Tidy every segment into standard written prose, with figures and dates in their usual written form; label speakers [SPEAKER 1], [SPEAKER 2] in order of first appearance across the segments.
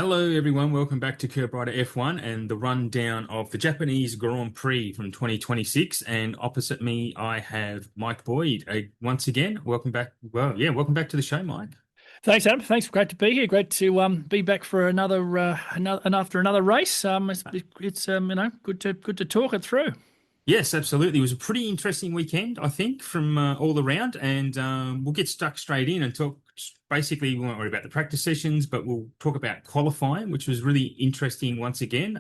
[SPEAKER 1] Hello, everyone. Welcome back to KerbRider F1 and the rundown of the Japanese Grand Prix from 2026. And opposite me, I have Mike Boyd. Once again, welcome back. Well, yeah, welcome back to the show, Mike.
[SPEAKER 2] Thanks, Adam. Thanks. Great to be here. Great to be back for another and after another race. It's good to talk it through.
[SPEAKER 1] Yes, absolutely. It was a pretty interesting weekend, I think, from all around. And we'll get stuck straight in and talk. Basically, we won't worry about the practice sessions, but we'll talk about qualifying, which was really interesting once again.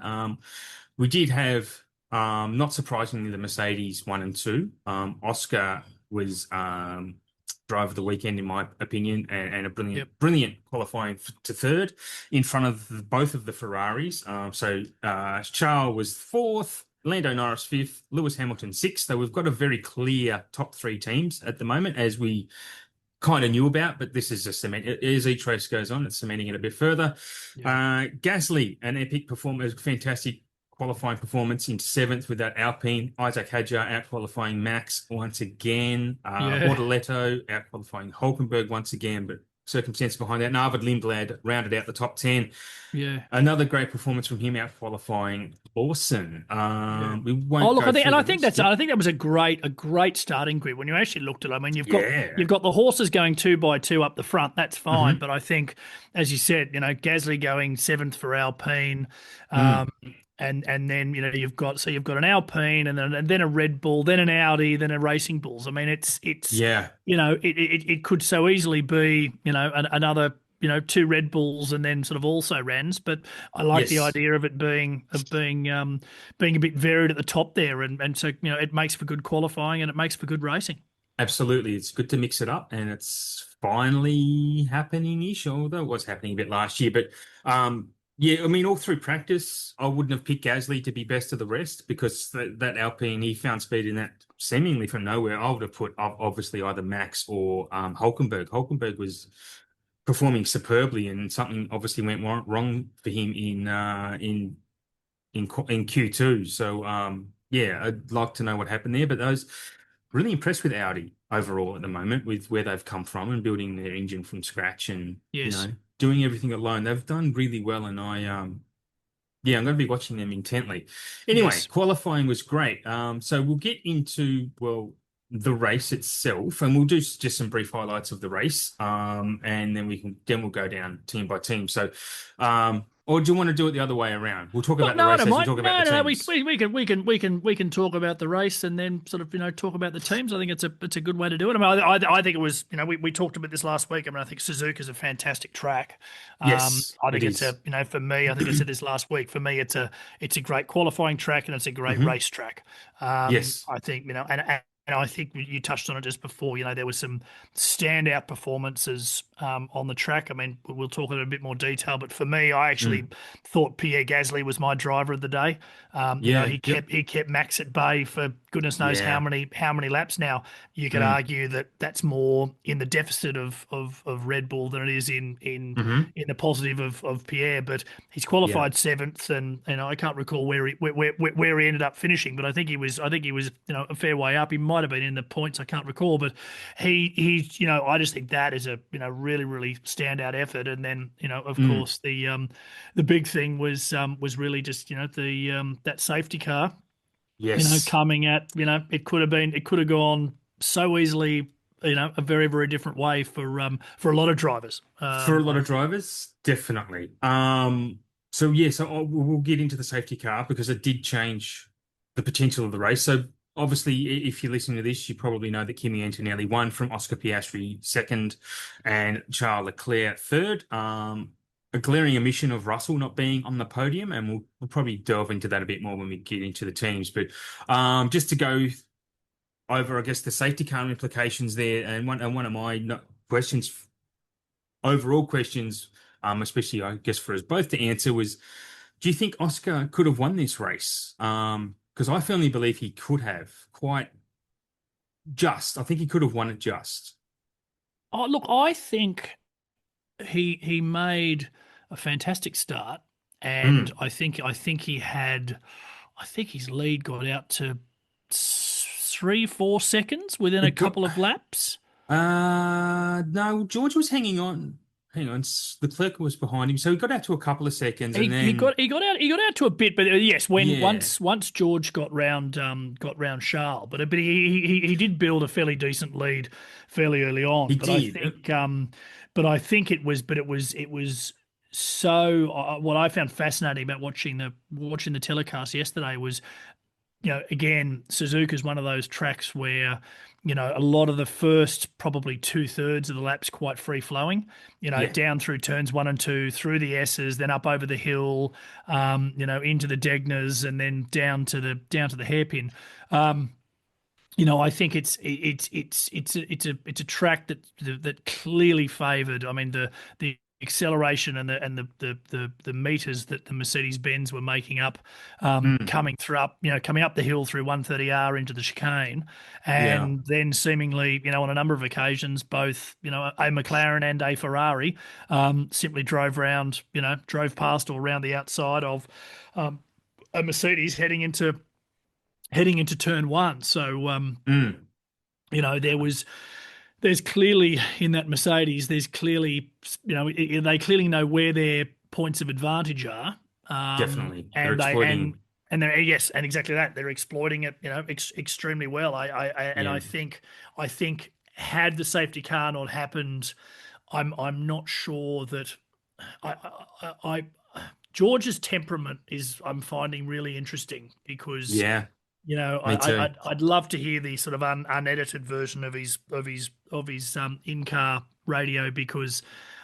[SPEAKER 1] We did have, not surprisingly, the Mercedes 1 and 2. Oscar was driver of the weekend, in my opinion, and a brilliant,
[SPEAKER 2] Yep.
[SPEAKER 1] brilliant qualifying to third in front of both of the Ferraris. Charles was fourth. Lando Norris fifth, Lewis Hamilton sixth. So we've got a very clear top three teams at the moment, as we kind of knew about, but this is a cement. As each race goes on, it's cementing it a bit further.
[SPEAKER 2] Yeah.
[SPEAKER 1] Gasly, an epic performance, fantastic qualifying performance in seventh with that Alpine. Isaac Hadjar out qualifying Max once again.
[SPEAKER 2] Yeah.
[SPEAKER 1] Bortoletto out qualifying Hulkenberg once again, but circumstances behind that. And Arvid Lindblad rounded out the top 10.
[SPEAKER 2] Yeah.
[SPEAKER 1] Another great performance from him out qualifying Lawson.
[SPEAKER 2] Yeah.
[SPEAKER 1] We
[SPEAKER 2] Oh,
[SPEAKER 1] won't
[SPEAKER 2] look,
[SPEAKER 1] go through
[SPEAKER 2] I
[SPEAKER 1] the
[SPEAKER 2] think
[SPEAKER 1] rest.
[SPEAKER 2] that was a great starting grid when you actually looked at it. I mean,
[SPEAKER 1] Yeah.
[SPEAKER 2] you've got the horses going two by two up the front. That's fine,
[SPEAKER 1] Hmm.
[SPEAKER 2] but I think, as you said, Gasly going seventh for Alpine,
[SPEAKER 1] Mm.
[SPEAKER 2] um, and then you've got an Alpine and then a Red Bull, then an Audi, then a Racing Bulls. I mean, it's
[SPEAKER 1] Yeah.
[SPEAKER 2] it could so easily be another two Red Bulls and then sort of also Rans, but I like the
[SPEAKER 1] Yes.
[SPEAKER 2] idea of it being a bit varied at the top there, and so it makes for good qualifying and it makes for good racing.
[SPEAKER 1] Absolutely. It's good to mix it up, and it's finally happening-ish, although it was happening a bit last year. But yeah, I mean, all through practice, I wouldn't have picked Gasly to be best of the rest because that Alpine, he found speed in that seemingly from nowhere. I would have put obviously either Max or Hulkenberg. Hulkenberg was performing superbly, and something obviously went wrong for him in Q2. So yeah, I'd like to know what happened there. But those really impressed with Audi overall at the moment, with where they've come from and building their engine from scratch, and
[SPEAKER 2] Yes.
[SPEAKER 1] doing everything alone. They've done really well, and yeah, I'm going to be watching them intently. Anyway,
[SPEAKER 2] Yes.
[SPEAKER 1] qualifying was great. So we'll get into, well, the race itself, and we'll do just some brief highlights of the race. And then we'll go down team by team. So, or do you want to do it the other way around? We'll talk
[SPEAKER 2] Look,
[SPEAKER 1] about the
[SPEAKER 2] no, I
[SPEAKER 1] race
[SPEAKER 2] don't
[SPEAKER 1] as we
[SPEAKER 2] mind.
[SPEAKER 1] talk about
[SPEAKER 2] No,
[SPEAKER 1] the
[SPEAKER 2] no,
[SPEAKER 1] teams.
[SPEAKER 2] we can talk about the race and then sort of talk about the teams. I think it's a good way to do it. I mean, I think it was we talked about this last week. I mean, I think Suzuka's a fantastic track.
[SPEAKER 1] Yes,
[SPEAKER 2] I
[SPEAKER 1] it
[SPEAKER 2] think it's
[SPEAKER 1] is.
[SPEAKER 2] a for me. I think I said this last week. For me, it's a great qualifying track and it's a great
[SPEAKER 1] Hmm.
[SPEAKER 2] race track.
[SPEAKER 1] Yes.
[SPEAKER 2] I think and I think you touched on it just before. There was some standout performances on the track. I mean, we'll talk in a bit more detail, but for me, I actually
[SPEAKER 1] Mm.
[SPEAKER 2] thought Pierre Gasly was my driver of the day.
[SPEAKER 1] Yeah. Yep.
[SPEAKER 2] He kept Max at bay for goodness knows
[SPEAKER 1] Yeah.
[SPEAKER 2] how many laps. Now you could
[SPEAKER 1] Mm.
[SPEAKER 2] argue that that's more in the deficit of Red Bull than it is
[SPEAKER 1] Hmm.
[SPEAKER 2] in the positive of Pierre. But he's
[SPEAKER 1] Yeah.
[SPEAKER 2] qualified seventh, and I can't recall where he ended up finishing, but I think he was a fair way up. He might have been in the points. I can't recall, but he's I just think that is a really really standout effort. And then of
[SPEAKER 1] Mm.
[SPEAKER 2] course the big thing was really just that safety car
[SPEAKER 1] Yes.
[SPEAKER 2] coming at it could have gone so easily a very very different way for a lot of drivers.
[SPEAKER 1] For a lot
[SPEAKER 2] I
[SPEAKER 1] of
[SPEAKER 2] think.
[SPEAKER 1] drivers, definitely. So yeah, so we'll get into the safety car because it did change the potential of the race. So obviously, if you're listening to this, you probably know that Kimi Antonelli won from Oscar Piastri second and Charles Leclerc third. A glaring omission of Russell not being on the podium, and we'll probably delve into that a bit more when we get into the teams. But just to go over, I guess, the safety car implications there, and one of my questions, overall questions, especially I guess for us both to answer, was: do you think Oscar could have won this race? Because I firmly believe he could have, quite just. I think he could have won it just.
[SPEAKER 2] Oh, look, I think he made a fantastic start, and
[SPEAKER 1] Mm.
[SPEAKER 2] I think his lead got out to 3 4 seconds within a
[SPEAKER 1] It got
[SPEAKER 2] couple of laps.
[SPEAKER 1] no, George was hanging on. hang on, Leclerc was behind him, so he got out to a couple of seconds, and
[SPEAKER 2] He
[SPEAKER 1] then
[SPEAKER 2] got out to a bit, but yes, when
[SPEAKER 1] yeah,
[SPEAKER 2] once George got round Charles, but he did build a fairly decent lead fairly early
[SPEAKER 1] he
[SPEAKER 2] on.
[SPEAKER 1] did.
[SPEAKER 2] It was so what I found fascinating about watching the telecast yesterday was, again, Suzuka's one of those tracks where, a lot of the first probably two-thirds of the lap's quite free flowing,
[SPEAKER 1] Yeah.
[SPEAKER 2] down through turns one and two, through the S's, then up over the hill, into the Degnas, and then down to the hairpin. Um, I think it's a track that clearly favoured. I mean, the acceleration and the meters that the Mercedes Benz were making up,
[SPEAKER 1] Mm,
[SPEAKER 2] coming up the hill through 130R into the chicane,
[SPEAKER 1] yeah.
[SPEAKER 2] and then seemingly, on a number of occasions, both, a McLaren and a Ferrari, simply drove past or around the outside of, a Mercedes heading into turn one. So,
[SPEAKER 1] Mm,
[SPEAKER 2] there's clearly in that Mercedes, there's clearly, they clearly know where their points of advantage are.
[SPEAKER 1] definitely. They're
[SPEAKER 2] And
[SPEAKER 1] exploiting.
[SPEAKER 2] they're, yes, and exactly that. They're exploiting it, extremely well.
[SPEAKER 1] Yeah.
[SPEAKER 2] I think had the safety car not happened, I'm not sure that I, I George's temperament is, I'm finding, really interesting because,
[SPEAKER 1] Yeah. Me too.
[SPEAKER 2] I'd love to hear the sort of unedited version of his in car radio, because,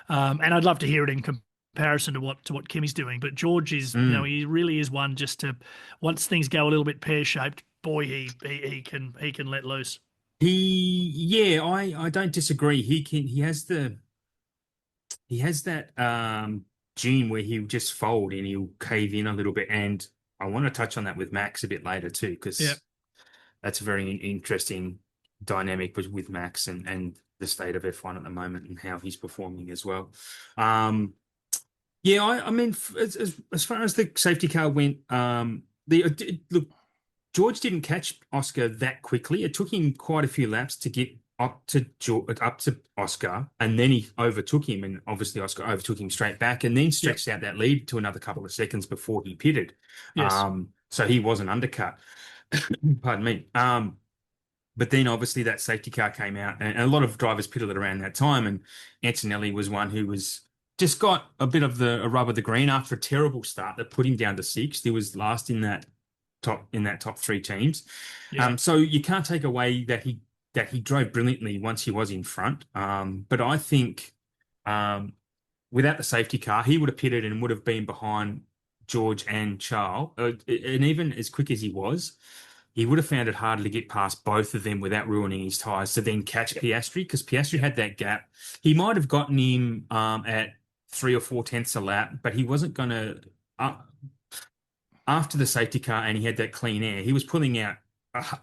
[SPEAKER 2] and I'd love to hear it in comparison to what Kimmy's doing. But George is,
[SPEAKER 1] Mm.
[SPEAKER 2] he really is one just to, once things go a little bit pear shaped, boy, he can let loose.
[SPEAKER 1] Yeah, I don't disagree. He has that gene where he'll just fold and he'll cave in a little bit. And I want to touch on that with Max a bit later too,
[SPEAKER 2] Yeah.
[SPEAKER 1] because that's a very interesting dynamic with Max and the state of F1 at the moment and how he's performing as well. Um, yeah, I mean, as far as the safety car went, look, George didn't catch Oscar that quickly. It took him quite a few laps to get up to Oscar, and then he overtook him, and obviously Oscar overtook him straight back, and then
[SPEAKER 2] Yep.
[SPEAKER 1] stretched out that lead to another couple of seconds before he pitted.
[SPEAKER 2] Yes.
[SPEAKER 1] So he wasn't undercut. Pardon me. But then obviously that safety car came out, and a lot of drivers pitted at around that time, and Antonelli was one who was just got a bit of a rub of the green after a terrible start that put him down to sixth. He was last in that top three teams.
[SPEAKER 2] Yeah.
[SPEAKER 1] So you can't take away that he drove brilliantly once he was in front. But I think without the safety car, he would have pitted and would have been behind George and Charles. And even as quick as he would have found it harder to get past both of them without ruining his tyres to then catch Piastri, because Piastri had that gap. He might have gotten him at 3 or 4 tenths a lap, but he wasn't going to. After the safety car and he had that clean air, he was pulling out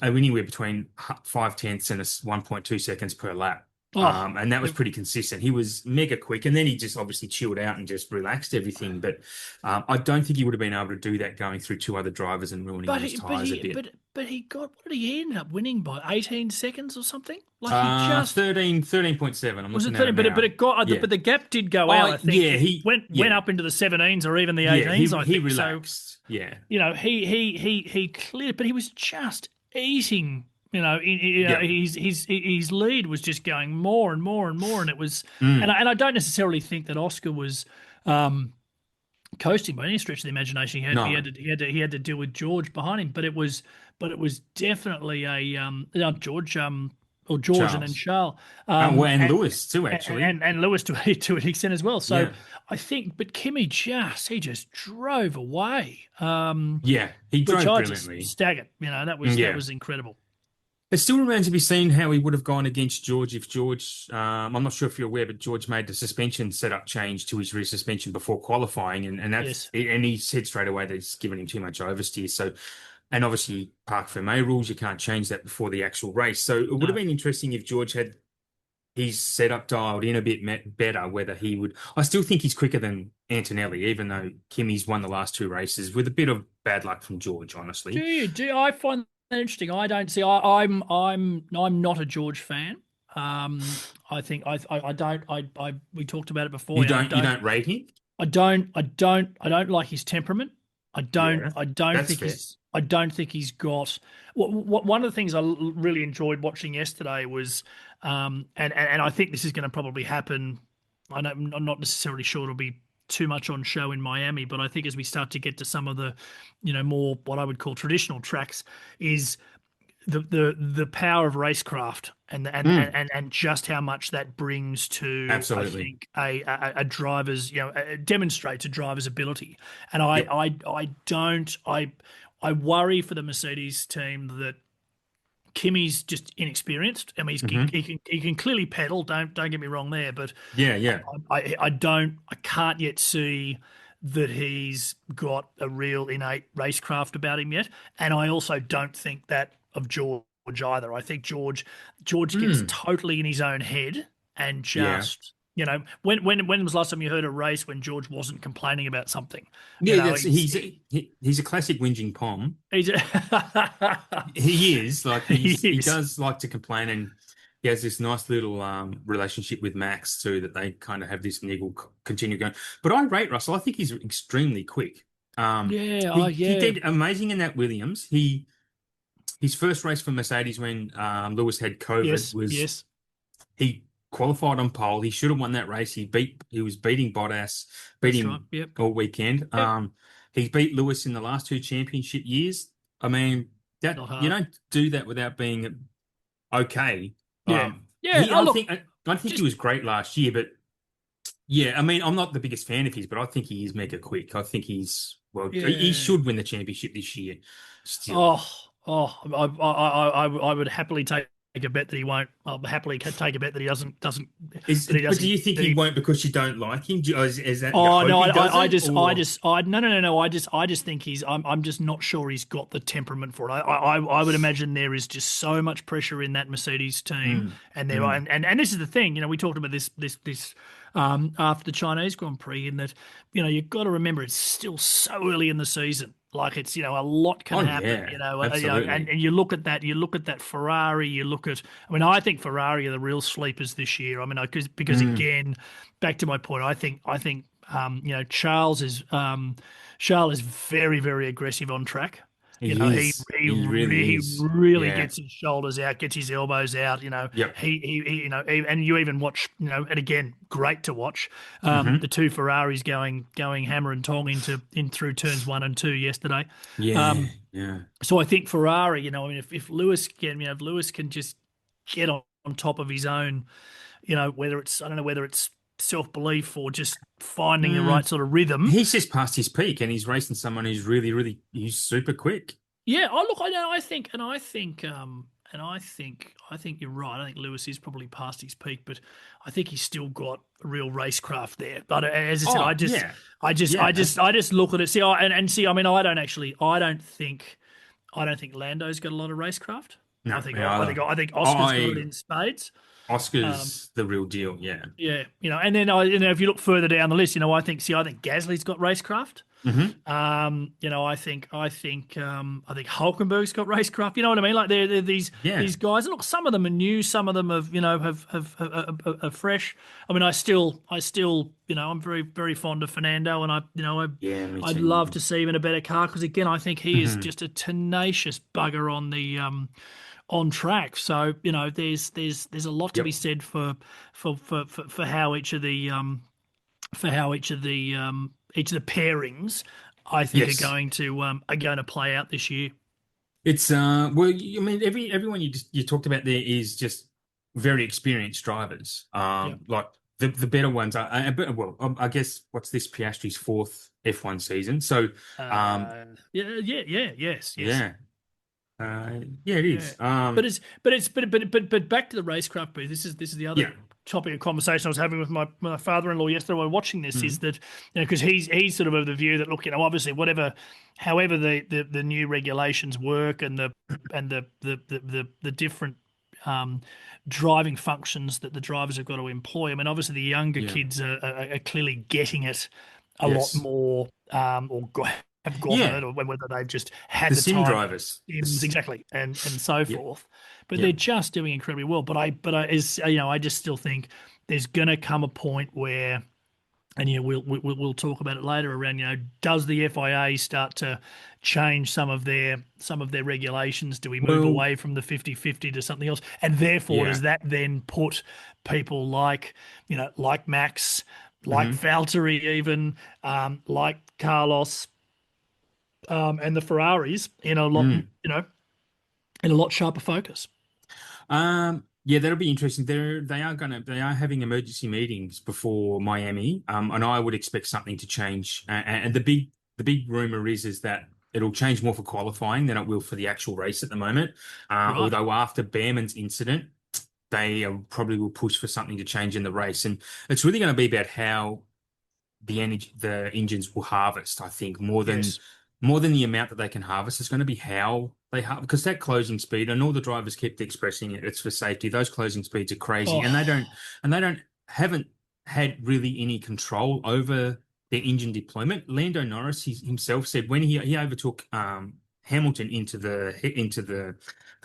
[SPEAKER 1] anywhere between 5 tenths and 1.2 seconds per lap.
[SPEAKER 2] Oh,
[SPEAKER 1] And that was pretty consistent. He was mega quick, and then he just obviously chilled out and just relaxed everything. But I don't think he would have been able to do that going through two other drivers and ruining
[SPEAKER 2] But
[SPEAKER 1] his
[SPEAKER 2] he, but
[SPEAKER 1] tyres a
[SPEAKER 2] he,
[SPEAKER 1] bit.
[SPEAKER 2] but he got, what did he end up winning by? 18 seconds or something? Like, he just
[SPEAKER 1] 13.7. I'm
[SPEAKER 2] was
[SPEAKER 1] looking
[SPEAKER 2] it
[SPEAKER 1] at it
[SPEAKER 2] 30,
[SPEAKER 1] now.
[SPEAKER 2] but the gap did go out.
[SPEAKER 1] Oh,
[SPEAKER 2] I think
[SPEAKER 1] yeah,
[SPEAKER 2] he went
[SPEAKER 1] yeah,
[SPEAKER 2] up into the 17s or even the
[SPEAKER 1] yeah,
[SPEAKER 2] 18s. I
[SPEAKER 1] he
[SPEAKER 2] think so.
[SPEAKER 1] relaxed. Yeah,
[SPEAKER 2] He cleared, but he was just eating.
[SPEAKER 1] yeah.
[SPEAKER 2] His lead was just going more and more and more, and it was, and
[SPEAKER 1] Mm,
[SPEAKER 2] I don't necessarily think that Oscar was, coasting by any stretch of the imagination.
[SPEAKER 1] no,
[SPEAKER 2] He had to deal with George behind him, but it was definitely a, George, or George and then
[SPEAKER 1] Charles.
[SPEAKER 2] Charles,
[SPEAKER 1] Well, and
[SPEAKER 2] and
[SPEAKER 1] Lewis too, actually.
[SPEAKER 2] and Lewis to an extent as well. So
[SPEAKER 1] Yeah,
[SPEAKER 2] I think, but Kimmy just drove away,
[SPEAKER 1] yeah. He
[SPEAKER 2] which
[SPEAKER 1] drove
[SPEAKER 2] I just
[SPEAKER 1] brilliantly.
[SPEAKER 2] staggered. That
[SPEAKER 1] Yeah.
[SPEAKER 2] was incredible.
[SPEAKER 1] It still remains to be seen how he would have gone against George if George, I'm not sure if you're aware, but George made the suspension setup change to his rear suspension before qualifying,
[SPEAKER 2] Yes.
[SPEAKER 1] and he said straight away that it's given him too much oversteer. So, and obviously Parc Fermé rules, you can't change that before the actual race. So it would have
[SPEAKER 2] No.
[SPEAKER 1] been interesting if George had his setup dialed in a bit better, whether he would. I still think he's quicker than Antonelli, even though Kimmy's won the last two races with a bit of bad luck from George, honestly.
[SPEAKER 2] Do I find that interesting? I don't see. I'm not a George fan. I think I don't I we talked about it before.
[SPEAKER 1] You
[SPEAKER 2] You know,
[SPEAKER 1] don't rate him?
[SPEAKER 2] I don't like his temperament.
[SPEAKER 1] Yeah, that's fair.
[SPEAKER 2] I don't think he's got one of the things I really enjoyed watching yesterday was and I think this is going to probably happen. I'm not necessarily sure it'll be too much on show in Miami, but I think as we start to get to some of the, more what I would call traditional tracks, is the power of racecraft
[SPEAKER 1] Mm,
[SPEAKER 2] and just how much that brings to, I
[SPEAKER 1] absolutely.
[SPEAKER 2] think, a driver's, demonstrates a driver's ability. And
[SPEAKER 1] Yep.
[SPEAKER 2] I don't I worry for the Mercedes team that Kimmy's just inexperienced. I mean,
[SPEAKER 1] Hmm.
[SPEAKER 2] he can clearly pedal. Don't get me wrong there, but
[SPEAKER 1] Yeah, yeah.
[SPEAKER 2] I can't yet see that he's got a real innate racecraft about him yet. And I also don't think that of George either. I think George gets
[SPEAKER 1] Mm,
[SPEAKER 2] totally in his own head and
[SPEAKER 1] yeah.
[SPEAKER 2] just, when was the last time you heard a race when George wasn't complaining about something? You
[SPEAKER 1] Yeah,
[SPEAKER 2] know,
[SPEAKER 1] that's he's a classic whinging Pom.
[SPEAKER 2] he's
[SPEAKER 1] He is like
[SPEAKER 2] he
[SPEAKER 1] he
[SPEAKER 2] is.
[SPEAKER 1] does like to complain, and he has this nice little relationship with Max too, that they kind of have this niggle continue going. But I rate Russell. I think he's extremely quick.
[SPEAKER 2] Yeah, oh
[SPEAKER 1] He
[SPEAKER 2] yeah,
[SPEAKER 1] did amazing in that Williams. His first race for Mercedes when Lewis had COVID
[SPEAKER 2] yes,
[SPEAKER 1] was
[SPEAKER 2] yes,
[SPEAKER 1] he qualified on pole. He should have won that race. He was beating Bottas, beat
[SPEAKER 2] that's right.
[SPEAKER 1] him
[SPEAKER 2] Yep,
[SPEAKER 1] all weekend.
[SPEAKER 2] yep.
[SPEAKER 1] He beat Lewis in the last two championship years. I mean, that
[SPEAKER 2] Not
[SPEAKER 1] you
[SPEAKER 2] hard.
[SPEAKER 1] don't do that without being okay.
[SPEAKER 2] Yeah, yeah.
[SPEAKER 1] He
[SPEAKER 2] Oh look,
[SPEAKER 1] I think he
[SPEAKER 2] just
[SPEAKER 1] was great last year, but yeah, I mean, I'm not the biggest fan of his, but I think he is mega quick. I think he
[SPEAKER 2] yeah.
[SPEAKER 1] should win the championship this year. Still.
[SPEAKER 2] Oh, oh. I would happily take a bet that he won't. I'll happily take a bet that he doesn't that he
[SPEAKER 1] But do
[SPEAKER 2] doesn't
[SPEAKER 1] you think
[SPEAKER 2] that
[SPEAKER 1] he
[SPEAKER 2] he.
[SPEAKER 1] won't because you don't like him? Is that you
[SPEAKER 2] Oh
[SPEAKER 1] hope
[SPEAKER 2] no,
[SPEAKER 1] he doesn't, or
[SPEAKER 2] no, no, no, no. I just think I'm just not sure he's got the temperament for it. I would imagine there is just so much pressure in that Mercedes team,
[SPEAKER 1] mm,
[SPEAKER 2] and there
[SPEAKER 1] mm.
[SPEAKER 2] and this is the thing. We talked about this after the Chinese Grand Prix, in that you've got to remember it's still so early in the season. Like it's a lot can
[SPEAKER 1] Oh
[SPEAKER 2] happen.
[SPEAKER 1] yeah,
[SPEAKER 2] And
[SPEAKER 1] absolutely.
[SPEAKER 2] you look at that Ferrari. You look at. I mean, I think Ferrari are the real sleepers this year. I mean, because
[SPEAKER 1] Mm.
[SPEAKER 2] again, back to my point, I think Charles is very, very aggressive on track.
[SPEAKER 1] He is. He really
[SPEAKER 2] He
[SPEAKER 1] is.
[SPEAKER 2] really
[SPEAKER 1] Yeah.
[SPEAKER 2] gets his shoulders out, gets his elbows out.
[SPEAKER 1] Yep.
[SPEAKER 2] And you even watch, and again, great to watch
[SPEAKER 1] Hmm.
[SPEAKER 2] the two Ferraris going hammer and tong in through turns 1 and 2 yesterday.
[SPEAKER 1] Yeah.
[SPEAKER 2] Um,
[SPEAKER 1] Yeah.
[SPEAKER 2] so I think Ferrari, I mean, if Lewis can, if Lewis can just get on top of his own, whether it's, I don't know whether it's self-belief or just finding the right
[SPEAKER 1] Mm.
[SPEAKER 2] sort of rhythm.
[SPEAKER 1] He's just past his peak, and he's racing someone who's he's super quick.
[SPEAKER 2] Yeah, oh look, I know, I think you're right. I think Lewis is probably past his peak, but I think he's still got real racecraft there. But as I said,
[SPEAKER 1] Oh yeah. Yeah.
[SPEAKER 2] I just look at it. See, and see, I mean, I don't think Lando's got a lot of racecraft.
[SPEAKER 1] No, me either.
[SPEAKER 2] I think Oscar's got it
[SPEAKER 1] I
[SPEAKER 2] in spades. Um,
[SPEAKER 1] Oscar's the real deal. Yeah.
[SPEAKER 2] yeah, and then if you look further down the list, I think Gasly's got racecraft.
[SPEAKER 1] Hmm.
[SPEAKER 2] I think Hulkenberg's got racecraft. You know what I mean? Like they're
[SPEAKER 1] Yeah.
[SPEAKER 2] these guys. And look, some of them are new, some of them have are fresh. I mean, I'm very very fond of Fernando, and
[SPEAKER 1] Yeah. Me
[SPEAKER 2] I'd love
[SPEAKER 1] too.
[SPEAKER 2] to see him in a better car because again, I think he is
[SPEAKER 1] Hmm.
[SPEAKER 2] just a tenacious bugger on track. So there's a lot to be
[SPEAKER 1] Yep.
[SPEAKER 2] said for how each of the pairings I think
[SPEAKER 1] Yes.
[SPEAKER 2] are going to play out this year.
[SPEAKER 1] It's well, I mean, everyone you talked about there is just very experienced drivers.
[SPEAKER 2] Yeah.
[SPEAKER 1] Like the better ones are, well, I guess what's this Piastri's fourth F1 season. So, um,
[SPEAKER 2] Yes, yes.
[SPEAKER 1] yeah, yeah, it
[SPEAKER 2] Yeah,
[SPEAKER 1] is.
[SPEAKER 2] but back to the racecraft booth. This is the other
[SPEAKER 1] Yeah.
[SPEAKER 2] topic of conversation I was having with my father-in-law yesterday while watching this. Is
[SPEAKER 1] Mhm.
[SPEAKER 2] that because he's sort of the view that look, obviously however the new regulations work and the different um, driving functions that the drivers have got to employ. I mean, obviously the younger
[SPEAKER 1] Yeah.
[SPEAKER 2] kids are clearly getting it a lot
[SPEAKER 1] Yes.
[SPEAKER 2] more, or have gotten
[SPEAKER 1] Yeah,
[SPEAKER 2] it, or whether they've just had
[SPEAKER 1] the
[SPEAKER 2] the
[SPEAKER 1] sim
[SPEAKER 2] time,
[SPEAKER 1] drivers.
[SPEAKER 2] sims exactly, and so
[SPEAKER 1] Yep,
[SPEAKER 2] forth. But they're
[SPEAKER 1] yep.
[SPEAKER 2] just doing incredibly well. But I is I just still think there's gonna come a point where, and we'll talk about it later around, does the FIA start to change some of their regulations? Do we move
[SPEAKER 1] Well,
[SPEAKER 2] away from the 50-50 to something else? And therefore,
[SPEAKER 1] yeah.
[SPEAKER 2] does that then put people like Max, like
[SPEAKER 1] Hmm.
[SPEAKER 2] Valtteri even, like Carlos, and the Ferraris in a lot,
[SPEAKER 1] Mm.
[SPEAKER 2] in a lot sharper focus?
[SPEAKER 1] Yeah, that'll be interesting. They are having emergency meetings before Miami, and I would expect something to change. And the big rumor is that it'll change more for qualifying than it will for the actual race at the moment.
[SPEAKER 2] Right.
[SPEAKER 1] Although after Behrman's incident, they probably will push for something to change in the race, and it's really going to be about how the engines will harvest. I think
[SPEAKER 2] Yes.
[SPEAKER 1] more than the amount that they can harvest. It's going to be how they harvest, because that closing speed, and all the drivers kept expressing it. It's for safety. Those closing speeds are crazy,
[SPEAKER 2] Oh,
[SPEAKER 1] and they don't haven't had really any control over their engine deployment. Lando Norris himself said when he overtook Hamilton into the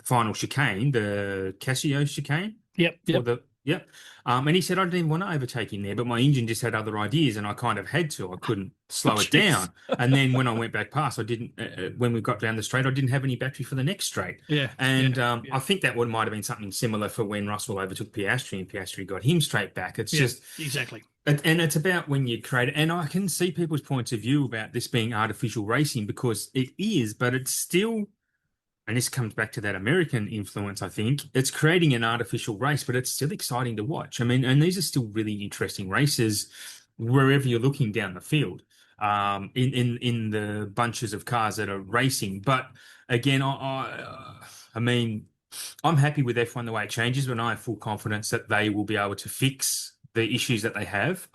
[SPEAKER 1] final chicane, the Casio chicane
[SPEAKER 2] yep,
[SPEAKER 1] for
[SPEAKER 2] yep.
[SPEAKER 1] the yeah. And he said, I didn't want to overtake him there, but my engine just had other ideas and I kind of had to. I couldn't slow it
[SPEAKER 2] Jeez.
[SPEAKER 1] down. And then when I went back past, I didn't, when we got down the straight, I didn't have any battery for the next straight.
[SPEAKER 2] Yeah, yeah,
[SPEAKER 1] And
[SPEAKER 2] yeah,
[SPEAKER 1] I think that one might have been something similar for when Russell overtook Piastri and Piastri got him straight back. It's
[SPEAKER 2] yeah.
[SPEAKER 1] just,
[SPEAKER 2] Exactly.
[SPEAKER 1] and it's about when you create, and I can see people's points of view about this being artificial racing because it is, but it's still, and this comes back to that American influence, I think. It's creating an artificial race, but it's still exciting to watch. I mean, and these are still really interesting races wherever you're looking down the field, in the bunches of cars that are racing. But again, I mean, I'm happy with F1 the way it changes, but I have full confidence that they will be able to fix the issues that they have.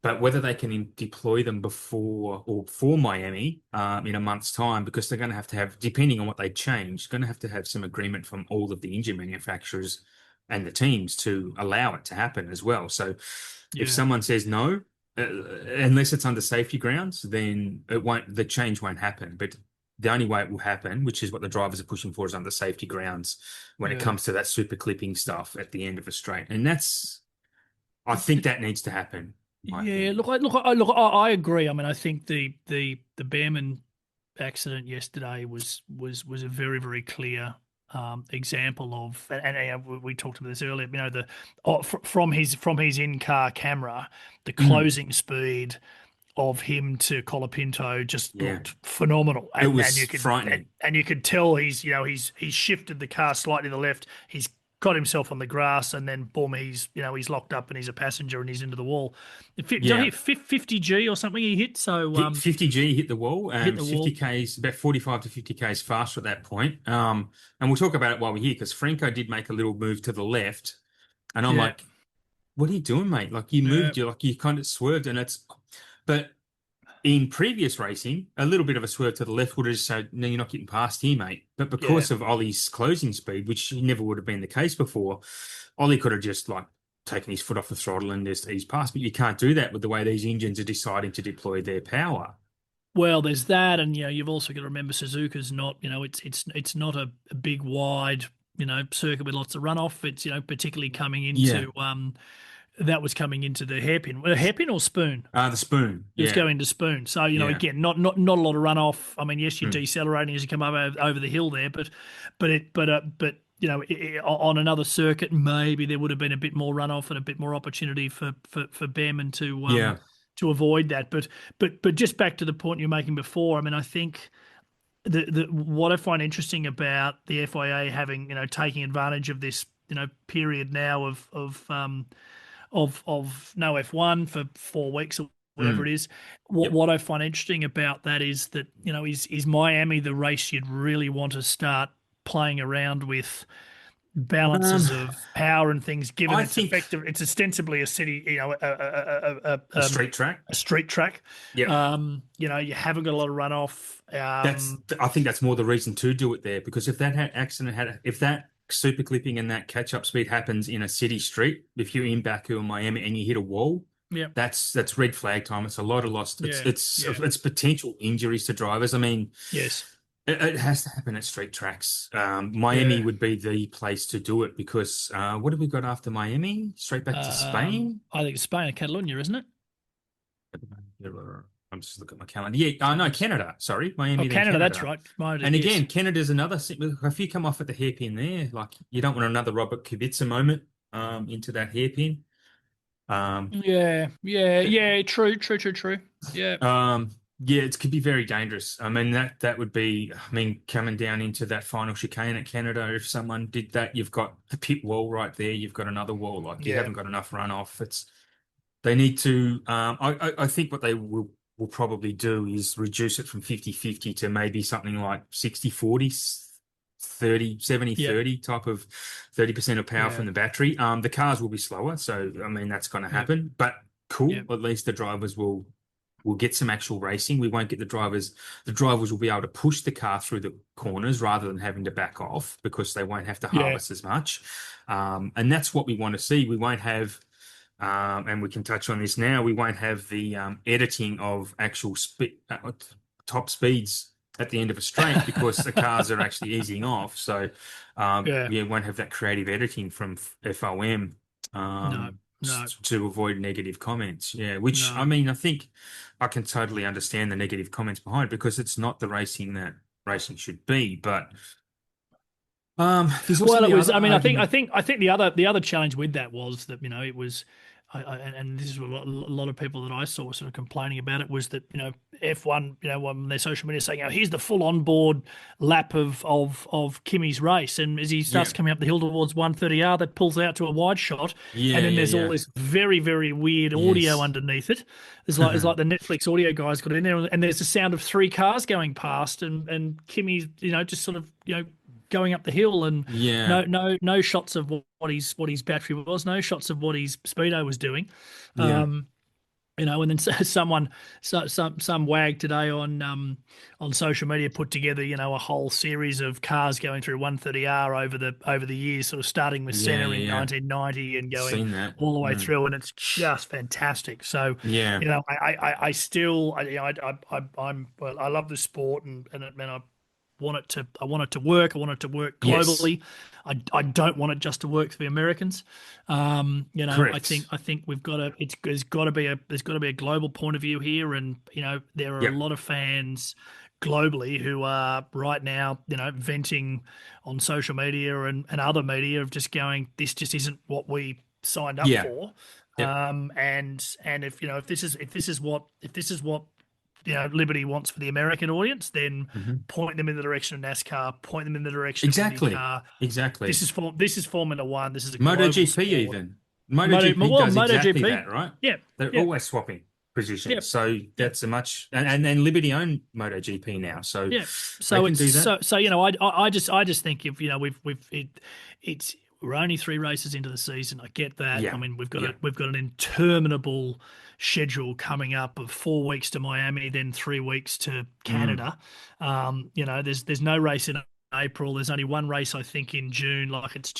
[SPEAKER 1] But whether they can deploy them before or for Miami in a month's time, because they're going to have, depending on what they change, going to have some agreement from all of the engine manufacturers and the teams to allow it to happen as well. So if
[SPEAKER 2] Yeah,
[SPEAKER 1] someone says no, unless it's under safety grounds, then the change won't happen. But the only way it will happen, which is what the drivers are pushing for, is under safety grounds when it
[SPEAKER 2] yeah.
[SPEAKER 1] comes to that super clipping stuff at the end of a straight. And I think that needs to happen, in my
[SPEAKER 2] Yeah,
[SPEAKER 1] opinion.
[SPEAKER 2] I agree. I mean, I think the Behrman accident yesterday was a very, very clear example of, and we talked about this earlier. From his in-car camera, the
[SPEAKER 1] Mm,
[SPEAKER 2] closing speed of him to Colapinto just
[SPEAKER 1] yeah.
[SPEAKER 2] looked phenomenal,
[SPEAKER 1] It
[SPEAKER 2] and
[SPEAKER 1] was
[SPEAKER 2] you could
[SPEAKER 1] frightening.
[SPEAKER 2] and you could tell he's shifted the car slightly to the left. He's got himself on the grass, and then boom, he's locked up and he's a passenger and he's into the wall. Did I
[SPEAKER 1] Yeah.
[SPEAKER 2] hit 50G or something? He hit so
[SPEAKER 1] Hit 50G, hit the wall.
[SPEAKER 2] hit the wall.
[SPEAKER 1] 50Ks, about 45 to 50Ks faster at that point. And we'll talk about it while we're here because Franco did make a little move to the left. And I'm
[SPEAKER 2] Yeah,
[SPEAKER 1] like, what are you doing, mate? Like you
[SPEAKER 2] yeah.
[SPEAKER 1] moved, you kind of swerved but in previous racing, a little bit of a swerve to the left would have just said, no, you're not getting past here, mate. But
[SPEAKER 2] Yeah.
[SPEAKER 1] because of Ollie's closing speed, which never would have been the case before, Ollie could have just like taken his foot off the throttle and just eased past. But you can't do that with the way these engines are deciding to deploy their power.
[SPEAKER 2] Well, there's that, and you've also got to remember Suzuka's not, it's not a big wide, circuit with lots of runoff. It's particularly coming
[SPEAKER 1] Yeah.
[SPEAKER 2] into that was coming into the hairpin, hairpin or spoon.
[SPEAKER 1] The spoon.
[SPEAKER 2] It was
[SPEAKER 1] Yeah.
[SPEAKER 2] going to spoon. So,
[SPEAKER 1] Yeah.
[SPEAKER 2] again, not a lot of runoff. I mean, yes, you're
[SPEAKER 1] Mm.
[SPEAKER 2] decelerating as you come over the hill there, but on another circuit, maybe there would have been a bit more runoff and a bit more opportunity for Behrman
[SPEAKER 1] Yeah.
[SPEAKER 2] to avoid that. But just back to the point you're making before, I mean, I think what I find interesting about the FIA having, taking advantage of this, period now of no F1 for 4 weeks or whatever
[SPEAKER 1] Mm.
[SPEAKER 2] it is.
[SPEAKER 1] Yep.
[SPEAKER 2] What I find interesting about that is that, is Miami the race you'd really want to start playing around with
[SPEAKER 1] Um,
[SPEAKER 2] balances of power and things, given
[SPEAKER 1] I
[SPEAKER 2] it's
[SPEAKER 1] think
[SPEAKER 2] effective, it's ostensibly a city,
[SPEAKER 1] a straight track.
[SPEAKER 2] a street track.
[SPEAKER 1] Yep.
[SPEAKER 2] You haven't got a lot of runoff.
[SPEAKER 1] I think that's more the reason to do it there because if that super clipping and that catch up speed happens in a city street, if you're in Baku or Miami and you hit a wall,
[SPEAKER 2] Yeah.
[SPEAKER 1] that's red flag time. It's a lot of lost. It's
[SPEAKER 2] Yeah.
[SPEAKER 1] it's
[SPEAKER 2] Yeah.
[SPEAKER 1] it's potential injuries to drivers. I mean,
[SPEAKER 2] Yes.
[SPEAKER 1] it has to happen at street tracks. Miami
[SPEAKER 2] Yeah.
[SPEAKER 1] would be the place to do it because what have we got after Miami? Straight back to Spain.
[SPEAKER 2] I think it's Spain and Catalonia, isn't it?
[SPEAKER 1] I'm just looking at my calendar. Yeah, no, Canada. Sorry,
[SPEAKER 2] Oh,
[SPEAKER 1] Miami, then
[SPEAKER 2] Canada, that's
[SPEAKER 1] Canada.
[SPEAKER 2] right.
[SPEAKER 1] And
[SPEAKER 2] Yes.
[SPEAKER 1] again, Canada's another. If you come off at the hairpin there, like you don't want another Robert Kubica moment into that hairpin. Um,
[SPEAKER 2] Yeah. Yeah. Yeah. True. True. True. True. Yeah.
[SPEAKER 1] um, yeah, it could be very dangerous. I mean, that would be. I mean, coming down into that final chicane at Canada, if someone did that, you've got the pit wall right there. You've got another wall. Like you
[SPEAKER 2] Yeah.
[SPEAKER 1] haven't got enough runoff. It's They need to. I think what they will probably do is reduce it from 50-50 to maybe something like 60-40, 30, 70,
[SPEAKER 2] Yeah.
[SPEAKER 1] 30 type of 30% of power
[SPEAKER 2] Yeah.
[SPEAKER 1] from the battery. The cars will be slower, so I mean that's going to
[SPEAKER 2] Yeah.
[SPEAKER 1] happen. But cool,
[SPEAKER 2] Yeah.
[SPEAKER 1] at least the drivers will get some actual racing. We won't get the drivers. The drivers will be able to push the car through the corners rather than having to back off because they won't have to
[SPEAKER 2] Yeah.
[SPEAKER 1] harvest as much. And that's what we want to see. We won't have and we can touch on this now. We won't have the editing of actual top speeds at the end of a straight because the cars are actually easing off. So,
[SPEAKER 2] Yeah.
[SPEAKER 1] yeah, won't have that creative editing from FOM
[SPEAKER 2] No. No.
[SPEAKER 1] to avoid negative comments. Yeah, which I
[SPEAKER 2] No.
[SPEAKER 1] mean, I think I can totally understand the negative comments behind because it's not the racing that racing should be. But there's also
[SPEAKER 2] Well, it
[SPEAKER 1] the
[SPEAKER 2] was.
[SPEAKER 1] other
[SPEAKER 2] I mean,
[SPEAKER 1] argument.
[SPEAKER 2] I think the other challenge with that was that it was, and this is what a lot of people that I saw were sort of complaining about it was that F1 on their social media saying here's the full on board lap of Kimi's race, and as he starts
[SPEAKER 1] Yeah,
[SPEAKER 2] coming up the hill towards 130R, that pulls out to a wide shot, and
[SPEAKER 1] yeah,
[SPEAKER 2] then
[SPEAKER 1] yeah,
[SPEAKER 2] there's all
[SPEAKER 1] yeah.
[SPEAKER 2] this very very weird audio
[SPEAKER 1] Yes.
[SPEAKER 2] underneath it. It's like the Netflix audio guys got in there, and there's the sound of three cars going past, and Kimi's just sort of going up the hill, and
[SPEAKER 1] Yeah,
[SPEAKER 2] no shots of what his battery was, no shots of what his speedo was doing.
[SPEAKER 1] yeah,
[SPEAKER 2] um and then some wag today on social media put together a whole series of cars going through 130R over the years, sort of starting with
[SPEAKER 1] yeah,
[SPEAKER 2] Senna
[SPEAKER 1] yeah,
[SPEAKER 2] in
[SPEAKER 1] yeah.
[SPEAKER 2] 1990 and going
[SPEAKER 1] Seen that.
[SPEAKER 2] all the way
[SPEAKER 1] Mm.
[SPEAKER 2] through, and it's just fantastic. So
[SPEAKER 1] Yeah.
[SPEAKER 2] I still I'm well, I love the sport, and I want it to work. I want it to work
[SPEAKER 1] Yes.
[SPEAKER 2] globally. I don't want it just to work for the Americans.
[SPEAKER 1] Correct.
[SPEAKER 2] I think we've got to. There's got to be a global point of view here, and there are a
[SPEAKER 1] Yep.
[SPEAKER 2] lot of fans globally who are right now venting on social media and other media of just going, this just isn't what we signed up
[SPEAKER 1] Yeah.
[SPEAKER 2] for.
[SPEAKER 1] Yep.
[SPEAKER 2] And if this is what Liberty wants for the American audience, then
[SPEAKER 1] Hmm.
[SPEAKER 2] point them in the direction of NASCAR, point them in the direction of
[SPEAKER 1] Exactly.
[SPEAKER 2] IndyCar.
[SPEAKER 1] Exactly.
[SPEAKER 2] This is Formula One. This is a global
[SPEAKER 1] MotoGP
[SPEAKER 2] sport.
[SPEAKER 1] even. MotoGP does exactly
[SPEAKER 2] MotoGP.
[SPEAKER 1] that, right?
[SPEAKER 2] Yeah,
[SPEAKER 1] They're
[SPEAKER 2] yeah,
[SPEAKER 1] always swapping
[SPEAKER 2] yeah,
[SPEAKER 1] positions. So
[SPEAKER 2] yeah,
[SPEAKER 1] that's a much and then Liberty own MotoGP now. So
[SPEAKER 2] yeah.
[SPEAKER 1] they
[SPEAKER 2] So
[SPEAKER 1] can
[SPEAKER 2] it's
[SPEAKER 1] do that.
[SPEAKER 2] so I just think if it's we're only three races into the season. I get that. I
[SPEAKER 1] Yeah.
[SPEAKER 2] mean,
[SPEAKER 1] Yeah.
[SPEAKER 2] we've got an interminable schedule coming up of 4 weeks to Miami, then 3 weeks to
[SPEAKER 1] Mm.
[SPEAKER 2] Canada. There's no race in April. There's only one race I think in June. Like it's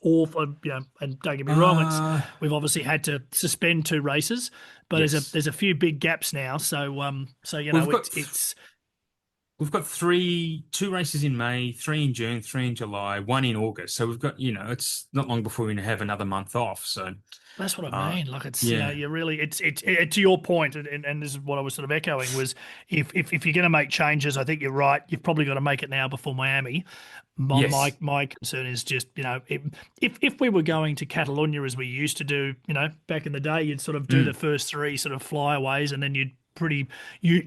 [SPEAKER 2] awful. And don't get me wrong,
[SPEAKER 1] Uh
[SPEAKER 2] we've obviously had to suspend two races, but
[SPEAKER 1] yes.
[SPEAKER 2] there's a few big gaps now. So
[SPEAKER 1] We've got
[SPEAKER 2] it's
[SPEAKER 1] We've got two races in May, three in June, three in July, one in August. So we've got, it's not long before we have another month off. So,
[SPEAKER 2] That's what I
[SPEAKER 1] uh,
[SPEAKER 2] mean. Like it's
[SPEAKER 1] yeah,
[SPEAKER 2] you really to your point, and this is what I was sort of echoing was if you're going to make changes, I think you're right. You've probably got to make it now before Miami. My my,
[SPEAKER 1] yes,
[SPEAKER 2] my concern is just if we were going to Catalonia as we used to do, back in the day, you'd sort of do the
[SPEAKER 1] mm,
[SPEAKER 2] first three sort of flyaways, and then you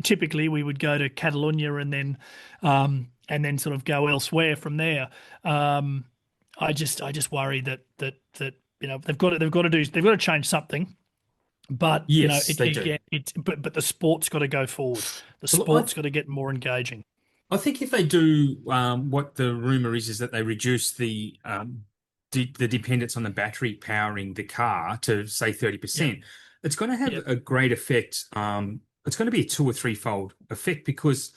[SPEAKER 2] typically we would go to Catalonia and then sort of go elsewhere from there. Um, I just worry that they've got to change something, but
[SPEAKER 1] yes, they do.
[SPEAKER 2] but the sport's got to go forward. The
[SPEAKER 1] Well,
[SPEAKER 2] sport's got to get more engaging.
[SPEAKER 1] I think if they do, what the rumor is that they reduce the dependence on the battery powering the car to say
[SPEAKER 2] Yeah,
[SPEAKER 1] 30%. It's going to have
[SPEAKER 2] yeah,
[SPEAKER 1] a great effect. It's going to be a two or threefold effect because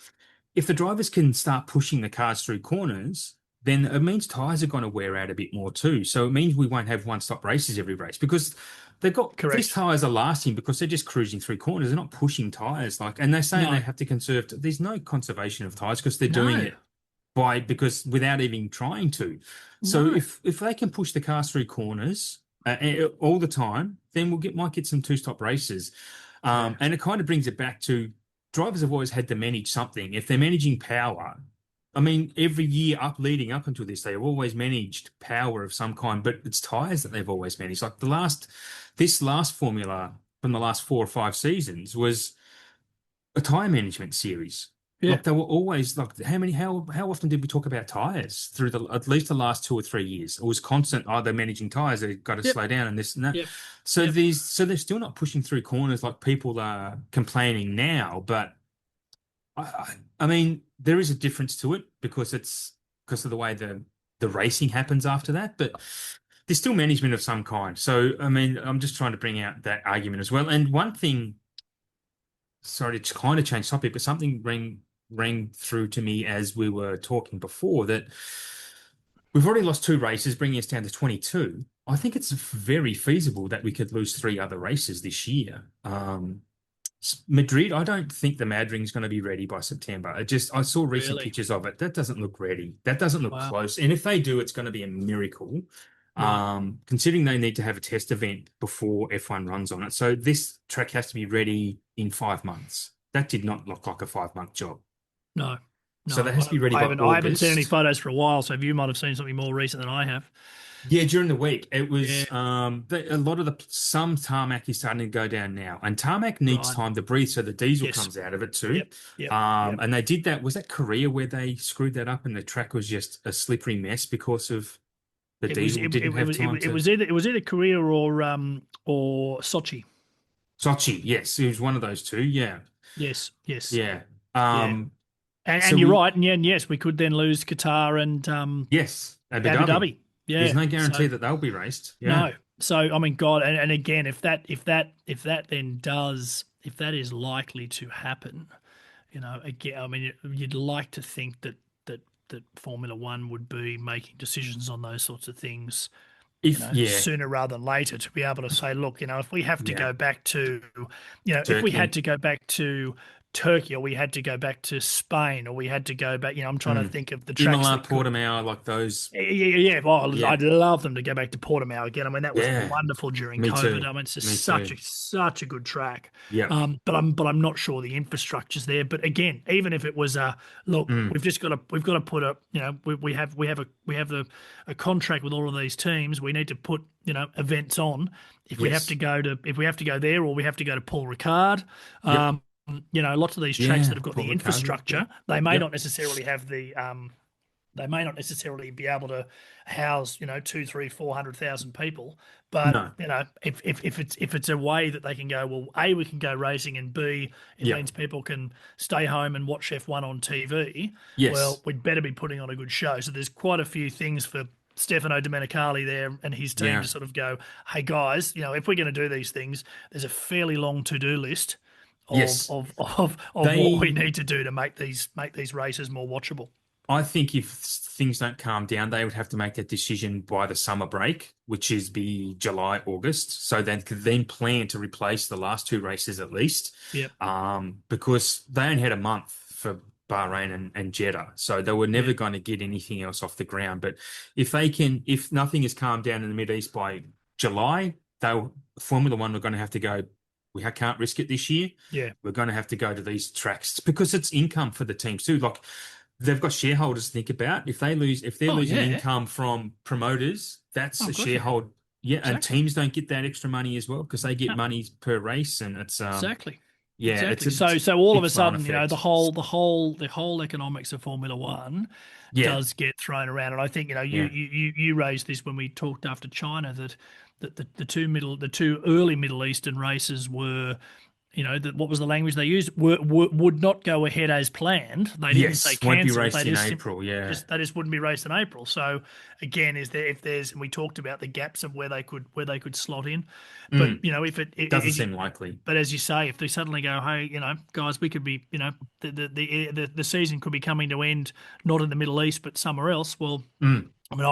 [SPEAKER 1] if the drivers can start pushing the cars through corners, then it means tires are going to wear out a bit more too. So it means we won't have one-stop races every race because these
[SPEAKER 2] Correct.
[SPEAKER 1] tires are lasting because they're just cruising through corners. They're not pushing tires and they're saying they
[SPEAKER 2] No,
[SPEAKER 1] have to conserve. There's no conservation of tires because they're doing
[SPEAKER 2] no,
[SPEAKER 1] it because without even trying to. So
[SPEAKER 2] no.
[SPEAKER 1] if they can push the cars through corners all the time, then might get some two-stop races.
[SPEAKER 2] Correct.
[SPEAKER 1] And it kind of brings it back to drivers have always had to manage something. If they're managing power, I mean, every year leading up until this, they have always managed power of some kind, but it's tires that they've always managed. Like this last formula from the last 4 or 5 seasons was a tire management series.
[SPEAKER 2] Yeah.
[SPEAKER 1] Like they were always like how often did we talk about tires through at least the last 2 or 3 years? It was constant. Oh, they're managing tires. They've got to
[SPEAKER 2] Yep.
[SPEAKER 1] slow down and this and that.
[SPEAKER 2] Yep.
[SPEAKER 1] So
[SPEAKER 2] Yep.
[SPEAKER 1] they're still not pushing through corners like people are complaining now. But I mean, there is a difference to it because of the way the racing happens after that. But there's still management of some kind. So I mean, I'm just trying to bring out that argument as well. And one thing, sorry to kind of change topic, but something rang through to me as we were talking before that we've already lost 2 races, bringing us down to 22. I think it's very feasible that we could lose 3 other races this year. Madrid, I don't think the Mad Ring's going to be ready by September. I saw recent
[SPEAKER 2] Really.
[SPEAKER 1] pictures of it. That doesn't look ready. That doesn't look
[SPEAKER 2] Wow.
[SPEAKER 1] close. And if they do, it's going to be a miracle.
[SPEAKER 2] Right.
[SPEAKER 1] Considering they need to have a test event before F1 runs on it. So this track has to be ready in 5 months. That did not look like a 5-month job.
[SPEAKER 2] No.
[SPEAKER 1] So
[SPEAKER 2] No.
[SPEAKER 1] that has to be ready
[SPEAKER 2] I
[SPEAKER 1] by
[SPEAKER 2] haven't. I haven't seen any
[SPEAKER 1] August.
[SPEAKER 2] photos for a while. So you might have seen something more recent than I have.
[SPEAKER 1] Yeah, during the week, it
[SPEAKER 2] Yeah.
[SPEAKER 1] was a lot of some tarmac is starting to go down now, and tarmac needs
[SPEAKER 2] Right.
[SPEAKER 1] time to breathe, so the diesel
[SPEAKER 2] Yes.
[SPEAKER 1] comes out of it too.
[SPEAKER 2] Yep. Yep. Yep.
[SPEAKER 1] And they did that. Was that Korea where they screwed that up, and the track was just a slippery mess because of the
[SPEAKER 2] It was.
[SPEAKER 1] diesel didn't have time
[SPEAKER 2] It
[SPEAKER 1] to.
[SPEAKER 2] was either Korea or Sochi.
[SPEAKER 1] Sochi, yes, it was one of those two. Yeah,
[SPEAKER 2] Yes. Yes.
[SPEAKER 1] yeah.
[SPEAKER 2] Yeah.
[SPEAKER 1] Um, so
[SPEAKER 2] And you're right. And yeah, and yes, we could then lose Qatar and
[SPEAKER 1] yes, Abu
[SPEAKER 2] Abu
[SPEAKER 1] Dhabi.
[SPEAKER 2] Dhabi.
[SPEAKER 1] There's
[SPEAKER 2] Yeah.
[SPEAKER 1] no guarantee
[SPEAKER 2] So
[SPEAKER 1] that they'll be raced. Yeah.
[SPEAKER 2] no. So I mean, God, and again, if that is likely to happen, again, I mean, you'd like to think that Formula One would be making decisions on those sorts of things,
[SPEAKER 1] Yeah,
[SPEAKER 2] sooner rather than later to be able to say, look, if we have to
[SPEAKER 1] yeah.
[SPEAKER 2] go back to, if we had
[SPEAKER 1] Turkey.
[SPEAKER 2] to go back to Turkey or we had to go back to Spain or we had to go back, I'm trying to
[SPEAKER 1] Mm.
[SPEAKER 2] think of the tracks
[SPEAKER 1] Imola,
[SPEAKER 2] that could.
[SPEAKER 1] Portimao, like those.
[SPEAKER 2] Yeah. Well,
[SPEAKER 1] Yeah,
[SPEAKER 2] I'd love them to go back to Portimao again. I mean, that was
[SPEAKER 1] yeah.
[SPEAKER 2] wonderful during
[SPEAKER 1] Me
[SPEAKER 2] COVID.
[SPEAKER 1] too.
[SPEAKER 2] I mean, it's
[SPEAKER 1] Me
[SPEAKER 2] just
[SPEAKER 1] too.
[SPEAKER 2] such a good track.
[SPEAKER 1] Yep.
[SPEAKER 2] But I'm not sure the infrastructure's there. But again, even if it was a look,
[SPEAKER 1] Mm.
[SPEAKER 2] we've got to put a a contract with all of these teams. We need to put events on.
[SPEAKER 1] Yes.
[SPEAKER 2] If we have to go there or we have to go to Paul Ricard.
[SPEAKER 1] Yep.
[SPEAKER 2] Lots of these tracks that
[SPEAKER 1] Yeah.
[SPEAKER 2] have got
[SPEAKER 1] Paul
[SPEAKER 2] the
[SPEAKER 1] Ricard. Yep.
[SPEAKER 2] infrastructure, they may not
[SPEAKER 1] Yep.
[SPEAKER 2] necessarily have they may not necessarily be able to house, two, three, 400,000 people. But
[SPEAKER 1] No.
[SPEAKER 2] if it's a way that they can go, well, A, we can go racing, and B, it
[SPEAKER 1] Yep.
[SPEAKER 2] means people can stay home and watch F1 on TV.
[SPEAKER 1] Yes.
[SPEAKER 2] Well, we'd better be putting on a good show. So there's quite a few things for Stefano Domenicali there and his team
[SPEAKER 1] Yeah.
[SPEAKER 2] to sort of go, hey guys, if we're going to do these things, there's a fairly long to-do list of
[SPEAKER 1] Yes.
[SPEAKER 2] what we
[SPEAKER 1] They.
[SPEAKER 2] need to do to make these races more watchable.
[SPEAKER 1] I think if things don't calm down, they would have to make that decision by the summer break, which is be July, August. So they could then plan to replace the last 2 races at least.
[SPEAKER 2] Yep.
[SPEAKER 1] Because they only had a month for Bahrain and Jeddah. So they were never
[SPEAKER 2] Yeah.
[SPEAKER 1] going to get anything else off the ground. But if nothing is calmed down in the Middle East by July, Formula One are going to have to go. We can't risk it this year.
[SPEAKER 2] Yeah.
[SPEAKER 1] We're going to have to go to these tracks because it's income for the teams too. Like they've got shareholders to think about. If they're
[SPEAKER 2] Oh
[SPEAKER 1] losing
[SPEAKER 2] yeah.
[SPEAKER 1] income from promoters, that's
[SPEAKER 2] Oh
[SPEAKER 1] a
[SPEAKER 2] God, yeah.
[SPEAKER 1] shareholder. Yeah, and
[SPEAKER 2] Exactly.
[SPEAKER 1] teams don't get that extra money as well because they get
[SPEAKER 2] No,
[SPEAKER 1] money per race, and it's
[SPEAKER 2] exactly.
[SPEAKER 1] yeah, it's
[SPEAKER 2] Exactly.
[SPEAKER 1] a
[SPEAKER 2] So all of
[SPEAKER 1] big
[SPEAKER 2] a
[SPEAKER 1] flow-on
[SPEAKER 2] sudden,
[SPEAKER 1] effect.
[SPEAKER 2] the whole economics of Formula One
[SPEAKER 1] Yeah,
[SPEAKER 2] does get thrown around. And I think,
[SPEAKER 1] yeah,
[SPEAKER 2] you raised this when we talked after China that the two early Middle Eastern races were what was the language they used? Would not go ahead as planned. They didn't say
[SPEAKER 1] Yes, won't be
[SPEAKER 2] cancelled.
[SPEAKER 1] raced in April. Yeah.
[SPEAKER 2] They just wouldn't be raced in April. So again, is there if there's and we talked about the gaps of where they could slot in, but
[SPEAKER 1] Mm,
[SPEAKER 2] if
[SPEAKER 1] doesn't seem likely.
[SPEAKER 2] but as you say, if they suddenly go, hey, guys, we could be, the season could be coming to end not in the Middle East but somewhere else. Well,
[SPEAKER 1] Mm,
[SPEAKER 2] I mean,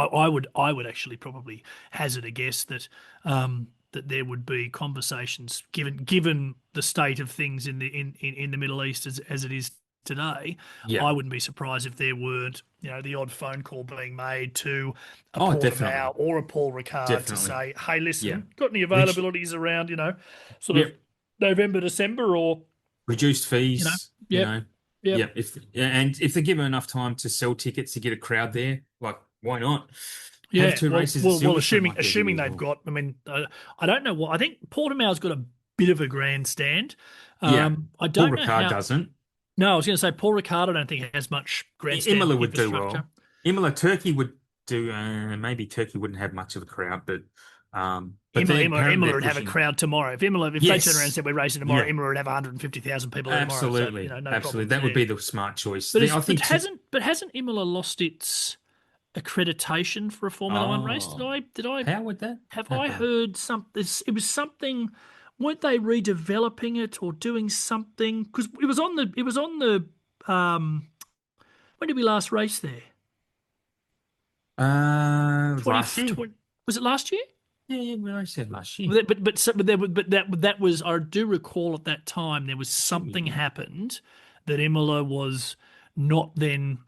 [SPEAKER 2] I would actually probably hazard a guess that that there would be conversations given the state of things in the Middle East as it is today.
[SPEAKER 1] yeah.
[SPEAKER 2] I wouldn't be surprised if there weren't, the odd phone call being made to a
[SPEAKER 1] Oh, definitely.
[SPEAKER 2] Portimao or a Paul Ricard to
[SPEAKER 1] Definitely.
[SPEAKER 2] say, hey,
[SPEAKER 1] Yeah.
[SPEAKER 2] listen, got any
[SPEAKER 1] Ret-
[SPEAKER 2] availabilities around, sort of
[SPEAKER 1] yep.
[SPEAKER 2] November, December, or
[SPEAKER 1] Reduced fees,
[SPEAKER 2] yep, yep.
[SPEAKER 1] Yeah. And if they give them enough time to sell tickets to get a crowd there, like, why not? Have
[SPEAKER 2] Yeah,
[SPEAKER 1] two
[SPEAKER 2] well,
[SPEAKER 1] races at
[SPEAKER 2] well, well.
[SPEAKER 1] Silverstone
[SPEAKER 2] Assuming
[SPEAKER 1] like they do
[SPEAKER 2] assuming
[SPEAKER 1] as
[SPEAKER 2] they've
[SPEAKER 1] well.
[SPEAKER 2] got, I mean, I don't know what. I think Portimao's got a bit of a grandstand.
[SPEAKER 1] Yeah.
[SPEAKER 2] I
[SPEAKER 1] Paul
[SPEAKER 2] don't know
[SPEAKER 1] Ricard
[SPEAKER 2] how.
[SPEAKER 1] doesn't.
[SPEAKER 2] No, I was going to say Paul Ricard. I don't think has much grandstand
[SPEAKER 1] Imola would do
[SPEAKER 2] infrastructure.
[SPEAKER 1] well. Imola Turkey would do. Maybe Turkey wouldn't have much of a crowd, but
[SPEAKER 2] Imola,
[SPEAKER 1] they
[SPEAKER 2] Imola,
[SPEAKER 1] apparently
[SPEAKER 2] Imola
[SPEAKER 1] they're
[SPEAKER 2] would have a
[SPEAKER 1] pushing.
[SPEAKER 2] crowd tomorrow. If they turn around and
[SPEAKER 1] Yes.
[SPEAKER 2] said we're racing tomorrow,
[SPEAKER 1] Yeah.
[SPEAKER 2] Imola would have 150,000 people there tomorrow. So
[SPEAKER 1] Absolutely.
[SPEAKER 2] no
[SPEAKER 1] Absolutely.
[SPEAKER 2] problems
[SPEAKER 1] That would
[SPEAKER 2] there.
[SPEAKER 1] be the smart choice.
[SPEAKER 2] But
[SPEAKER 1] I think.
[SPEAKER 2] hasn't Imola lost its accreditation for a Formula One race?
[SPEAKER 1] Oh,
[SPEAKER 2] Did I
[SPEAKER 1] how would that
[SPEAKER 2] have I
[SPEAKER 1] happen?
[SPEAKER 2] heard something? It was something. Weren't they redeveloping it or doing something? Because it was on the. When did we last race there? Twenty
[SPEAKER 1] Last year.
[SPEAKER 2] twenty. Was it last year?
[SPEAKER 1] Yeah, yeah. Well, I said last year.
[SPEAKER 2] But that was, I do recall at that time there was something
[SPEAKER 1] Gee.
[SPEAKER 2] happened that Imola was not then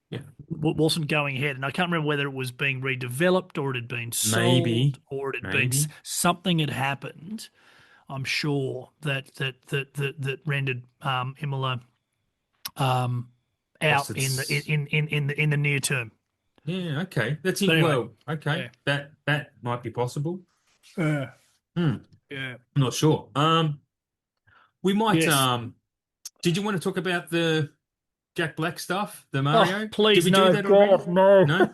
[SPEAKER 1] Yeah.
[SPEAKER 2] wasn't going ahead, and I can't remember whether it was being redeveloped or it had been
[SPEAKER 1] Maybe.
[SPEAKER 2] sold or it had been
[SPEAKER 1] Maybe.
[SPEAKER 2] something had happened. I'm sure that rendered Imola
[SPEAKER 1] Lost
[SPEAKER 2] out
[SPEAKER 1] its.
[SPEAKER 2] in the near term.
[SPEAKER 1] Yeah. Okay. That's
[SPEAKER 2] But
[SPEAKER 1] it.
[SPEAKER 2] anyway,
[SPEAKER 1] Well. Okay.
[SPEAKER 2] yeah,
[SPEAKER 1] That might be possible.
[SPEAKER 2] yeah,
[SPEAKER 1] Hmm.
[SPEAKER 2] yeah,
[SPEAKER 1] I'm not sure. We might.
[SPEAKER 2] yes.
[SPEAKER 1] Did you want to talk about the Jack Black stuff, the
[SPEAKER 2] Oh,
[SPEAKER 1] Mario? Did
[SPEAKER 2] please,
[SPEAKER 1] we do
[SPEAKER 2] no,
[SPEAKER 1] that already?
[SPEAKER 2] God, no.
[SPEAKER 1] No.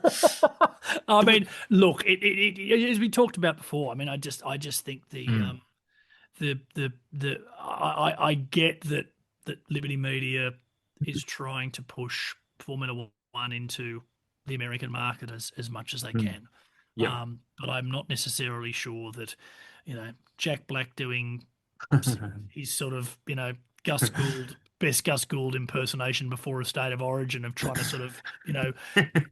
[SPEAKER 2] I
[SPEAKER 1] Do we-
[SPEAKER 2] mean, look, as we talked about before. I mean, I just think
[SPEAKER 1] Hmm.
[SPEAKER 2] I get that Liberty Media is trying to push Formula One into the American market as much as they
[SPEAKER 1] Hmm.
[SPEAKER 2] can.
[SPEAKER 1] Yeah.
[SPEAKER 2] But I'm not necessarily sure that, Jack Black doing his sort of, Gus Gould, best Gus Gould impersonation before a state of origin of trying to sort of,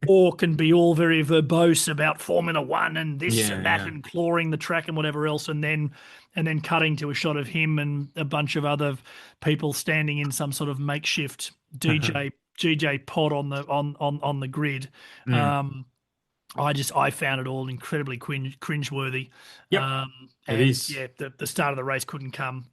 [SPEAKER 2] or can be all very verbose about Formula One and this
[SPEAKER 1] Yeah.
[SPEAKER 2] and that
[SPEAKER 1] Yeah.
[SPEAKER 2] and clawing the track and whatever else, and then cutting to a shot of him and a bunch of other people standing in some sort of makeshift GJ pod on the grid.
[SPEAKER 1] Hmm.
[SPEAKER 2] Um, I found it all incredibly cringeworthy.
[SPEAKER 1] Yep. It
[SPEAKER 2] And
[SPEAKER 1] is.
[SPEAKER 2] yeah, the start of the race couldn't come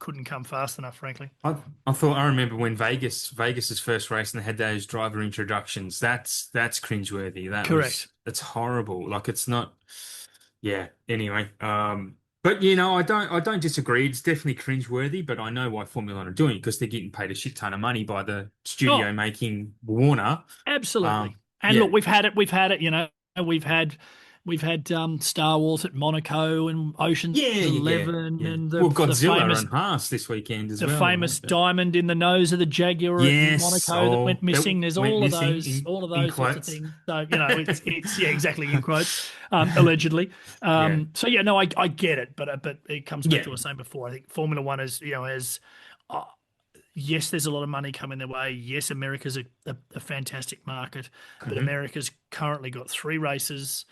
[SPEAKER 2] fast enough, frankly.
[SPEAKER 1] I remember when Vegas's first race and they had those driver introductions. That's cringeworthy.
[SPEAKER 2] Correct.
[SPEAKER 1] That's horrible. Like it's not. Yeah. Anyway. But I don't disagree. It's definitely cringeworthy, but I know why Formula One are doing it because they're getting paid a shit ton of money by the studio
[SPEAKER 2] Oh,
[SPEAKER 1] making Warner.
[SPEAKER 2] absolutely. And
[SPEAKER 1] Yeah.
[SPEAKER 2] look, we've had it. We've had Star Wars at Monaco and Ocean's
[SPEAKER 1] Yeah, yeah,
[SPEAKER 2] 11
[SPEAKER 1] yeah.
[SPEAKER 2] and the
[SPEAKER 1] Well,
[SPEAKER 2] the
[SPEAKER 1] Godzilla
[SPEAKER 2] famous
[SPEAKER 1] and Haas this weekend as
[SPEAKER 2] the
[SPEAKER 1] well.
[SPEAKER 2] famous diamond in the nose of the Jaguar at
[SPEAKER 1] Yes.
[SPEAKER 2] Monaco that went
[SPEAKER 1] Oh, that
[SPEAKER 2] missing. There's
[SPEAKER 1] went
[SPEAKER 2] all of
[SPEAKER 1] missing
[SPEAKER 2] those, all of
[SPEAKER 1] in
[SPEAKER 2] those sorts of
[SPEAKER 1] quotes.
[SPEAKER 2] things. So it's yeah, exactly in quotes, allegedly.
[SPEAKER 1] Yeah.
[SPEAKER 2] So yeah, no, I get it, but it comes back
[SPEAKER 1] Yeah.
[SPEAKER 2] to what I was saying before. I think Formula One has uh, yes, there's a lot of money coming their way. Yes, America's a fantastic market, but
[SPEAKER 1] Mhm.
[SPEAKER 2] America's currently got 3 races,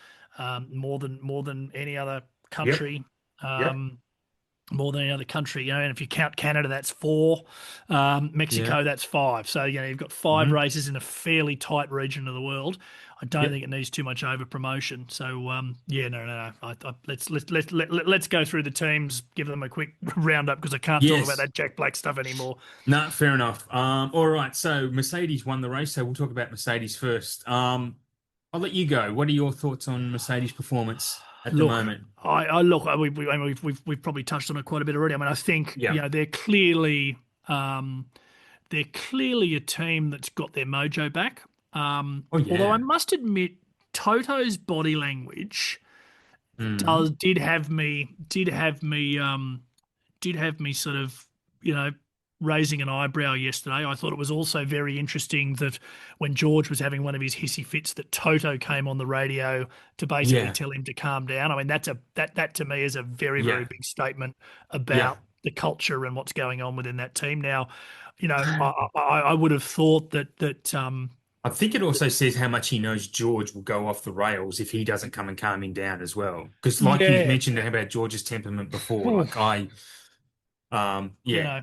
[SPEAKER 2] more than any other
[SPEAKER 1] Yep.
[SPEAKER 2] country.
[SPEAKER 1] Yep.
[SPEAKER 2] Um, More than any other country, and if you count Canada, that's 4.
[SPEAKER 1] Yeah.
[SPEAKER 2] Mexico, that's 5. So you've got 5
[SPEAKER 1] Hmm.
[SPEAKER 2] races in a fairly tight region of the world. I don't
[SPEAKER 1] Yep.
[SPEAKER 2] think it needs too much over promotion. So yeah, no. Let's go through the teams, give them a quick roundup because I can't talk about
[SPEAKER 1] Yes.
[SPEAKER 2] that Jack Black stuff anymore.
[SPEAKER 1] No, fair enough. All right. So Mercedes won the race, so we'll talk about Mercedes first. I'll let you go. What are your thoughts on Mercedes' performance at the
[SPEAKER 2] Look,
[SPEAKER 1] moment?
[SPEAKER 2] I look. I mean, we've probably touched on it quite a bit already. I mean, I think
[SPEAKER 1] Yeah.
[SPEAKER 2] um, they're clearly a team that's got their mojo back.
[SPEAKER 1] Oh
[SPEAKER 2] Although I
[SPEAKER 1] yeah.
[SPEAKER 2] must admit, Toto's body language
[SPEAKER 1] Mm.
[SPEAKER 2] did have me sort of. raising an eyebrow yesterday. I thought it was also very interesting that when George was having one of his hissy fits, that Toto came on the radio to basically
[SPEAKER 1] Yeah,
[SPEAKER 2] tell him to calm down. I mean, that to me is a very, very
[SPEAKER 1] yeah,
[SPEAKER 2] big statement
[SPEAKER 1] yeah.
[SPEAKER 2] about the culture and what's going on within that team. Now, I would have thought that
[SPEAKER 1] I think it also says how much he knows George will go off the rails if he doesn't come and calm him down as well. Because like you've
[SPEAKER 2] yeah,
[SPEAKER 1] mentioned about George's temperament before, like
[SPEAKER 2] oof, you
[SPEAKER 1] yeah,
[SPEAKER 2] know.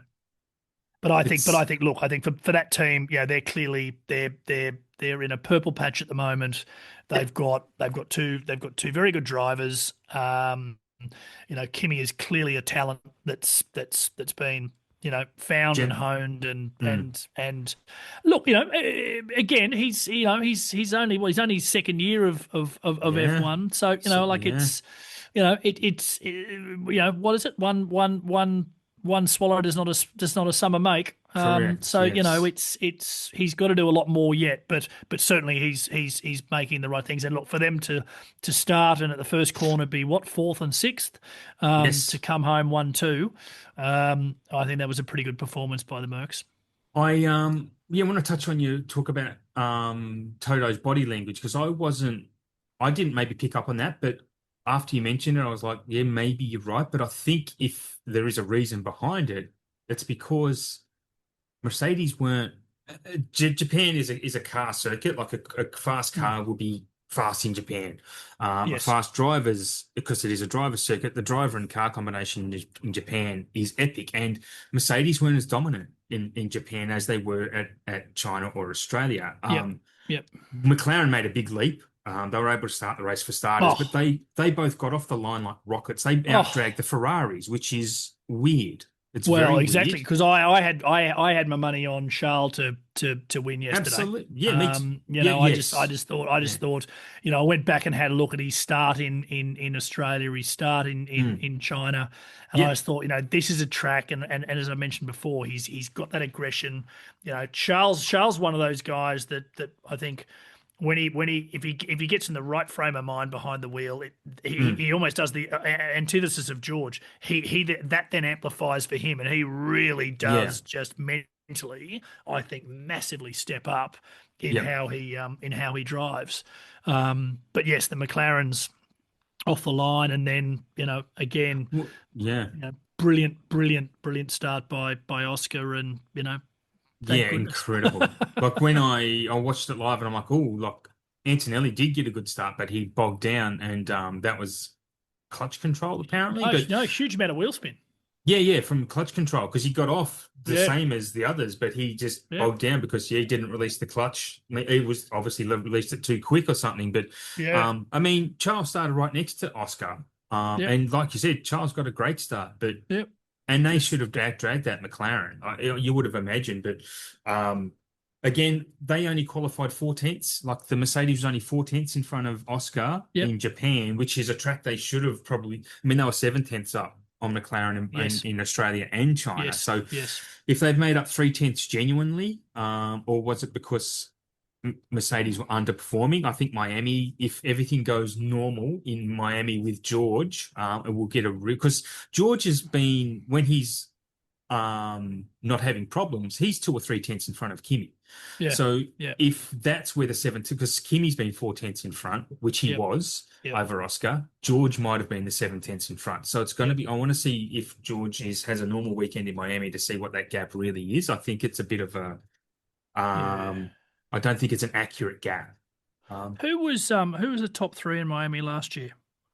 [SPEAKER 2] But I
[SPEAKER 1] it's
[SPEAKER 2] think, look, I think for that team, yeah, they're clearly they're in a purple patch at the moment.
[SPEAKER 1] yep,
[SPEAKER 2] They've got two very good drivers. Kimi is clearly a talent that's been found and
[SPEAKER 1] Jen,
[SPEAKER 2] honed and
[SPEAKER 1] mm,
[SPEAKER 2] and and look, again, he's only his second year of
[SPEAKER 1] yeah,
[SPEAKER 2] F1, so
[SPEAKER 1] so
[SPEAKER 2] like
[SPEAKER 1] yeah,
[SPEAKER 2] what is it, one swallow does not a summer make.
[SPEAKER 1] correct,
[SPEAKER 2] So
[SPEAKER 1] yes,
[SPEAKER 2] it's he's got to do a lot more yet, but certainly he's making the right things. And look, for them to start and at the first corner be what, fourth and sixth, to
[SPEAKER 1] yes.
[SPEAKER 2] come home 1-2, I think that was a pretty good performance by the Mercs.
[SPEAKER 1] I want to touch on you talk about Toto's body language because I didn't maybe pick up on that, but after you mentioned it, I was like, yeah, maybe you're right. But I think if there is a reason behind it, it's because Mercedes weren't. Japan is a car circuit. Like a fast
[SPEAKER 2] Mm.
[SPEAKER 1] car will be fast in Japan. A
[SPEAKER 2] Yes.
[SPEAKER 1] fast driver's because it is a driver circuit. The driver and car combination in Japan is epic, and Mercedes weren't as dominant in Japan as they were at China or Australia.
[SPEAKER 2] Yep. Yep.
[SPEAKER 1] McLaren made a big leap. They were able to start the race for starters, but
[SPEAKER 2] Oh.
[SPEAKER 1] they both got off the line like rockets. They
[SPEAKER 2] Oh.
[SPEAKER 1] outdragged the Ferraris, which is weird. It's
[SPEAKER 2] Well,
[SPEAKER 1] very
[SPEAKER 2] exactly,
[SPEAKER 1] weird.
[SPEAKER 2] because I had my money on Charles to win yesterday.
[SPEAKER 1] Absolutely. Yeah, me too. Yeah,
[SPEAKER 2] I just I
[SPEAKER 1] yes.
[SPEAKER 2] just thought I
[SPEAKER 1] Yeah.
[SPEAKER 2] just thought, I went back and had a look at his start in Australia, his start in in
[SPEAKER 1] Mm.
[SPEAKER 2] in China, and I
[SPEAKER 1] Yep.
[SPEAKER 2] just thought, this is a track, and as I mentioned before, he's got that aggression. Charles one of those guys that I think when he if he gets in the right frame of mind behind the wheel, he
[SPEAKER 1] Mm.
[SPEAKER 2] he almost does the antithesis of George. That then amplifies for him, and he really
[SPEAKER 1] Yeah.
[SPEAKER 2] does just mentally, I think, massively step up
[SPEAKER 1] Yep.
[SPEAKER 2] in how he drives. But yes, the McLarens off the line, and then again,
[SPEAKER 1] Yeah.
[SPEAKER 2] brilliant start by Oscar, and thank
[SPEAKER 1] Yeah,
[SPEAKER 2] goodness.
[SPEAKER 1] incredible. Like when I watched it live and I'm like, oh, look, Antonelli did get a good start, but he bogged down and that was clutch control apparently.
[SPEAKER 2] No,
[SPEAKER 1] But
[SPEAKER 2] no, huge amount of wheel spin.
[SPEAKER 1] yeah, from clutch control because he got off the
[SPEAKER 2] Yeah,
[SPEAKER 1] same as the others, but he just
[SPEAKER 2] yeah,
[SPEAKER 1] bogged down because he didn't release the clutch. I mean, he was obviously released it too quick or something. But
[SPEAKER 2] yeah,
[SPEAKER 1] I mean, Charles started right next to Oscar,
[SPEAKER 2] yeah,
[SPEAKER 1] and like you said, Charles got a great start, but
[SPEAKER 2] yeah.
[SPEAKER 1] and they
[SPEAKER 2] Just
[SPEAKER 1] should have dragged that McLaren. You would have imagined, but again, they only qualified 4 tenths. Like the Mercedes was only 4 tenths in front of Oscar
[SPEAKER 2] yep,
[SPEAKER 1] in Japan, which is a track they should have probably. I mean, they were 7 tenths up on McLaren
[SPEAKER 2] yes,
[SPEAKER 1] in Australia and China.
[SPEAKER 2] yes,
[SPEAKER 1] So
[SPEAKER 2] yes,
[SPEAKER 1] if they've made up 3 tenths genuinely, or was it because Mercedes were underperforming? I think Miami, if everything goes normal in Miami with George, it will get a because George has been when he's not having problems, he's 2 or 3 tenths in front of Kimi.
[SPEAKER 2] yeah,
[SPEAKER 1] So
[SPEAKER 2] yeah,
[SPEAKER 1] if that's where the 7, because Kimi's been 4 tenths in front, which he
[SPEAKER 2] yep,
[SPEAKER 1] was
[SPEAKER 2] yep,
[SPEAKER 1] over Oscar, George might have been the 7 tenths in front. So it's going to
[SPEAKER 2] yep,
[SPEAKER 1] be, I want to see if George has a normal weekend in Miami to see what that gap really is. I think it's a bit of a,
[SPEAKER 2] yeah.
[SPEAKER 1] I don't think it's an accurate gap. Um,
[SPEAKER 2] Who was the top three in Miami last year?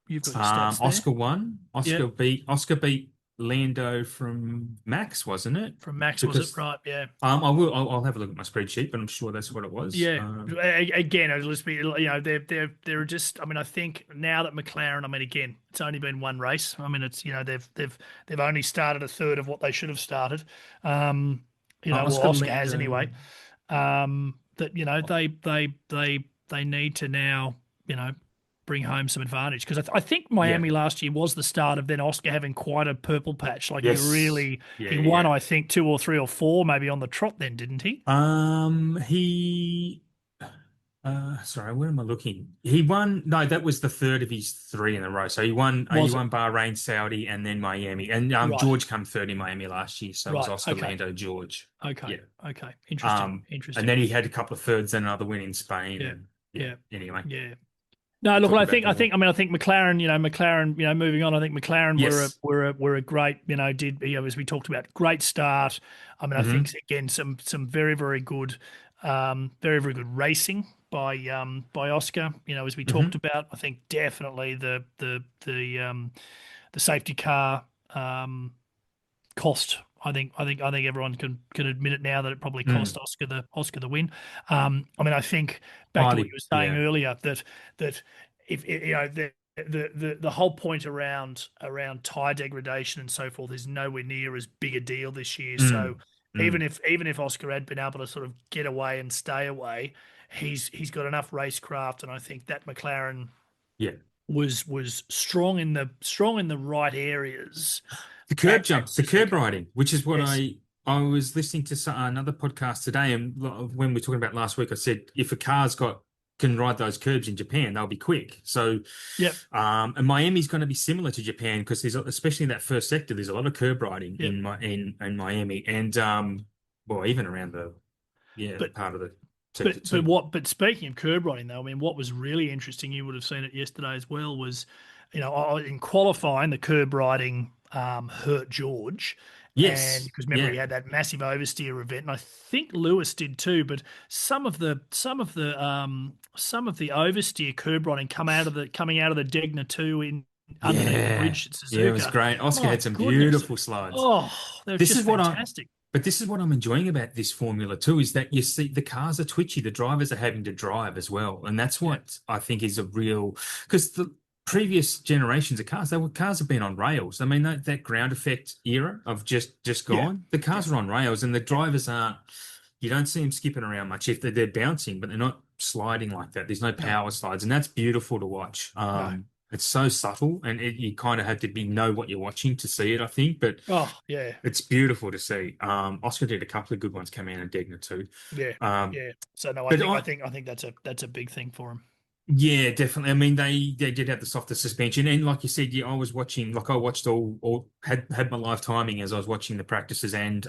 [SPEAKER 2] You've got your stats there.
[SPEAKER 1] Oscar won.
[SPEAKER 2] Yep,
[SPEAKER 1] Oscar beat Lando from Max, wasn't it?
[SPEAKER 2] from Max, was it?
[SPEAKER 1] Because
[SPEAKER 2] Right, yeah.
[SPEAKER 1] I'll have a look at my spreadsheet, but I'm sure that's what it was.
[SPEAKER 2] Yeah. Again, let's be, they're just. I mean, I think now that McLaren. I mean, again, it's only been one race. I mean, it's they've only started a third of what they should have started. Well,
[SPEAKER 1] Oscar
[SPEAKER 2] Oscar has
[SPEAKER 1] Lando.
[SPEAKER 2] anyway. That they need to now bring home some advantage, because I think
[SPEAKER 1] Yeah.
[SPEAKER 2] Miami last year was the start of then Oscar having quite a purple patch. Like
[SPEAKER 1] Yes. Yeah,
[SPEAKER 2] he
[SPEAKER 1] yeah,
[SPEAKER 2] won,
[SPEAKER 1] yeah.
[SPEAKER 2] I think, two or three or four maybe on the trot then, didn't he?
[SPEAKER 1] He Sorry, where am I looking? He won. No, that was the third of his three in a row. So he won. He
[SPEAKER 2] Was it?
[SPEAKER 1] won Bahrain, Saudi, and then Miami. And
[SPEAKER 2] Right.
[SPEAKER 1] George come third in Miami last year. So it was
[SPEAKER 2] Right.
[SPEAKER 1] Oscar,
[SPEAKER 2] Okay.
[SPEAKER 1] Lando, George.
[SPEAKER 2] Okay.
[SPEAKER 1] Yeah.
[SPEAKER 2] Okay. Interesting.
[SPEAKER 1] And
[SPEAKER 2] Interesting.
[SPEAKER 1] then he had a couple of thirds and another win in Spain.
[SPEAKER 2] Yeah.
[SPEAKER 1] And yeah.
[SPEAKER 2] Yeah.
[SPEAKER 1] Anyway,
[SPEAKER 2] Yeah. No,
[SPEAKER 1] we'll
[SPEAKER 2] look,
[SPEAKER 1] talk
[SPEAKER 2] I
[SPEAKER 1] about
[SPEAKER 2] think,
[SPEAKER 1] them more.
[SPEAKER 2] I mean, I think McLaren, moving on, I think McLaren
[SPEAKER 1] Yes.
[SPEAKER 2] were a great, did, as we talked about, great start. I mean, I think
[SPEAKER 1] Hmm.
[SPEAKER 2] again, some very, very good, very, very good racing by Oscar. As we talked
[SPEAKER 1] Hmm.
[SPEAKER 2] about, I think definitely the safety car cost. I think everyone can admit it now that it probably cost
[SPEAKER 1] Mm.
[SPEAKER 2] Oscar the win. I mean, I think back to what
[SPEAKER 1] Highly.
[SPEAKER 2] you were saying
[SPEAKER 1] Yeah.
[SPEAKER 2] earlier that if the whole point around tire degradation and so forth is nowhere near as big a deal this year. So
[SPEAKER 1] Mm.
[SPEAKER 2] even
[SPEAKER 1] Mm.
[SPEAKER 2] if Oscar had been able to sort of get away and stay away, he's got enough racecraft, and I think that McLaren
[SPEAKER 1] Yeah.
[SPEAKER 2] was strong in the right areas
[SPEAKER 1] The curb
[SPEAKER 2] at
[SPEAKER 1] jumps, the curb
[SPEAKER 2] Suzuka.
[SPEAKER 1] riding, which is what
[SPEAKER 2] Yes.
[SPEAKER 1] I was listening to another podcast today, and when we were talking about last week, I said if a car's got can ride those curbs in Japan, they'll be quick. So,
[SPEAKER 2] Yep.
[SPEAKER 1] and Miami's going to be similar to Japan because there's especially in that first sector, there's a lot of curb riding
[SPEAKER 2] Yep.
[SPEAKER 1] in Miami, and well, even around the
[SPEAKER 2] But
[SPEAKER 1] part of the sector
[SPEAKER 2] but but
[SPEAKER 1] too.
[SPEAKER 2] what but speaking of curb riding though, I mean, what was really interesting, you would have seen it yesterday as well, was in qualifying the curb riding hurt George, and
[SPEAKER 1] Yes,
[SPEAKER 2] because remember
[SPEAKER 1] yeah,
[SPEAKER 2] he had that massive oversteer event, and I think Lewis did too, but some of the oversteer curb riding coming out of the Degner 2 in underneath the
[SPEAKER 1] yeah,
[SPEAKER 2] bridge at
[SPEAKER 1] yeah. It was
[SPEAKER 2] Suzuka.
[SPEAKER 1] great. Oscar
[SPEAKER 2] My
[SPEAKER 1] had some
[SPEAKER 2] goodness.
[SPEAKER 1] beautiful slides.
[SPEAKER 2] Oh, they were
[SPEAKER 1] This
[SPEAKER 2] just
[SPEAKER 1] is what I
[SPEAKER 2] fantastic.
[SPEAKER 1] But this is what I'm enjoying about this Formula 2 is that you see the cars are twitchy, the drivers are having to drive as well. And that's
[SPEAKER 2] Yeah.
[SPEAKER 1] what I think is a real because the previous generations of cars, cars have been on rails. I mean, that ground effect era of just
[SPEAKER 2] Yeah.
[SPEAKER 1] gone. The
[SPEAKER 2] Yeah.
[SPEAKER 1] cars are on rails and the
[SPEAKER 2] Yeah.
[SPEAKER 1] drivers aren't, you don't see them skipping around much. If they're bouncing, but they're not sliding like that. There's no
[SPEAKER 2] No.
[SPEAKER 1] power slides, and that's beautiful to watch.
[SPEAKER 2] No.
[SPEAKER 1] It's so subtle, and you kind of have to be know what you're watching to see it, I think. But
[SPEAKER 2] Oh, yeah.
[SPEAKER 1] it's beautiful to see. Oscar did a couple of good ones coming out of Degner too.
[SPEAKER 2] Yeah.
[SPEAKER 1] Um,
[SPEAKER 2] Yeah. So no, I
[SPEAKER 1] but
[SPEAKER 2] think I
[SPEAKER 1] I,
[SPEAKER 2] think I think that's a big thing for him.
[SPEAKER 1] yeah, definitely. I mean, they did have the softer suspension, and like you said, yeah, I was watching. Like I watched all had my live timing as I was watching the practices and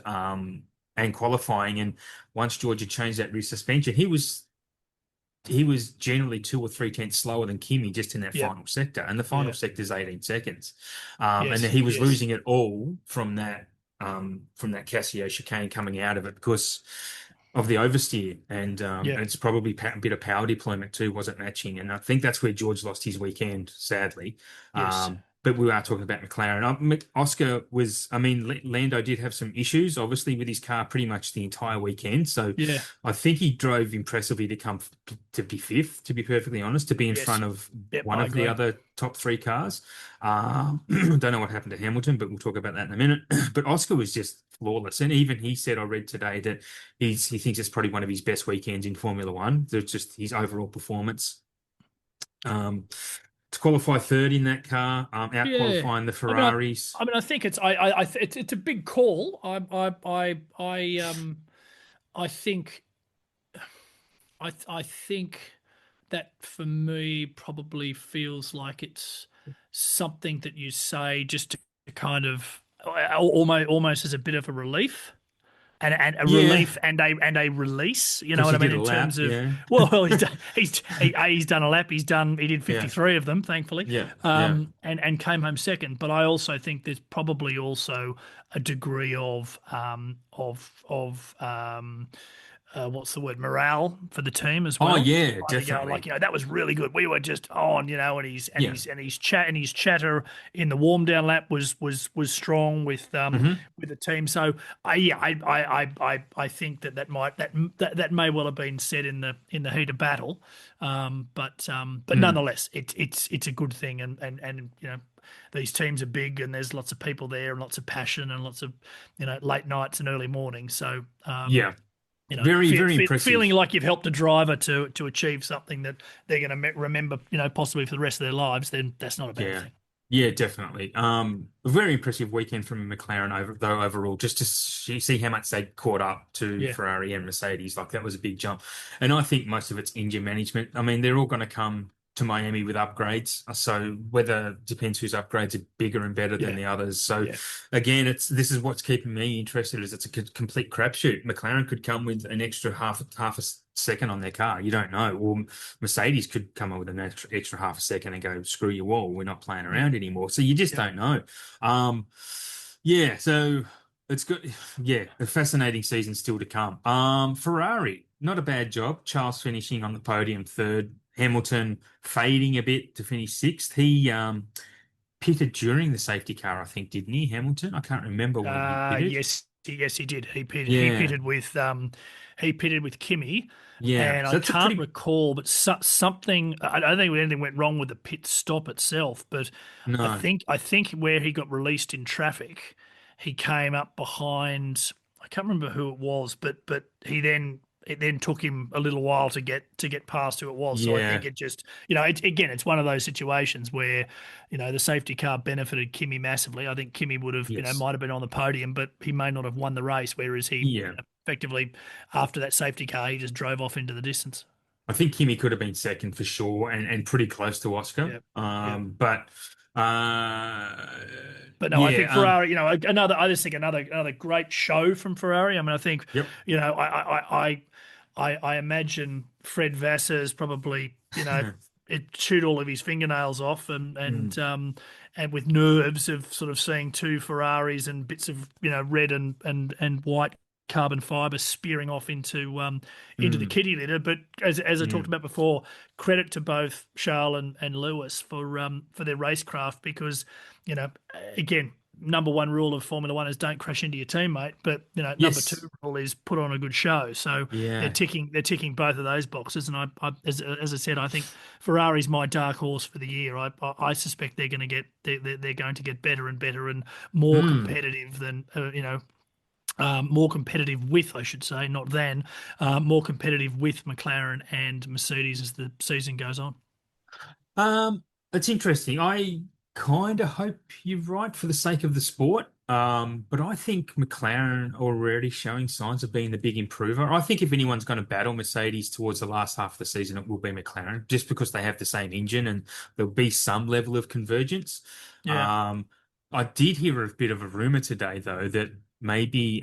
[SPEAKER 1] qualifying. And once George had changed that rear suspension, he was generally 2 or 3 tenths slower than Kimi just in that
[SPEAKER 2] Yeah.
[SPEAKER 1] final sector, and the final
[SPEAKER 2] Yeah.
[SPEAKER 1] sector is 18 seconds. And then
[SPEAKER 2] Yes.
[SPEAKER 1] he was
[SPEAKER 2] Yes.
[SPEAKER 1] losing it all from that Casio chicane coming out of it because of the oversteer, and
[SPEAKER 2] Yeah.
[SPEAKER 1] it's probably a bit of power deployment too wasn't matching, and I think that's where George lost his weekend, sadly.
[SPEAKER 2] Yes.
[SPEAKER 1] But we are talking about McLaren. Oscar was, I mean, Lando did have some issues, obviously, with his car pretty much the entire weekend. So
[SPEAKER 2] Yeah.
[SPEAKER 1] I think he drove impressively to be fifth, to be perfectly honest, to be in
[SPEAKER 2] Yes.
[SPEAKER 1] front of
[SPEAKER 2] Yep.
[SPEAKER 1] one
[SPEAKER 2] I
[SPEAKER 1] of the
[SPEAKER 2] agree.
[SPEAKER 1] other top three cars. Don't know what happened to Hamilton, but we'll talk about that in a minute. But Oscar was just flawless, and even he said, I read today that he thinks it's probably one of his best weekends in Formula One. There's just his overall performance. Um, to qualify third in that car, out
[SPEAKER 2] Yeah.
[SPEAKER 1] qualifying the
[SPEAKER 2] I mean, I,
[SPEAKER 1] Ferraris.
[SPEAKER 2] I mean, I think it's a big call. I think that for me probably feels like it's something that you say just to kind of almost as a bit of a relief. And a
[SPEAKER 1] Yeah,
[SPEAKER 2] relief and a release, you know
[SPEAKER 1] because
[SPEAKER 2] what
[SPEAKER 1] he
[SPEAKER 2] I mean,
[SPEAKER 1] did a
[SPEAKER 2] in terms
[SPEAKER 1] lap.
[SPEAKER 2] of
[SPEAKER 1] Yeah,
[SPEAKER 2] well, he's done a lap, he did
[SPEAKER 1] yeah,
[SPEAKER 2] 53 of them, thankfully,
[SPEAKER 1] yeah, yeah.
[SPEAKER 2] and came home second. But I also think there's probably also a degree of what's the word, morale for the team as
[SPEAKER 1] Oh
[SPEAKER 2] well.
[SPEAKER 1] yeah,
[SPEAKER 2] Kind of go like,
[SPEAKER 1] definitely.
[SPEAKER 2] that was really good. We were just on, and he's and
[SPEAKER 1] Yeah.
[SPEAKER 2] he's and his chatter in the warm down lap was strong
[SPEAKER 1] Hmm.
[SPEAKER 2] with the team. So yeah, I think that may well have been said in the heat of battle, but
[SPEAKER 1] Mm.
[SPEAKER 2] nonetheless, it's a good thing, and these teams are big, and there's lots of people there, and lots of passion, and lots of late nights and early mornings. So
[SPEAKER 1] Yeah. Very, very
[SPEAKER 2] feeling
[SPEAKER 1] impressive.
[SPEAKER 2] like you've helped a driver to achieve something that they're going to remember, possibly for the rest of their lives, then that's not a bad
[SPEAKER 1] Yeah.
[SPEAKER 2] thing.
[SPEAKER 1] Yeah, definitely. A very impressive weekend from McLaren though overall, just to see how much they caught up to
[SPEAKER 2] Yeah.
[SPEAKER 1] Ferrari and Mercedes. Like that was a big jump. And I think most of it's engine management. I mean, they're all going to come to Miami with upgrades. So whether depends whose upgrades are bigger and better than
[SPEAKER 2] Yeah.
[SPEAKER 1] the others. So
[SPEAKER 2] Yeah.
[SPEAKER 1] again, this is what's keeping me interested is it's a complete crapshoot. McLaren could come with an extra half a second on their car. You don't know. Or Mercedes could come up with an extra half a second and go, screw you all, we're not playing
[SPEAKER 2] Mm.
[SPEAKER 1] around anymore. So you just
[SPEAKER 2] Yep.
[SPEAKER 1] don't know. Um, yeah, so it's good. Yeah, a fascinating season still to come. Ferrari, not a bad job. Charles finishing on the podium third. Hamilton fading a bit to finish sixth. He pitted during the safety car, I think, didn't he, Hamilton? I can't remember when he pitted.
[SPEAKER 2] Yes, he did. He
[SPEAKER 1] Yeah,
[SPEAKER 2] pitted with he pitted with Kimi,
[SPEAKER 1] yeah.
[SPEAKER 2] and I
[SPEAKER 1] So that's a
[SPEAKER 2] can't
[SPEAKER 1] pretty
[SPEAKER 2] recall, but something. I don't think anything went wrong with the pit stop itself, but
[SPEAKER 1] no.
[SPEAKER 2] I think where he got released in traffic, he came up behind. I can't remember who it was, but it then took him a little while to get past who it was. So I think
[SPEAKER 1] Yeah.
[SPEAKER 2] it just again it's one of those situations where the safety car benefited Kimi massively. I think Kimi would have,
[SPEAKER 1] Yes.
[SPEAKER 2] might have been on the podium, but he may not have won the race. Whereas he,
[SPEAKER 1] Yeah.
[SPEAKER 2] effectively, after that safety car, he just drove off into the distance.
[SPEAKER 1] I think Kimi could have been second for sure and pretty close to Oscar.
[SPEAKER 2] Yeah, yeah.
[SPEAKER 1] But uh
[SPEAKER 2] But no, I
[SPEAKER 1] yeah,
[SPEAKER 2] think Ferrari. Another. I just think another great show from Ferrari. I mean, I think,
[SPEAKER 1] yep.
[SPEAKER 2] I imagine Fred Vassar's probably, it chewed all of his fingernails off,
[SPEAKER 1] Mm,
[SPEAKER 2] and with nerves of sort of seeing two Ferraris and bits of red and white carbon fiber spearing off into the
[SPEAKER 1] mm,
[SPEAKER 2] kitty litter. But as I talked
[SPEAKER 1] mm.
[SPEAKER 2] about before, credit to both Charles and Lewis for their racecraft, because you know again, number one rule of Formula One is don't crash into your teammate, but number
[SPEAKER 1] Yes.
[SPEAKER 2] two rule is put on a good show. So
[SPEAKER 1] Yeah.
[SPEAKER 2] they're ticking both of those boxes, and as I said, I think Ferrari's my dark horse for the year. I suspect they're going to get better and better and more
[SPEAKER 1] Mm.
[SPEAKER 2] competitive than more competitive with, I should say, not than, more competitive with McLaren and Mercedes as the season goes on.
[SPEAKER 1] Um, it's interesting. I kind of hope you're right for the sake of the sport. But I think McLaren already showing signs of being the big improver. I think if anyone's going to battle Mercedes towards the last half of the season, it will be McLaren, just because they have the same engine and there'll be some level of convergence.
[SPEAKER 2] Yeah.
[SPEAKER 1] Um, I did hear a bit of a rumor today, though, that maybe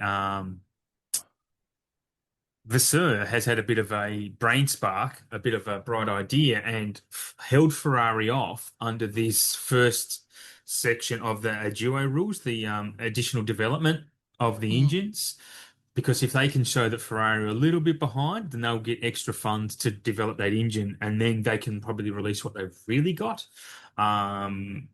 [SPEAKER 1] Vasseur has had a bit of a brain spark, a bit of a bright idea, and held Ferrari off under this first section of the duo rules, the additional development of the
[SPEAKER 2] Mm.
[SPEAKER 1] engines. Because if they can show that Ferrari are a little bit behind, then they'll get extra funds to develop that engine, and then they can probably release what they've really got. Um,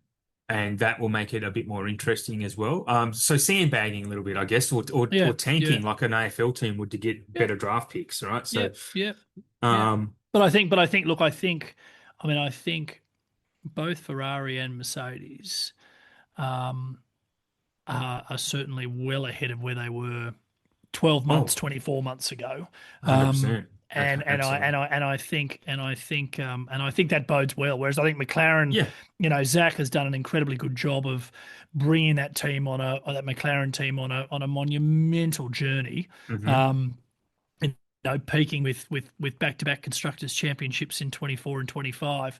[SPEAKER 1] and that will make it a bit more interesting as well. So sandbagging a little bit, I guess, or
[SPEAKER 2] Yeah.
[SPEAKER 1] tanking
[SPEAKER 2] Yeah.
[SPEAKER 1] like an AFL team would to get
[SPEAKER 2] Yep.
[SPEAKER 1] better draft picks, right? So,
[SPEAKER 2] Yep. Yep. Yep.
[SPEAKER 1] um,
[SPEAKER 2] Look, I think both Ferrari and Mercedes um, are certainly well ahead of where they were 12 months,
[SPEAKER 1] oh,
[SPEAKER 2] 24 months ago. Um,
[SPEAKER 1] 100%. Okay, absolutely.
[SPEAKER 2] And I think that bodes well. Whereas I think McLaren,
[SPEAKER 1] Yeah.
[SPEAKER 2] Zach has done an incredibly good job of bringing that team on that McLaren team on a monumental journey.
[SPEAKER 1] Hmm.
[SPEAKER 2] Um, and, peaking with back-to-back constructors championships in 24 and 25.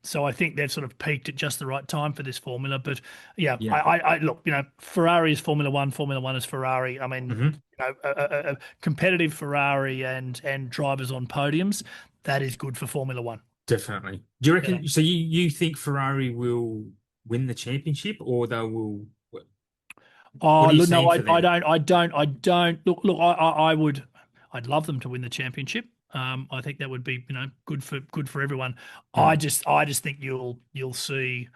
[SPEAKER 2] So I think they've sort of peaked at just the right time for this formula. But yeah,
[SPEAKER 1] Yeah.
[SPEAKER 2] I look, Ferrari is Formula One. Formula One is Ferrari. I mean,
[SPEAKER 1] Hmm.
[SPEAKER 2] a competitive Ferrari and drivers on podiums, that is good for Formula One.
[SPEAKER 1] Definitely. Do you
[SPEAKER 2] You know.
[SPEAKER 1] reckon? So you think Ferrari will win the championship, or they will? What
[SPEAKER 2] Oh,
[SPEAKER 1] are you
[SPEAKER 2] look, no,
[SPEAKER 1] seeing for them?
[SPEAKER 2] I don't. Look, I would, I'd love them to win the championship. I think that would be, good for everyone.
[SPEAKER 1] Mm,
[SPEAKER 2] I just think you'll see.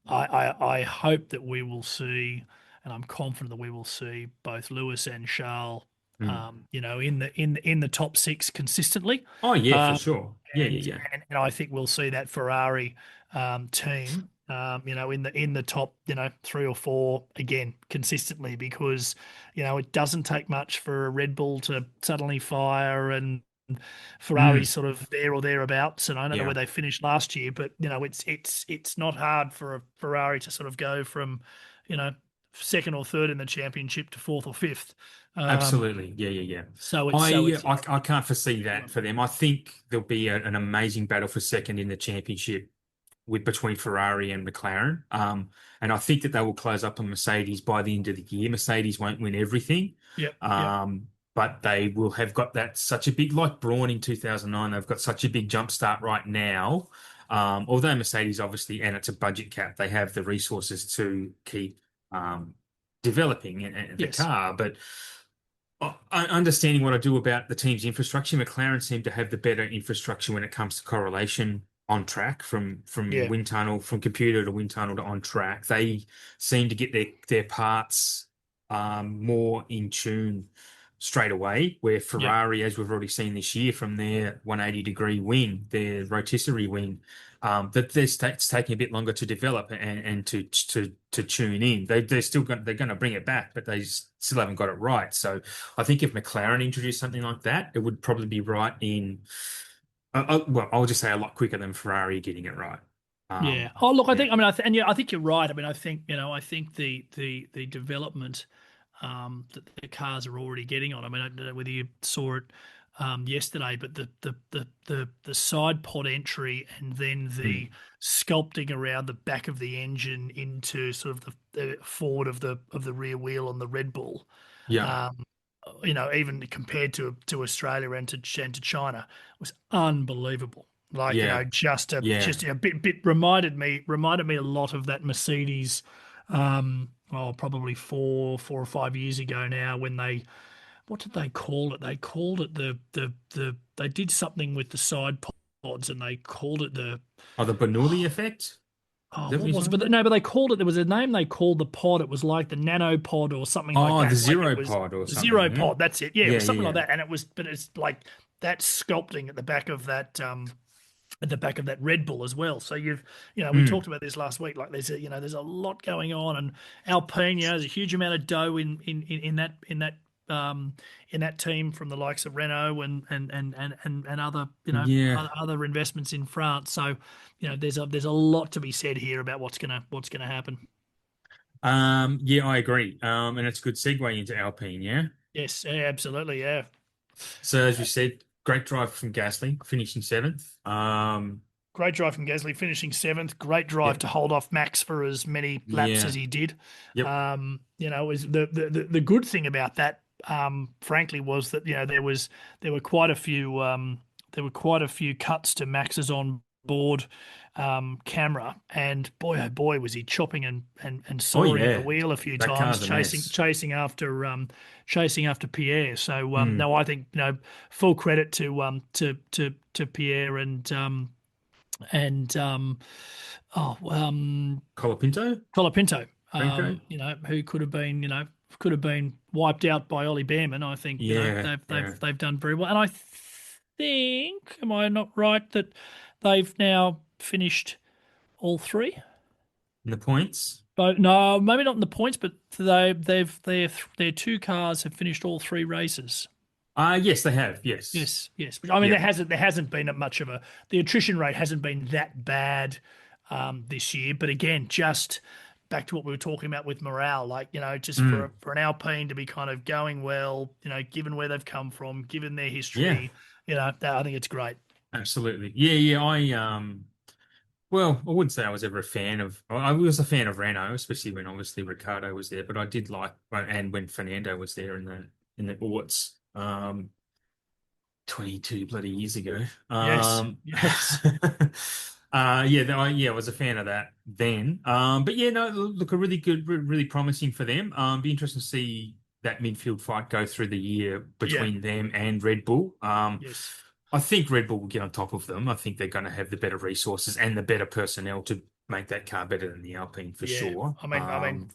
[SPEAKER 2] I hope that we will see, and I'm confident that we will see both Lewis and Charles,
[SPEAKER 1] mm.
[SPEAKER 2] in the top six consistently.
[SPEAKER 1] Oh yeah, for
[SPEAKER 2] Um,
[SPEAKER 1] sure. Yeah, yeah,
[SPEAKER 2] and
[SPEAKER 1] yeah.
[SPEAKER 2] and I think we'll see that Ferrari team, in the top, three or four again consistently, because it doesn't take much for a Red Bull to suddenly fire, and Ferrari's
[SPEAKER 1] Mm,
[SPEAKER 2] sort of there or thereabouts, and I don't know where
[SPEAKER 1] yeah,
[SPEAKER 2] they finished last year, but it's not hard for a Ferrari to sort of go from, you know, second or third in the championship to fourth or fifth. Um,
[SPEAKER 1] absolutely. Yeah, yeah, yeah.
[SPEAKER 2] so it's so
[SPEAKER 1] I,
[SPEAKER 2] it's
[SPEAKER 1] I I can't foresee that for them. I think there'll be an amazing battle for second in the championship with between Ferrari and McLaren. And I think that they will close up on Mercedes by the end of the year. Mercedes won't win everything,
[SPEAKER 2] yep, yep,
[SPEAKER 1] um, but they will have got that such a big, like Braun in 2009, they've got such a big jump start right now. Although Mercedes obviously, and it's a budget cap, they have the resources to keep developing the
[SPEAKER 2] yes,
[SPEAKER 1] car. But understanding what I do about the team's infrastructure, McLaren seem to have the better infrastructure when it comes to correlation on track from
[SPEAKER 2] yeah,
[SPEAKER 1] wind tunnel, from computer to wind tunnel to on track. They seem to get their parts more in tune straight away, where
[SPEAKER 2] yep,
[SPEAKER 1] Ferrari, as we've already seen this year from their 180-degree wing, their rotisserie wing, that it's taking a bit longer to develop and to tune in. They're going to bring it back, but they still haven't got it right. So I think if McLaren introduced something like that, it would probably be right in. Well, I'll just say a lot quicker than Ferrari getting it right.
[SPEAKER 2] yeah. Oh, look, I
[SPEAKER 1] Yeah,
[SPEAKER 2] think I mean, and yeah, I think you're right. I mean, I think I think the development that the cars are already getting on. I mean, I don't know whether you saw it yesterday, but the side pod entry and then the
[SPEAKER 1] Mm.
[SPEAKER 2] sculpting around the back of the engine into sort of the forward of the rear wheel on the Red Bull.
[SPEAKER 1] Yeah,
[SPEAKER 2] Um, even compared to Australia and to China was unbelievable. Like,
[SPEAKER 1] yeah, yeah.
[SPEAKER 2] just a bit reminded me a lot of that Mercedes, probably 4 or 5 years ago now when what did they call it? They called it they did something with the side pods and they called it the
[SPEAKER 1] Oh, the Bernoulli effect? Is that what
[SPEAKER 2] what
[SPEAKER 1] you're
[SPEAKER 2] was it?
[SPEAKER 1] talking
[SPEAKER 2] But
[SPEAKER 1] about?
[SPEAKER 2] no, but they called it. There was a name they called the pod. It was like the nano pod or something like
[SPEAKER 1] Oh, the
[SPEAKER 2] that. Like it
[SPEAKER 1] Zero
[SPEAKER 2] was
[SPEAKER 1] Pod or
[SPEAKER 2] the zero
[SPEAKER 1] something, yeah?
[SPEAKER 2] pod. That's it. Yeah, it
[SPEAKER 1] Yeah,
[SPEAKER 2] was
[SPEAKER 1] yeah,
[SPEAKER 2] something like
[SPEAKER 1] yeah.
[SPEAKER 2] that. And but it's like that sculpting at the back of that Red Bull as well. So we
[SPEAKER 1] Mm,
[SPEAKER 2] talked about this last week. Like there's a lot going on, and Alpine, there's a huge amount of dough um in that team from the likes of Renault and other
[SPEAKER 1] yeah.
[SPEAKER 2] other investments in France. So there's a lot to be said here about what's gonna happen.
[SPEAKER 1] Yeah, I agree. And it's a good segue into Alpine, yeah?
[SPEAKER 2] Yes, yeah, absolutely, yeah.
[SPEAKER 1] So as we said, great drive from Gasly, finishing seventh.
[SPEAKER 2] Great drive from Gasly, finishing seventh. Great drive
[SPEAKER 1] Yep,
[SPEAKER 2] to hold off Max for as many laps as
[SPEAKER 1] yeah,
[SPEAKER 2] he did.
[SPEAKER 1] yep.
[SPEAKER 2] Is the good thing about that, frankly, was that there were quite a few cuts to Max's on board camera, and boy oh boy was he chopping and
[SPEAKER 1] Oh
[SPEAKER 2] sawing at the
[SPEAKER 1] yeah,
[SPEAKER 2] wheel a few
[SPEAKER 1] that
[SPEAKER 2] times,
[SPEAKER 1] car's a
[SPEAKER 2] chasing
[SPEAKER 1] mess.
[SPEAKER 2] chasing after Pierre. So
[SPEAKER 1] Mm,
[SPEAKER 2] no, I think full credit to Pierre and
[SPEAKER 1] Colapinto,
[SPEAKER 2] Colapinto,
[SPEAKER 1] Franco.
[SPEAKER 2] who could have been wiped out by Ollie Behrman. I think
[SPEAKER 1] Yeah,
[SPEAKER 2] they've
[SPEAKER 1] yeah.
[SPEAKER 2] they've done very well, and I think, am I not right that they've now finished all three?
[SPEAKER 1] And the points.
[SPEAKER 2] But no, maybe not in the points, but their two cars have finished all three races.
[SPEAKER 1] Yes, they have. Yes.
[SPEAKER 2] Yes, yes. But I mean,
[SPEAKER 1] Yep.
[SPEAKER 2] there hasn't been much of the attrition rate hasn't been that bad this year. But again, just back to what we were talking about with morale, like just
[SPEAKER 1] Mm,
[SPEAKER 2] for an Alpine to be kind of going well, given where they've come from, given their
[SPEAKER 1] yeah,
[SPEAKER 2] history, I think it's great.
[SPEAKER 1] absolutely. Yeah, yeah. Well, I wouldn't say I was ever a fan of. I was a fan of Renault, especially when obviously Ricardo was there. But I did like, and when Fernando was there in the aughts, 22 bloody years ago.
[SPEAKER 2] Yes, yes.
[SPEAKER 1] Yeah, I was a fan of that then. But yeah, no, look, a really good, really promising for them. Be interesting to see that midfield fight go through the year
[SPEAKER 2] Yeah,
[SPEAKER 1] between them and Red Bull.
[SPEAKER 2] yes.
[SPEAKER 1] I think Red Bull will get on top of them. I think they're going to have the better resources and the better personnel to make that car better than the Alpine for
[SPEAKER 2] Yeah,
[SPEAKER 1] sure.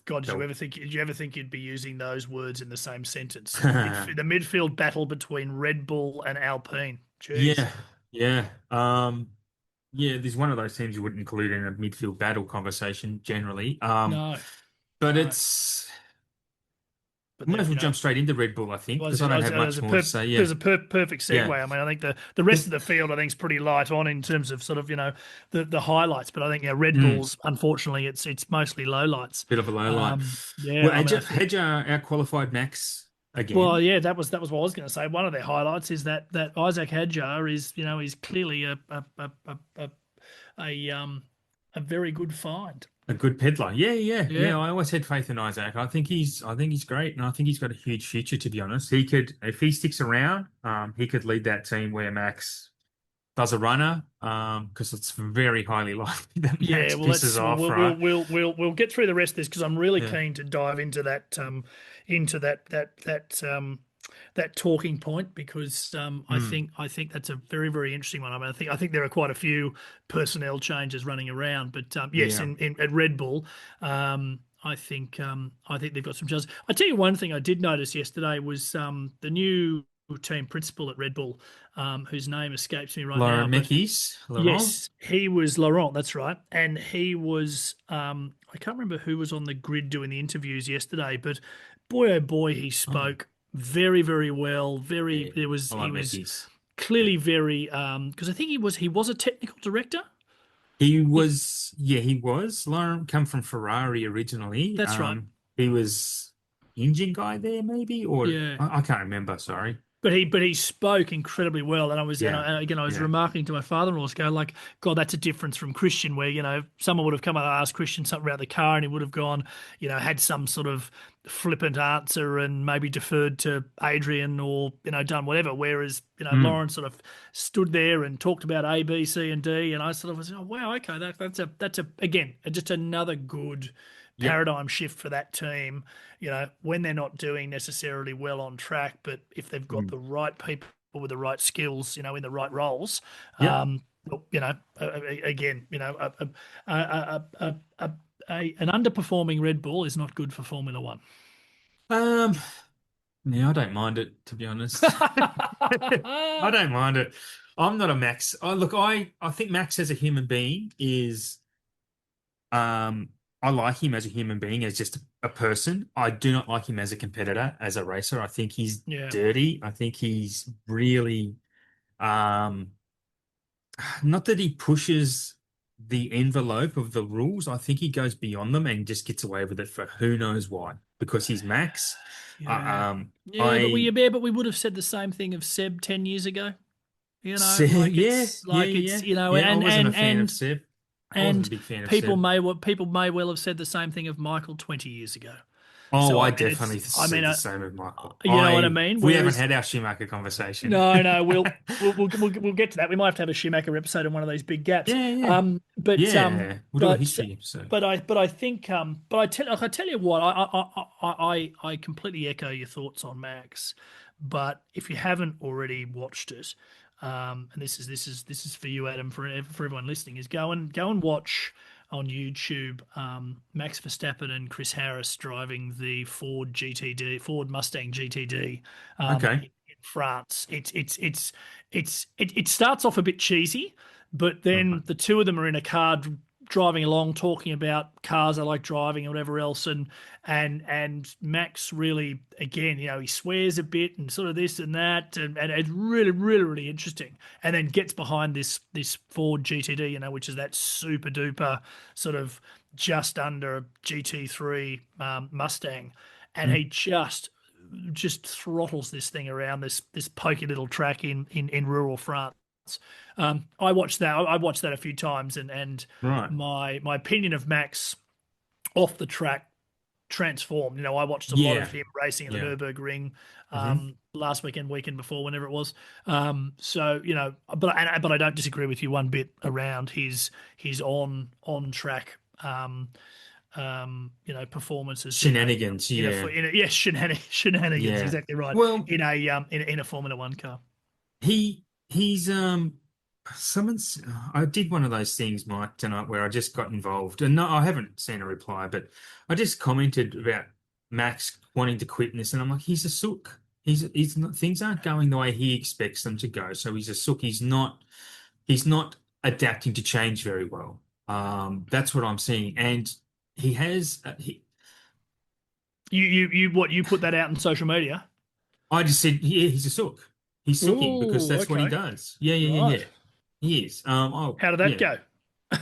[SPEAKER 2] God,
[SPEAKER 1] They'll-
[SPEAKER 2] did you ever think you'd be using those words in the same sentence? The midfield battle between Red Bull and Alpine. Jeez.
[SPEAKER 1] yeah, yeah. Yeah, there's one of those teams you wouldn't include in a midfield battle conversation generally.
[SPEAKER 2] No,
[SPEAKER 1] But
[SPEAKER 2] no. but
[SPEAKER 1] Might as
[SPEAKER 2] they've,
[SPEAKER 1] well jump straight into Red Bull, I think, because I don't have much more to say. Yeah,
[SPEAKER 2] there's a perfect segue.
[SPEAKER 1] yeah.
[SPEAKER 2] I mean, I think the rest of the field I think is pretty light on in terms of sort of the highlights, but I think Red
[SPEAKER 1] Mm,
[SPEAKER 2] Bulls unfortunately it's mostly low lights.
[SPEAKER 1] bit of a low light.
[SPEAKER 2] Yeah,
[SPEAKER 1] Well,
[SPEAKER 2] I mean I think.
[SPEAKER 1] Hedger out-qualified Max
[SPEAKER 2] Well,
[SPEAKER 1] again.
[SPEAKER 2] yeah, that was what I was going to say. One of their highlights is that Isaac Hadjar is clearly a a very good find.
[SPEAKER 1] A good peddler. Yeah, yeah,
[SPEAKER 2] Yeah,
[SPEAKER 1] yeah. I always had faith in Isaac. I think he's great, and I think he's got a huge future. To be honest, he could, if he sticks around, he could lead that team where Max does a runner, because it's very highly likely that
[SPEAKER 2] yeah.
[SPEAKER 1] Max
[SPEAKER 2] Well,
[SPEAKER 1] pisses
[SPEAKER 2] let's
[SPEAKER 1] off, right?
[SPEAKER 2] we'll get through the rest of this because I'm really
[SPEAKER 1] Yeah.
[SPEAKER 2] keen to dive into that talking point because
[SPEAKER 1] Mm,
[SPEAKER 2] I think that's a very very interesting one. I mean, I think there are quite a few personnel changes running around, but yes,
[SPEAKER 1] yeah.
[SPEAKER 2] in at Red Bull, I think they've got some chances. I tell you one thing I did notice yesterday was the new team principal at Red Bull, whose name escapes me right now,
[SPEAKER 1] Laurent
[SPEAKER 2] but
[SPEAKER 1] Mekies, Laurent.
[SPEAKER 2] yes, he was Laurent. That's right, and he was. I can't remember who was on the grid doing the interviews yesterday, but boy, oh boy, he
[SPEAKER 1] Oh,
[SPEAKER 2] spoke very, very well. Very,
[SPEAKER 1] yeah.
[SPEAKER 2] there was
[SPEAKER 1] I
[SPEAKER 2] he
[SPEAKER 1] like
[SPEAKER 2] was
[SPEAKER 1] Mekies. Yeah.
[SPEAKER 2] clearly very because I think he was a technical director.
[SPEAKER 1] He
[SPEAKER 2] Yeah,
[SPEAKER 1] was, yeah, he was. Laurent come from Ferrari originally.
[SPEAKER 2] that's right.
[SPEAKER 1] He was engine guy there, maybe, or
[SPEAKER 2] Yeah,
[SPEAKER 1] I can't remember. Sorry.
[SPEAKER 2] but he spoke incredibly well, and I was
[SPEAKER 1] Yeah,
[SPEAKER 2] and again I was
[SPEAKER 1] yeah.
[SPEAKER 2] remarking to my father-in-law, go like, God, that's a difference from Christian, where someone would have come and asked Christian something about the car, and he would have gone, had some sort of flippant answer and maybe deferred to Adrian or done whatever. Whereas
[SPEAKER 1] Mm,
[SPEAKER 2] Lawrence sort of stood there and talked about A, B, C, and D, and I sort of was, oh wow, okay, that's a again just another good
[SPEAKER 1] yep.
[SPEAKER 2] paradigm shift for that team, when they're not doing necessarily well on track, but if they've got
[SPEAKER 1] Mm,
[SPEAKER 2] the right people with the right skills, in the right roles,
[SPEAKER 1] yep.
[SPEAKER 2] again, an underperforming Red Bull is not good for Formula One.
[SPEAKER 1] Um, yeah, I don't mind it, to be honest. I don't mind it. I'm not a Max. Look, I think Max as a human being is um I like him as a human being, as just a person. I do not like him as a competitor, as a racer. I think he's
[SPEAKER 2] Yeah,
[SPEAKER 1] dirty. I think he's really um not that he pushes the envelope of the rules. I think he goes beyond them and just gets away with it for who knows why. Because he's Max.
[SPEAKER 2] yeah, yeah.
[SPEAKER 1] I
[SPEAKER 2] But we would have said the same thing of Seb 10 years ago.
[SPEAKER 1] Seb, yeah, yeah,
[SPEAKER 2] Like
[SPEAKER 1] yeah,
[SPEAKER 2] it's
[SPEAKER 1] yeah. I wasn't a
[SPEAKER 2] and
[SPEAKER 1] fan of Seb. I wasn't a
[SPEAKER 2] and
[SPEAKER 1] big fan of
[SPEAKER 2] people
[SPEAKER 1] Seb.
[SPEAKER 2] may well have said the same thing of Michael 20 years ago.
[SPEAKER 1] Oh,
[SPEAKER 2] So
[SPEAKER 1] I definitely
[SPEAKER 2] I
[SPEAKER 1] see
[SPEAKER 2] mean,
[SPEAKER 1] the same with Michael.
[SPEAKER 2] you know what I mean.
[SPEAKER 1] We haven't
[SPEAKER 2] Whereas
[SPEAKER 1] had our Schumacher conversation.
[SPEAKER 2] no, we'll get to that. We might have to have a Schumacher episode in one of these big gaps.
[SPEAKER 1] Yeah, yeah,
[SPEAKER 2] But
[SPEAKER 1] yeah. We'll do a history episode.
[SPEAKER 2] I think but I tell you what, I completely echo your thoughts on Max. But if you haven't already watched it, and this is for you, Adam, for everyone listening, is go and watch on YouTube Max Verstappen and Chris Harris driving the Ford Mustang GTD
[SPEAKER 1] Okay.
[SPEAKER 2] in France. It starts off a bit cheesy, but then
[SPEAKER 1] Right.
[SPEAKER 2] the two of them are in a car driving along, talking about cars I like driving and whatever else, and Max really, again, he swears a bit and sort of this and that, and it's really really really interesting. And then gets behind this Ford GTD, which is that super duper sort of just under GT3 Mustang, and
[SPEAKER 1] Mm.
[SPEAKER 2] he just throttles this thing around this pokey little track in rural France. I watched that. I watched that a few times, and
[SPEAKER 1] Right.
[SPEAKER 2] my opinion of Max off the track transformed. I watched a lot of
[SPEAKER 1] Yeah.
[SPEAKER 2] him racing at the
[SPEAKER 1] Yeah.
[SPEAKER 2] Nürburgring
[SPEAKER 1] Hmm.
[SPEAKER 2] last weekend before, whenever it was. So but I don't disagree with you one bit around his on track performances
[SPEAKER 1] Shenanigans. Yeah.
[SPEAKER 2] yes, shenanigans,
[SPEAKER 1] Yeah.
[SPEAKER 2] exactly right,
[SPEAKER 1] Well,
[SPEAKER 2] in a Formula One car.
[SPEAKER 1] he's someone's I did one of those things, Mike, tonight where I just got involved. And no, I haven't seen a reply, but I just commented about Max wanting to quit in this, and I'm like, he's a sook. He's not, things aren't going the way he expects them to go. So he's a sook. He's not adapting to change very well. That's what I'm seeing. And he has
[SPEAKER 2] You put that out on social media?
[SPEAKER 1] I just said, yeah, he's a sook. He's sooking because
[SPEAKER 2] Oh,
[SPEAKER 1] that's what he
[SPEAKER 2] okay.
[SPEAKER 1] does. Yeah, yeah, yeah,
[SPEAKER 2] Right.
[SPEAKER 1] yeah. He is. Oh,
[SPEAKER 2] How did that
[SPEAKER 1] yeah.
[SPEAKER 2] go?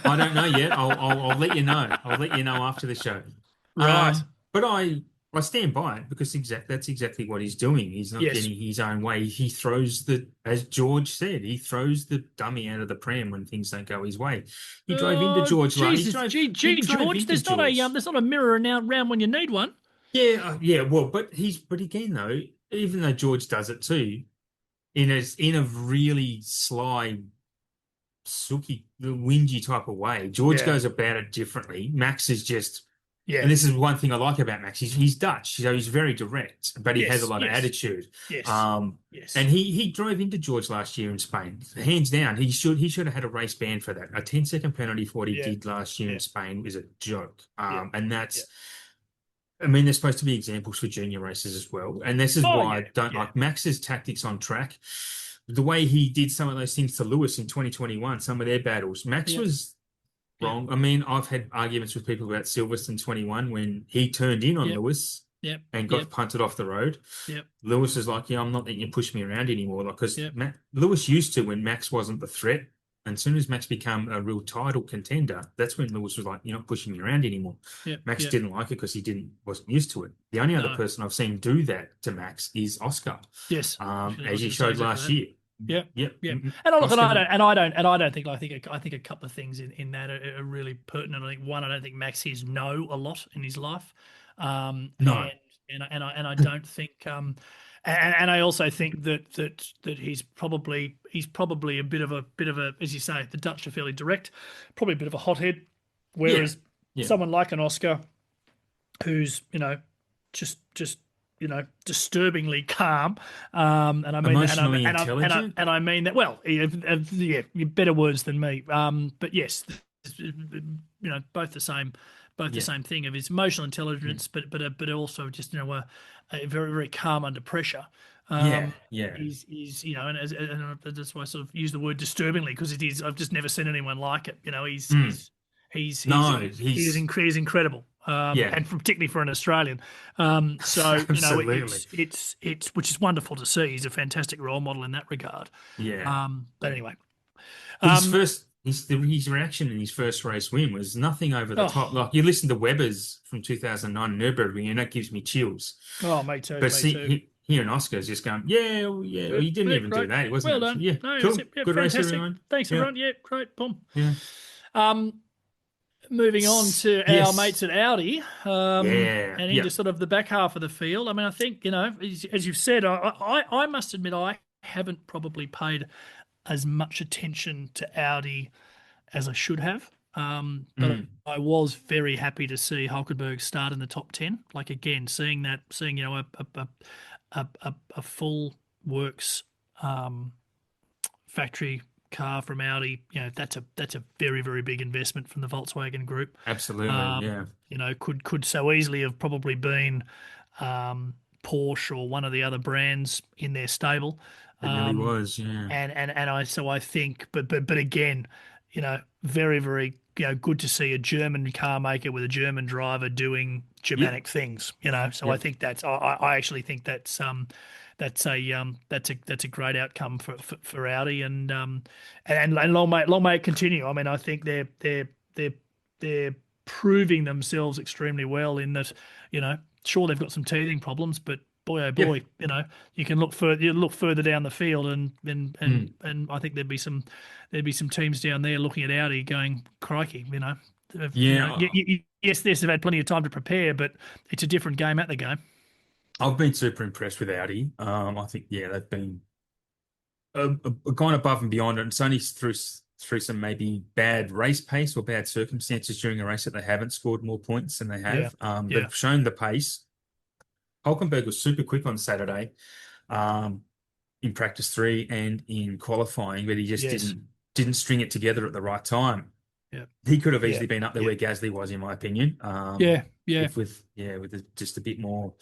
[SPEAKER 1] I don't know yet. I'll let you know. I'll let you know after the show.
[SPEAKER 2] Right.
[SPEAKER 1] But I stand by it because that's exactly what he's doing. He's not
[SPEAKER 2] Yes.
[SPEAKER 1] getting his own way. He throws as George said, he throws the dummy out of the pram when things don't go his way. He drove into
[SPEAKER 2] Oh,
[SPEAKER 1] George last.
[SPEAKER 2] Jesus.
[SPEAKER 1] He
[SPEAKER 2] Gee,
[SPEAKER 1] drove
[SPEAKER 2] George,
[SPEAKER 1] into George.
[SPEAKER 2] there's not a mirror now around when you need one.
[SPEAKER 1] Yeah, yeah. Well, but again though, even though George does it too, in a really sly, sooky, whingy type of way, George
[SPEAKER 2] Yeah.
[SPEAKER 1] goes about it differently. Max is just.
[SPEAKER 2] Yeah.
[SPEAKER 1] And this is one thing I like about Max. He's Dutch, so he's very direct, but he has a
[SPEAKER 2] Yes.
[SPEAKER 1] lot of
[SPEAKER 2] Yes.
[SPEAKER 1] attitude.
[SPEAKER 2] Yes.
[SPEAKER 1] Um,
[SPEAKER 2] Yes.
[SPEAKER 1] and he drove into George last year in Spain, hands down. He should have had a race ban for that. A 10-second penalty for what he
[SPEAKER 2] Yeah.
[SPEAKER 1] did last year in
[SPEAKER 2] Yeah.
[SPEAKER 1] Spain is a joke.
[SPEAKER 2] Yeah.
[SPEAKER 1] And
[SPEAKER 2] Yeah.
[SPEAKER 1] that's, I mean, there's supposed to be examples for junior races as well. And this is
[SPEAKER 2] Oh,
[SPEAKER 1] why
[SPEAKER 2] yeah.
[SPEAKER 1] I don't
[SPEAKER 2] Yeah.
[SPEAKER 1] like Max's tactics on track. The way he did some of those things to Lewis in 2021, some of their battles. Max
[SPEAKER 2] Yeah.
[SPEAKER 1] was
[SPEAKER 2] Yeah.
[SPEAKER 1] wrong. I mean, I've had arguments with people about Silverstone 21 when he turned in on
[SPEAKER 2] Yep.
[SPEAKER 1] Lewis
[SPEAKER 2] Yep.
[SPEAKER 1] and got
[SPEAKER 2] Yep.
[SPEAKER 1] punted off the road.
[SPEAKER 2] Yep.
[SPEAKER 1] Lewis is like, yeah, I'm not letting you push me around anymore. Like, because
[SPEAKER 2] Yep.
[SPEAKER 1] Lewis used to when Max wasn't the threat. And as soon as Max became a real title contender, that's when Lewis was like, you're not pushing me around anymore.
[SPEAKER 2] Yep.
[SPEAKER 1] Max
[SPEAKER 2] Yep.
[SPEAKER 1] didn't like it because he wasn't used to it. The only other
[SPEAKER 2] No.
[SPEAKER 1] person I've seen do that to Max is Oscar,
[SPEAKER 2] Yes. I
[SPEAKER 1] as
[SPEAKER 2] was
[SPEAKER 1] he
[SPEAKER 2] going to say
[SPEAKER 1] showed
[SPEAKER 2] exactly
[SPEAKER 1] last
[SPEAKER 2] that.
[SPEAKER 1] year.
[SPEAKER 2] Yeah,
[SPEAKER 1] Yep.
[SPEAKER 2] yeah. And I look,
[SPEAKER 1] Oscar,
[SPEAKER 2] and I don't think I think a couple of things in that are really pertinent. I think one, I don't think Max hears no a lot in his life,
[SPEAKER 1] no,
[SPEAKER 2] and I don't think and I also think that he's probably a bit of a, as you say, the Dutch are fairly direct, probably a bit of a hothead,
[SPEAKER 1] yeah,
[SPEAKER 2] whereas
[SPEAKER 1] yeah,
[SPEAKER 2] someone like an Oscar who's just disturbingly calm, and I mean that,
[SPEAKER 1] emotionally intelligent.
[SPEAKER 2] and I mean that well. Yeah, better words than me. But yes, both the same,
[SPEAKER 1] Yeah,
[SPEAKER 2] thing of his emotional
[SPEAKER 1] mm,
[SPEAKER 2] intelligence, but also just a very very calm under pressure.
[SPEAKER 1] yeah,
[SPEAKER 2] Um,
[SPEAKER 1] yeah.
[SPEAKER 2] he's and that's why I sort of use the word disturbingly, because it is. I've just never seen anyone like it.
[SPEAKER 1] Mm. No,
[SPEAKER 2] He's incredible,
[SPEAKER 1] yeah,
[SPEAKER 2] and particularly for an Australian. So
[SPEAKER 1] absolutely.
[SPEAKER 2] it's which is wonderful to see. He's a fantastic role model in that regard.
[SPEAKER 1] Yeah,
[SPEAKER 2] But anyway,
[SPEAKER 1] his
[SPEAKER 2] um,
[SPEAKER 1] first his reaction in his first race win was nothing over the top.
[SPEAKER 2] oh,
[SPEAKER 1] Like you listen to Webber's from 2009 Nürburgring, and that gives me chills.
[SPEAKER 2] me too,
[SPEAKER 1] But
[SPEAKER 2] me
[SPEAKER 1] see,
[SPEAKER 2] too.
[SPEAKER 1] here in Oscar's just going, yeah, yeah.
[SPEAKER 2] Yeah,
[SPEAKER 1] He didn't
[SPEAKER 2] yeah,
[SPEAKER 1] even do
[SPEAKER 2] great,
[SPEAKER 1] that. He
[SPEAKER 2] well
[SPEAKER 1] wasn't.
[SPEAKER 2] done.
[SPEAKER 1] Yeah,
[SPEAKER 2] No, that's
[SPEAKER 1] cool,
[SPEAKER 2] it. Yeah,
[SPEAKER 1] good race,
[SPEAKER 2] fantastic.
[SPEAKER 1] everyone.
[SPEAKER 2] Thanks,
[SPEAKER 1] Yeah,
[SPEAKER 2] everyone. Yeah, great. Boom.
[SPEAKER 1] yeah,
[SPEAKER 2] Um, Moving on to our mates
[SPEAKER 1] yes,
[SPEAKER 2] at Audi,
[SPEAKER 1] yeah,
[SPEAKER 2] and
[SPEAKER 1] yeah.
[SPEAKER 2] into sort of the back half of the field. I mean, I think as you've said, I must admit I haven't probably paid as much attention to Audi as I should have. But
[SPEAKER 1] Mm,
[SPEAKER 2] I was very happy to see Hulkenberg start in the top 10. Like again, seeing a full works factory car from Audi, that's a very very big investment from the Volkswagen Group.
[SPEAKER 1] absolutely,
[SPEAKER 2] Um,
[SPEAKER 1] yeah.
[SPEAKER 2] could so easily have probably been Porsche or one of the other brands in their stable.
[SPEAKER 1] It really
[SPEAKER 2] Um,
[SPEAKER 1] was, yeah.
[SPEAKER 2] I think, but again, very very good to see a German car maker with a German driver doing
[SPEAKER 1] Yep,
[SPEAKER 2] Germanic things. So I
[SPEAKER 1] yep.
[SPEAKER 2] think I actually think that's a great outcome for Audi, and long may it continue. I mean, I think they're proving themselves extremely well in that, sure they've got some teething problems, but boy oh
[SPEAKER 1] Yep.
[SPEAKER 2] boy, you can look further down the field,
[SPEAKER 1] Mm.
[SPEAKER 2] and I think there'd be some teams down there looking at Audi going, crikey,
[SPEAKER 1] Yeah,
[SPEAKER 2] yes, they've had plenty of time to prepare, but it's a different game at the game.
[SPEAKER 1] I've been super impressed with Audi. I think, yeah, they've been gone above and beyond, and it's only through some maybe bad race pace or bad circumstances during a race that they haven't scored more points than they
[SPEAKER 2] Yeah,
[SPEAKER 1] have.
[SPEAKER 2] yeah,
[SPEAKER 1] They've shown the pace. Hulkenberg was super quick on Saturday, um, in practice 3 and in qualifying, but he just
[SPEAKER 2] yes,
[SPEAKER 1] didn't string it together at the right time.
[SPEAKER 2] Yeah.
[SPEAKER 1] He could have
[SPEAKER 2] Yeah.
[SPEAKER 1] easily been up there
[SPEAKER 2] Yeah.
[SPEAKER 1] where Gasly was, in my opinion.
[SPEAKER 2] Yeah. Yeah.
[SPEAKER 1] Just a bit more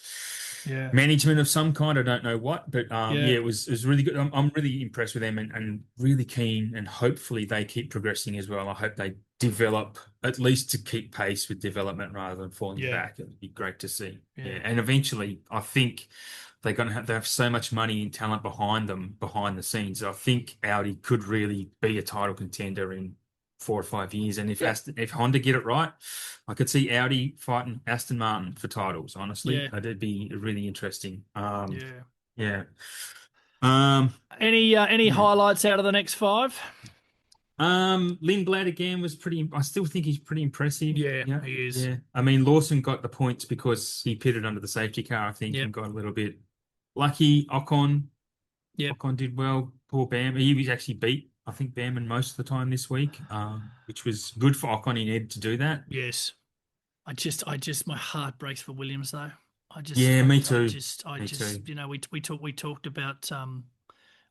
[SPEAKER 2] Yeah.
[SPEAKER 1] management of some kind. I don't know what, but
[SPEAKER 2] Yeah.
[SPEAKER 1] yeah, it was really good. I'm really impressed with them and really keen, and hopefully they keep progressing as well. I hope they develop at least to keep pace with development rather than falling
[SPEAKER 2] Yeah.
[SPEAKER 1] back. It'd be great to see. Yeah,
[SPEAKER 2] Yeah.
[SPEAKER 1] and eventually, I think they have so much money and talent behind them behind the scenes. I think Audi could really be a title contender in 4 or 5 years. And
[SPEAKER 2] Yeah.
[SPEAKER 1] if Honda get it right, I could see Audi fighting Aston Martin for titles. Honestly,
[SPEAKER 2] Yeah.
[SPEAKER 1] that'd be really interesting.
[SPEAKER 2] Yeah.
[SPEAKER 1] Yeah. Um,
[SPEAKER 2] Any
[SPEAKER 1] yeah.
[SPEAKER 2] highlights out of the next five?
[SPEAKER 1] Lindblad again was pretty. I still think he's pretty impressive.
[SPEAKER 2] Yeah,
[SPEAKER 1] Yeah,
[SPEAKER 2] he is.
[SPEAKER 1] yeah. I mean, Lawson got the points because he pitted under the safety car, I think,
[SPEAKER 2] Yep.
[SPEAKER 1] and got a little bit lucky.
[SPEAKER 2] Yep.
[SPEAKER 1] Ocon did well. Poor Bam. He was actually beat, I think, Bamman most of the time this week, which was good for Ocon. He needed to do that.
[SPEAKER 2] Yes. My heart breaks for Williams though.
[SPEAKER 1] Yeah, me too. Me too.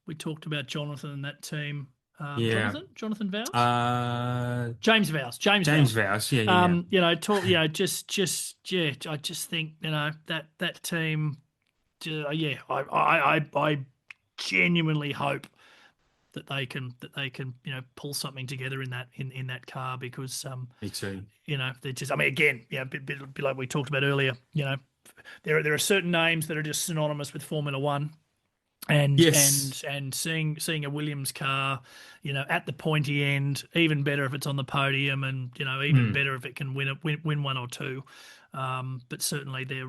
[SPEAKER 2] We talked about Jonathan and that team.
[SPEAKER 1] Yeah.
[SPEAKER 2] Jonathan Vows,
[SPEAKER 1] Uh,
[SPEAKER 2] James
[SPEAKER 1] James
[SPEAKER 2] Vows.
[SPEAKER 1] Vowes. Yeah, yeah,
[SPEAKER 2] I just think that team. Yeah, I genuinely hope that they can pull something together in that car because
[SPEAKER 1] me too.
[SPEAKER 2] they're just, I mean, again, bit like we talked about earlier, there are certain names that are just synonymous with Formula One, and
[SPEAKER 1] Yes.
[SPEAKER 2] seeing a Williams car, at the pointy end, even better if it's on the podium, and even
[SPEAKER 1] Mm,
[SPEAKER 2] better if it can win one or two. But certainly their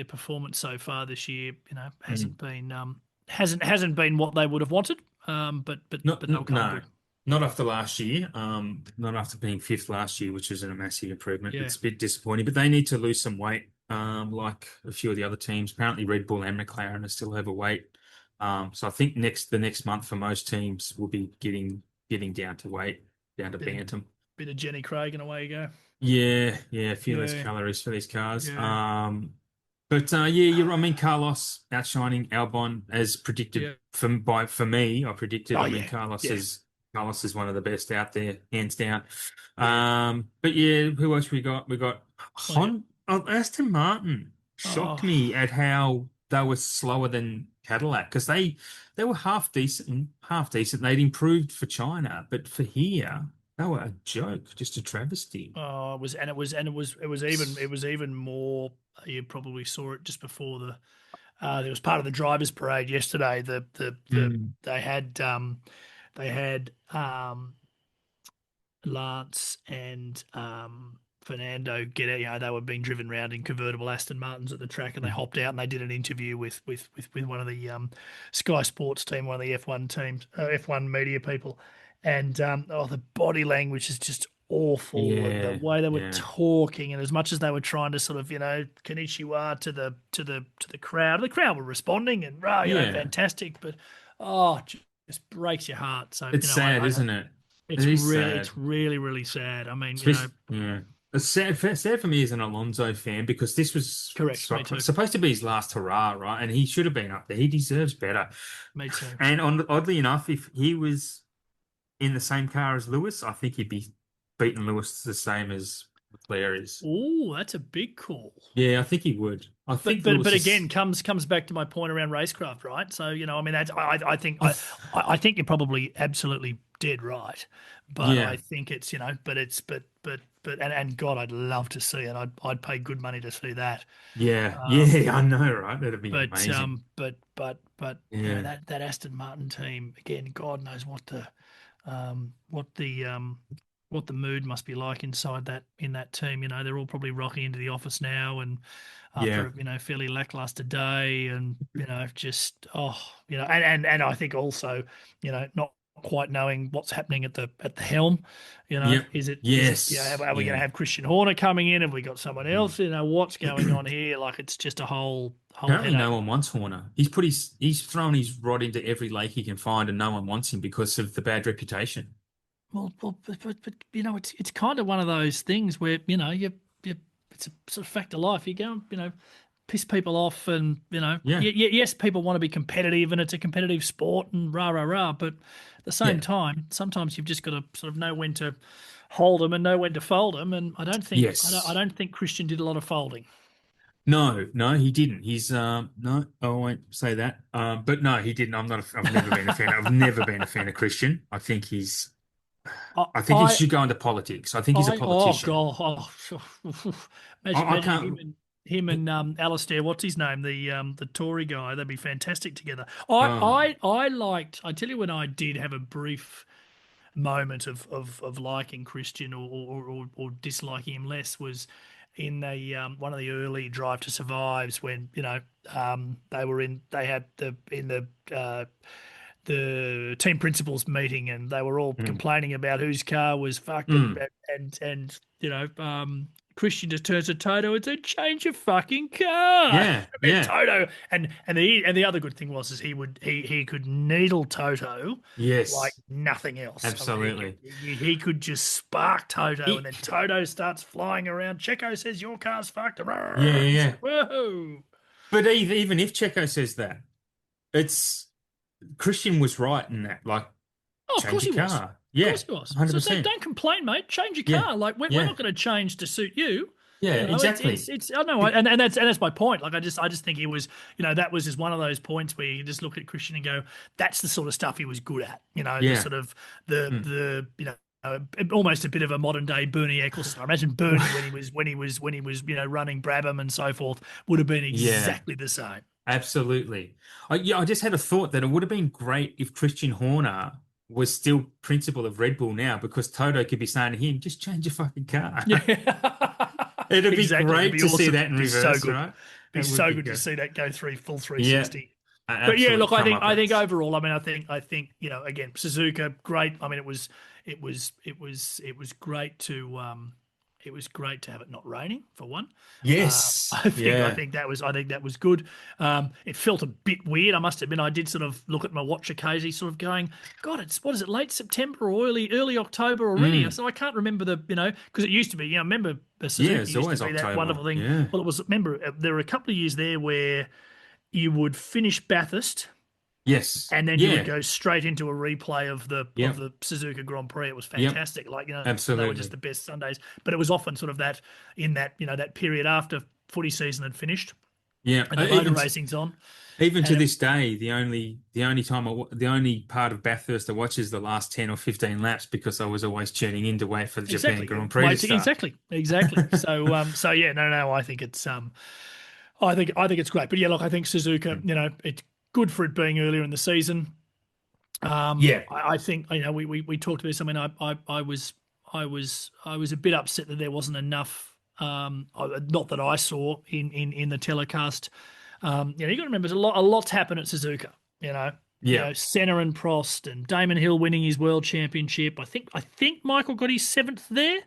[SPEAKER 2] performance so far this year,
[SPEAKER 1] mm.
[SPEAKER 2] hasn't been what they would have wanted. But they'll come
[SPEAKER 1] No,
[SPEAKER 2] good.
[SPEAKER 1] not after last year. Not after being fifth last year, which is a massive improvement.
[SPEAKER 2] Yeah.
[SPEAKER 1] It's a bit disappointing, but they need to lose some weight. Like a few of the other teams. Apparently, Red Bull and McLaren are still overweight. So I think the next month for most teams will be getting down to weight, down to
[SPEAKER 2] Bit of
[SPEAKER 1] bantam.
[SPEAKER 2] bit of Jenny Craig and away you go.
[SPEAKER 1] Yeah, yeah, a few less
[SPEAKER 2] Yeah.
[SPEAKER 1] calories for these cars.
[SPEAKER 2] Yeah.
[SPEAKER 1] But yeah, I mean, Carlos outshining Albon as predicted
[SPEAKER 2] Yeah.
[SPEAKER 1] for me. I predicted.
[SPEAKER 2] Oh
[SPEAKER 1] I mean,
[SPEAKER 2] yeah. Yeah.
[SPEAKER 1] Carlos is one of the best out there, hands down.
[SPEAKER 2] Yeah.
[SPEAKER 1] But yeah, who else we got? We got
[SPEAKER 2] Oh yeah.
[SPEAKER 1] Aston Martin. Shocked
[SPEAKER 2] Oh.
[SPEAKER 1] me at how they were slower than Cadillac because they were half decent, half decent. They'd improved for China, but for here they were a joke, just a travesty.
[SPEAKER 2] Oh, it was even more. You probably saw it just before the. There was part of the drivers' parade yesterday.
[SPEAKER 1] Mm.
[SPEAKER 2] They had Lance and Fernando get out. They were being driven around in convertible Aston Martins at the track, and they hopped out and they did an interview with one of the Sky Sports team, one of the F1 teams, F1 media people, and the body language is just awful, and the
[SPEAKER 1] Yeah,
[SPEAKER 2] way they were
[SPEAKER 1] yeah,
[SPEAKER 2] talking, and as much as they were trying to sort of konnichiwa to the crowd, the crowd were responding and
[SPEAKER 1] yeah.
[SPEAKER 2] fantastic, but oh, just breaks your heart. So
[SPEAKER 1] It's sad, isn't it? It is
[SPEAKER 2] it's
[SPEAKER 1] sad.
[SPEAKER 2] really, really sad. I mean,
[SPEAKER 1] Yeah. It's sad for me as an Alonso fan because this was
[SPEAKER 2] correct. Me too.
[SPEAKER 1] supposed to be his last hurrah, right? And he should have been up there. He deserves better.
[SPEAKER 2] Me too.
[SPEAKER 1] And oddly enough, if he was in the same car as Lewis, I think he'd be beating Lewis the same as Leclerc is.
[SPEAKER 2] Oh, that's a big call.
[SPEAKER 1] Yeah, I think he would. I
[SPEAKER 2] But
[SPEAKER 1] think
[SPEAKER 2] but
[SPEAKER 1] Lewis
[SPEAKER 2] but
[SPEAKER 1] is.
[SPEAKER 2] again, comes back to my point around racecraft, right? So I mean, that's I think
[SPEAKER 1] I
[SPEAKER 2] I think you're probably absolutely dead right, but I
[SPEAKER 1] yeah,
[SPEAKER 2] think it's and God, I'd love to see it. I'd pay good money to see that.
[SPEAKER 1] yeah,
[SPEAKER 2] Um,
[SPEAKER 1] yeah. I know, right? That'd be
[SPEAKER 2] but
[SPEAKER 1] amazing.
[SPEAKER 2] that
[SPEAKER 1] Yeah,
[SPEAKER 2] Aston Martin team again, God knows um, what the um, what the mood must be like inside that team. They're all probably rocking into the office now, and after
[SPEAKER 1] yeah,
[SPEAKER 2] a fairly lackluster day, and just and I think also not quite knowing what's happening at the helm.
[SPEAKER 1] yep,
[SPEAKER 2] Is it
[SPEAKER 1] yes,
[SPEAKER 2] are we going to
[SPEAKER 1] yeah.
[SPEAKER 2] have Christian Horner coming in? Have we got someone
[SPEAKER 1] Mm.
[SPEAKER 2] else? What's going on here? Like it's just a whole
[SPEAKER 1] Apparently,
[SPEAKER 2] headache.
[SPEAKER 1] no one wants Horner. He's thrown his rod into every lake he can find, and no one wants him because of the bad reputation.
[SPEAKER 2] But it's kind of one of those things where you it's a sort of fact of life. You go, piss people off, and
[SPEAKER 1] Yeah,
[SPEAKER 2] yes, people want to be competitive, and it's a competitive sport, and rah rah rah. But at the same
[SPEAKER 1] yeah,
[SPEAKER 2] time, sometimes you've just got to sort of know when to hold them and know when to fold them. And I
[SPEAKER 1] yes.
[SPEAKER 2] don't think Christian did a lot of folding.
[SPEAKER 1] No, no, he didn't. He's no, I won't say that. But no, he didn't. I've never been a fan. I've never been a fan of Christian.
[SPEAKER 2] I
[SPEAKER 1] I think he
[SPEAKER 2] I
[SPEAKER 1] should go into politics. I think he's a
[SPEAKER 2] oh
[SPEAKER 1] politician.
[SPEAKER 2] god,
[SPEAKER 1] I
[SPEAKER 2] imagine
[SPEAKER 1] can't.
[SPEAKER 2] him and Alistair, what's his name, the Tory guy. They'd be fantastic together.
[SPEAKER 1] Oh,
[SPEAKER 2] I liked. I tell you when I did have a brief moment of liking Christian or disliking him less was in the one of the early Drive to Survives when they had the team principals meeting and they were all
[SPEAKER 1] mm,
[SPEAKER 2] complaining about whose car was fucked
[SPEAKER 1] mm.
[SPEAKER 2] and Christian just turns to Toto and said, "Change your fucking car."
[SPEAKER 1] Yeah,
[SPEAKER 2] And
[SPEAKER 1] yeah,
[SPEAKER 2] Toto and the other good thing was is he could needle Toto like
[SPEAKER 1] yes,
[SPEAKER 2] nothing else. I mean,
[SPEAKER 1] absolutely.
[SPEAKER 2] he could just spark Toto, and
[SPEAKER 1] He,
[SPEAKER 2] then Toto starts flying around. Checo says your car's fucked.
[SPEAKER 1] yeah, yeah,
[SPEAKER 2] He's
[SPEAKER 1] yeah.
[SPEAKER 2] like, whoa.
[SPEAKER 1] But even if Checo says that, it's Christian was right in that. Like,
[SPEAKER 2] Oh, of
[SPEAKER 1] change
[SPEAKER 2] course
[SPEAKER 1] your
[SPEAKER 2] he was.
[SPEAKER 1] car.
[SPEAKER 2] Of
[SPEAKER 1] Yeah,
[SPEAKER 2] course he was. So
[SPEAKER 1] 100%.
[SPEAKER 2] don't complain, mate. Change your
[SPEAKER 1] Yeah,
[SPEAKER 2] car. Like we're
[SPEAKER 1] yeah,
[SPEAKER 2] not going to change to suit you.
[SPEAKER 1] yeah, exactly.
[SPEAKER 2] It's I know,
[SPEAKER 1] Be-
[SPEAKER 2] and that's my point. Like I just think he was, that was just one of those points where you just look at Christian and go, that's the sort of stuff he was good at. The
[SPEAKER 1] yeah,
[SPEAKER 2] sort of
[SPEAKER 1] mm,
[SPEAKER 2] the almost a bit of a modern day Bernie Ecclestone. I imagine Bernie when he was running Brabham and so forth would have been
[SPEAKER 1] yeah.
[SPEAKER 2] exactly the same.
[SPEAKER 1] Absolutely. I just had a thought that it would have been great if Christian Horner was still principal of Red Bull now because Toto could be saying to him, just change your fucking car.
[SPEAKER 2] Yeah,
[SPEAKER 1] It'd be
[SPEAKER 2] exactly. It'd
[SPEAKER 1] great
[SPEAKER 2] be
[SPEAKER 1] to see
[SPEAKER 2] awesome.
[SPEAKER 1] that in
[SPEAKER 2] It'd be so
[SPEAKER 1] reverse,
[SPEAKER 2] good.
[SPEAKER 1] right?
[SPEAKER 2] Be
[SPEAKER 1] It would
[SPEAKER 2] so
[SPEAKER 1] be
[SPEAKER 2] good to
[SPEAKER 1] good.
[SPEAKER 2] see that go through full
[SPEAKER 1] Yeah,
[SPEAKER 2] 360. But yeah,
[SPEAKER 1] absolute
[SPEAKER 2] look, I think
[SPEAKER 1] comeuppance.
[SPEAKER 2] overall, I mean, I think again, Suzuka, great. I mean, it was great to have it not raining for one.
[SPEAKER 1] Yes.
[SPEAKER 2] I
[SPEAKER 1] Yeah.
[SPEAKER 2] think that was good. It felt a bit weird. I must admit, I did sort of look at my watch occasionally, sort of going, God, it's what is it, late September or early October already?
[SPEAKER 1] Mm.
[SPEAKER 2] So I can't remember because it used to be, remember
[SPEAKER 1] Yeah,
[SPEAKER 2] Suzuki
[SPEAKER 1] it's
[SPEAKER 2] used to
[SPEAKER 1] always
[SPEAKER 2] be that
[SPEAKER 1] October.
[SPEAKER 2] wonderful thing.
[SPEAKER 1] Yeah.
[SPEAKER 2] Well, it was remember there were a couple of years there where you would finish Bathurst
[SPEAKER 1] Yes.
[SPEAKER 2] and then you would
[SPEAKER 1] Yeah.
[SPEAKER 2] go straight into a replay of the
[SPEAKER 1] Yep.
[SPEAKER 2] Suzuka Grand Prix. It was
[SPEAKER 1] Yep.
[SPEAKER 2] fantastic. Like, they were just
[SPEAKER 1] Absolutely.
[SPEAKER 2] the best Sundays. But it was often sort of that in that, that period after footy season had finished
[SPEAKER 1] Yeah.
[SPEAKER 2] and the motor racing's on.
[SPEAKER 1] Even to
[SPEAKER 2] And
[SPEAKER 1] this day, the only part of Bathurst I watch is the last 10 or 15 laps because I was always tuning in to wait for the Japan
[SPEAKER 2] exactly.
[SPEAKER 1] Grand Prix to
[SPEAKER 2] Waiting
[SPEAKER 1] start.
[SPEAKER 2] exactly. So yeah, no, I think it's I think it's great. But yeah, look, I think Suzuka, it's good for it being earlier in the season.
[SPEAKER 1] Yeah.
[SPEAKER 2] I think we talked about this. I mean, I was a bit upset that there wasn't enough. Not that I saw in the telecast. You got to remember, a lot's happened at Suzuka.
[SPEAKER 1] Yeah.
[SPEAKER 2] Senna and Prost and Damon Hill winning his world championship. I think Michael got his seventh there.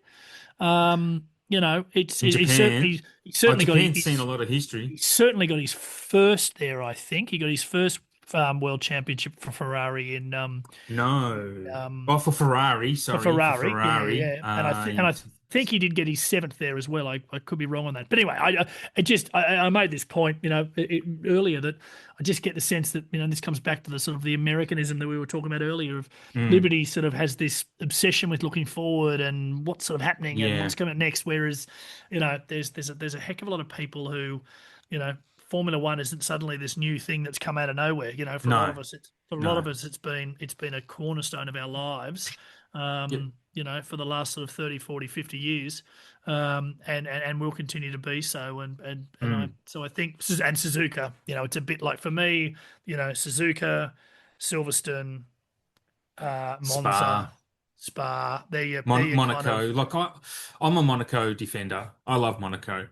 [SPEAKER 2] It's
[SPEAKER 1] In
[SPEAKER 2] he
[SPEAKER 1] Japan.
[SPEAKER 2] certainly he certainly got
[SPEAKER 1] Japan's seen a
[SPEAKER 2] his
[SPEAKER 1] lot of history.
[SPEAKER 2] he certainly got his first there. I think he got his first world championship for Ferrari in
[SPEAKER 1] No.
[SPEAKER 2] um,
[SPEAKER 1] Oh, for Ferrari.
[SPEAKER 2] for
[SPEAKER 1] Sorry, for
[SPEAKER 2] Ferrari. Yeah,
[SPEAKER 1] Ferrari.
[SPEAKER 2] yeah. And I think he did get his seventh there as well. I could be wrong on that, but anyway, I made this point, earlier that I just get the sense that this comes back to the sort of the Americanism that we were talking about earlier of
[SPEAKER 1] Mm,
[SPEAKER 2] Liberty sort of has this obsession with looking forward and what's sort of happening and
[SPEAKER 1] yeah.
[SPEAKER 2] what's coming next, whereas there's a heck of a lot of people who, Formula One isn't suddenly this new thing that's come out of nowhere. For a lot
[SPEAKER 1] No.
[SPEAKER 2] of us,
[SPEAKER 1] No.
[SPEAKER 2] it's been a cornerstone of our lives.
[SPEAKER 1] Yep.
[SPEAKER 2] For the last sort of 30, 40, 50 years, and will continue to be so.
[SPEAKER 1] Mm.
[SPEAKER 2] So I think, and Suzuka, it's a bit like for me, Suzuka, Silverstone, Monza,
[SPEAKER 1] Spa.
[SPEAKER 2] Spa. They're kind of.
[SPEAKER 1] Monaco. I'm a Monaco defender. I love Monaco.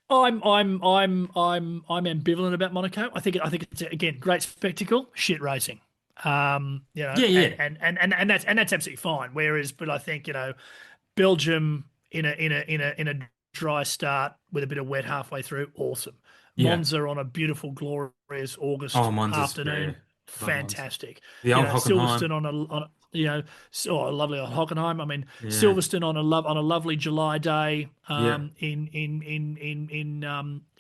[SPEAKER 2] I'm ambivalent about Monaco. I think it's again great spectacle, shit racing.
[SPEAKER 1] Yeah, yeah.
[SPEAKER 2] And that's absolutely fine. But I think Belgium in a dry start with a bit of wet halfway through, awesome.
[SPEAKER 1] Yeah.
[SPEAKER 2] Monza on a beautiful, glorious August
[SPEAKER 1] Oh, Monza's, yeah.
[SPEAKER 2] afternoon,
[SPEAKER 1] Love Monza.
[SPEAKER 2] fantastic.
[SPEAKER 1] The old
[SPEAKER 2] Silverstone
[SPEAKER 1] Hockenheim.
[SPEAKER 2] lovely on Hockenheim. I mean,
[SPEAKER 1] Yeah.
[SPEAKER 2] Silverstone on a lovely July day,
[SPEAKER 1] Yeah.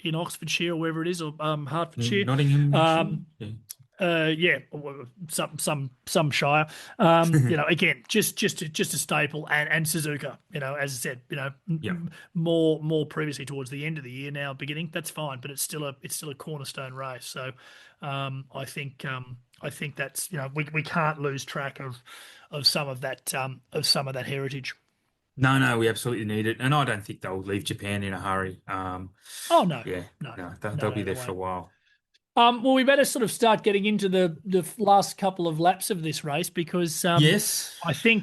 [SPEAKER 2] in Oxfordshire or wherever it is, or Hertfordshire.
[SPEAKER 1] Nottinghamshire.
[SPEAKER 2] Um,
[SPEAKER 1] Yeah.
[SPEAKER 2] yeah, some Shire. Again, just a staple, and Suzuka. As I said,
[SPEAKER 1] Yeah.
[SPEAKER 2] more previously towards the end of the year, now beginning. That's fine, but it's still a cornerstone race. So, I think that's we can't lose track of some of that heritage.
[SPEAKER 1] No, no, we absolutely need it, and I don't think they'll leave Japan in a hurry.
[SPEAKER 2] Oh no,
[SPEAKER 1] Yeah,
[SPEAKER 2] no,
[SPEAKER 1] no,
[SPEAKER 2] no,
[SPEAKER 1] they'll be
[SPEAKER 2] no, they
[SPEAKER 1] there for a
[SPEAKER 2] won't.
[SPEAKER 1] while.
[SPEAKER 2] Well, we better sort of start getting into the last couple of laps of this race because
[SPEAKER 1] Yes.
[SPEAKER 2] I do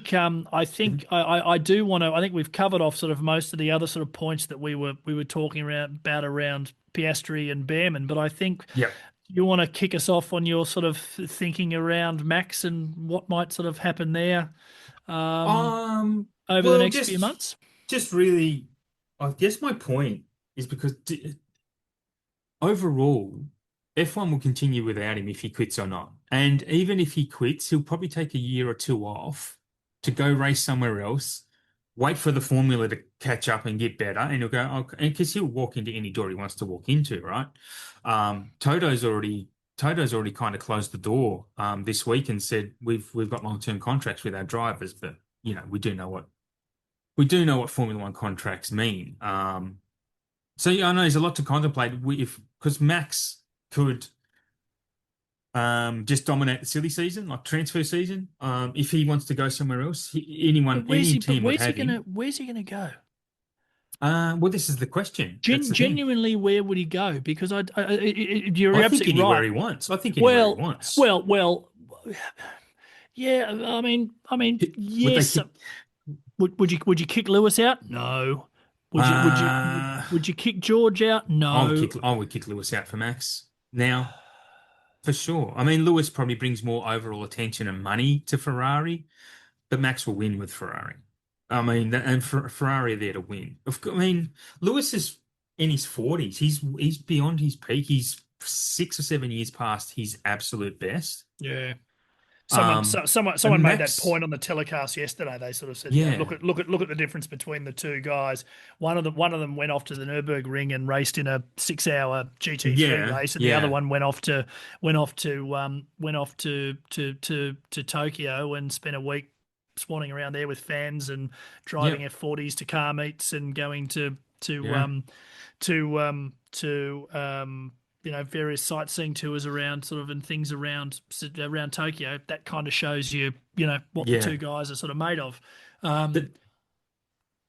[SPEAKER 2] want to. I think we've covered off sort of most of the other sort of points that we were talking around Piastri and Behrman, but I think
[SPEAKER 1] Yep.
[SPEAKER 2] you want to kick us off on your sort of thinking around Max and what might sort of happen there um, over the
[SPEAKER 1] Well,
[SPEAKER 2] next few
[SPEAKER 1] just
[SPEAKER 2] months.
[SPEAKER 1] just really, I guess my point is because overall, F1 will continue without him if he quits or not. And even if he quits, he'll probably take a year or two off to go race somewhere else, wait for the formula to catch up and get better, and he'll go, okay, and because he'll walk into any door he wants to walk into, right? Toto's already kind of closed the door this week and said we've got long-term contracts with our drivers, but we do know what Formula One contracts mean. So yeah, I know there's a lot to contemplate. If because Max could just dominate the silly season, like transfer season. If he wants to go somewhere else, any team would have him.
[SPEAKER 2] Where's he gonna go?
[SPEAKER 1] Well, this is the question. That's the thing.
[SPEAKER 2] Genuinely, where would he go? Because you're
[SPEAKER 1] I think
[SPEAKER 2] absolutely
[SPEAKER 1] anywhere
[SPEAKER 2] right.
[SPEAKER 1] he wants. I think anywhere he
[SPEAKER 2] Well,
[SPEAKER 1] wants.
[SPEAKER 2] well. Yeah.
[SPEAKER 1] Would they
[SPEAKER 2] Yes.
[SPEAKER 1] kick?
[SPEAKER 2] Would you kick Lewis out? No. Would you would you would,
[SPEAKER 1] Uh,
[SPEAKER 2] would you kick George out? No.
[SPEAKER 1] I would kick Lewis out for Max now for sure. I mean, Lewis probably brings more overall attention and money to Ferrari, but Max will win with Ferrari. I mean, and Ferrari are there to win. I mean, Lewis is in his 40s. He's beyond his peak. He's 6 or 7 years past his absolute best.
[SPEAKER 2] Yeah.
[SPEAKER 1] Um,
[SPEAKER 2] Someone
[SPEAKER 1] and
[SPEAKER 2] made that
[SPEAKER 1] Max,
[SPEAKER 2] point on the telecast yesterday. They sort of said,
[SPEAKER 1] yeah,
[SPEAKER 2] look at the difference between the two guys. One of them went off to the Nürburgring and raced in a 6-hour GT3
[SPEAKER 1] yeah,
[SPEAKER 2] race, and the other
[SPEAKER 1] yeah,
[SPEAKER 2] one went off to Tokyo and spent a week swanning around there with fans and
[SPEAKER 1] yeah,
[SPEAKER 2] driving F40s to car meets and going to
[SPEAKER 1] yeah,
[SPEAKER 2] various sightseeing tours around sort of and things around Tokyo. That kind of shows you what the
[SPEAKER 1] yeah.
[SPEAKER 2] two guys are sort of made of. Um,
[SPEAKER 1] That,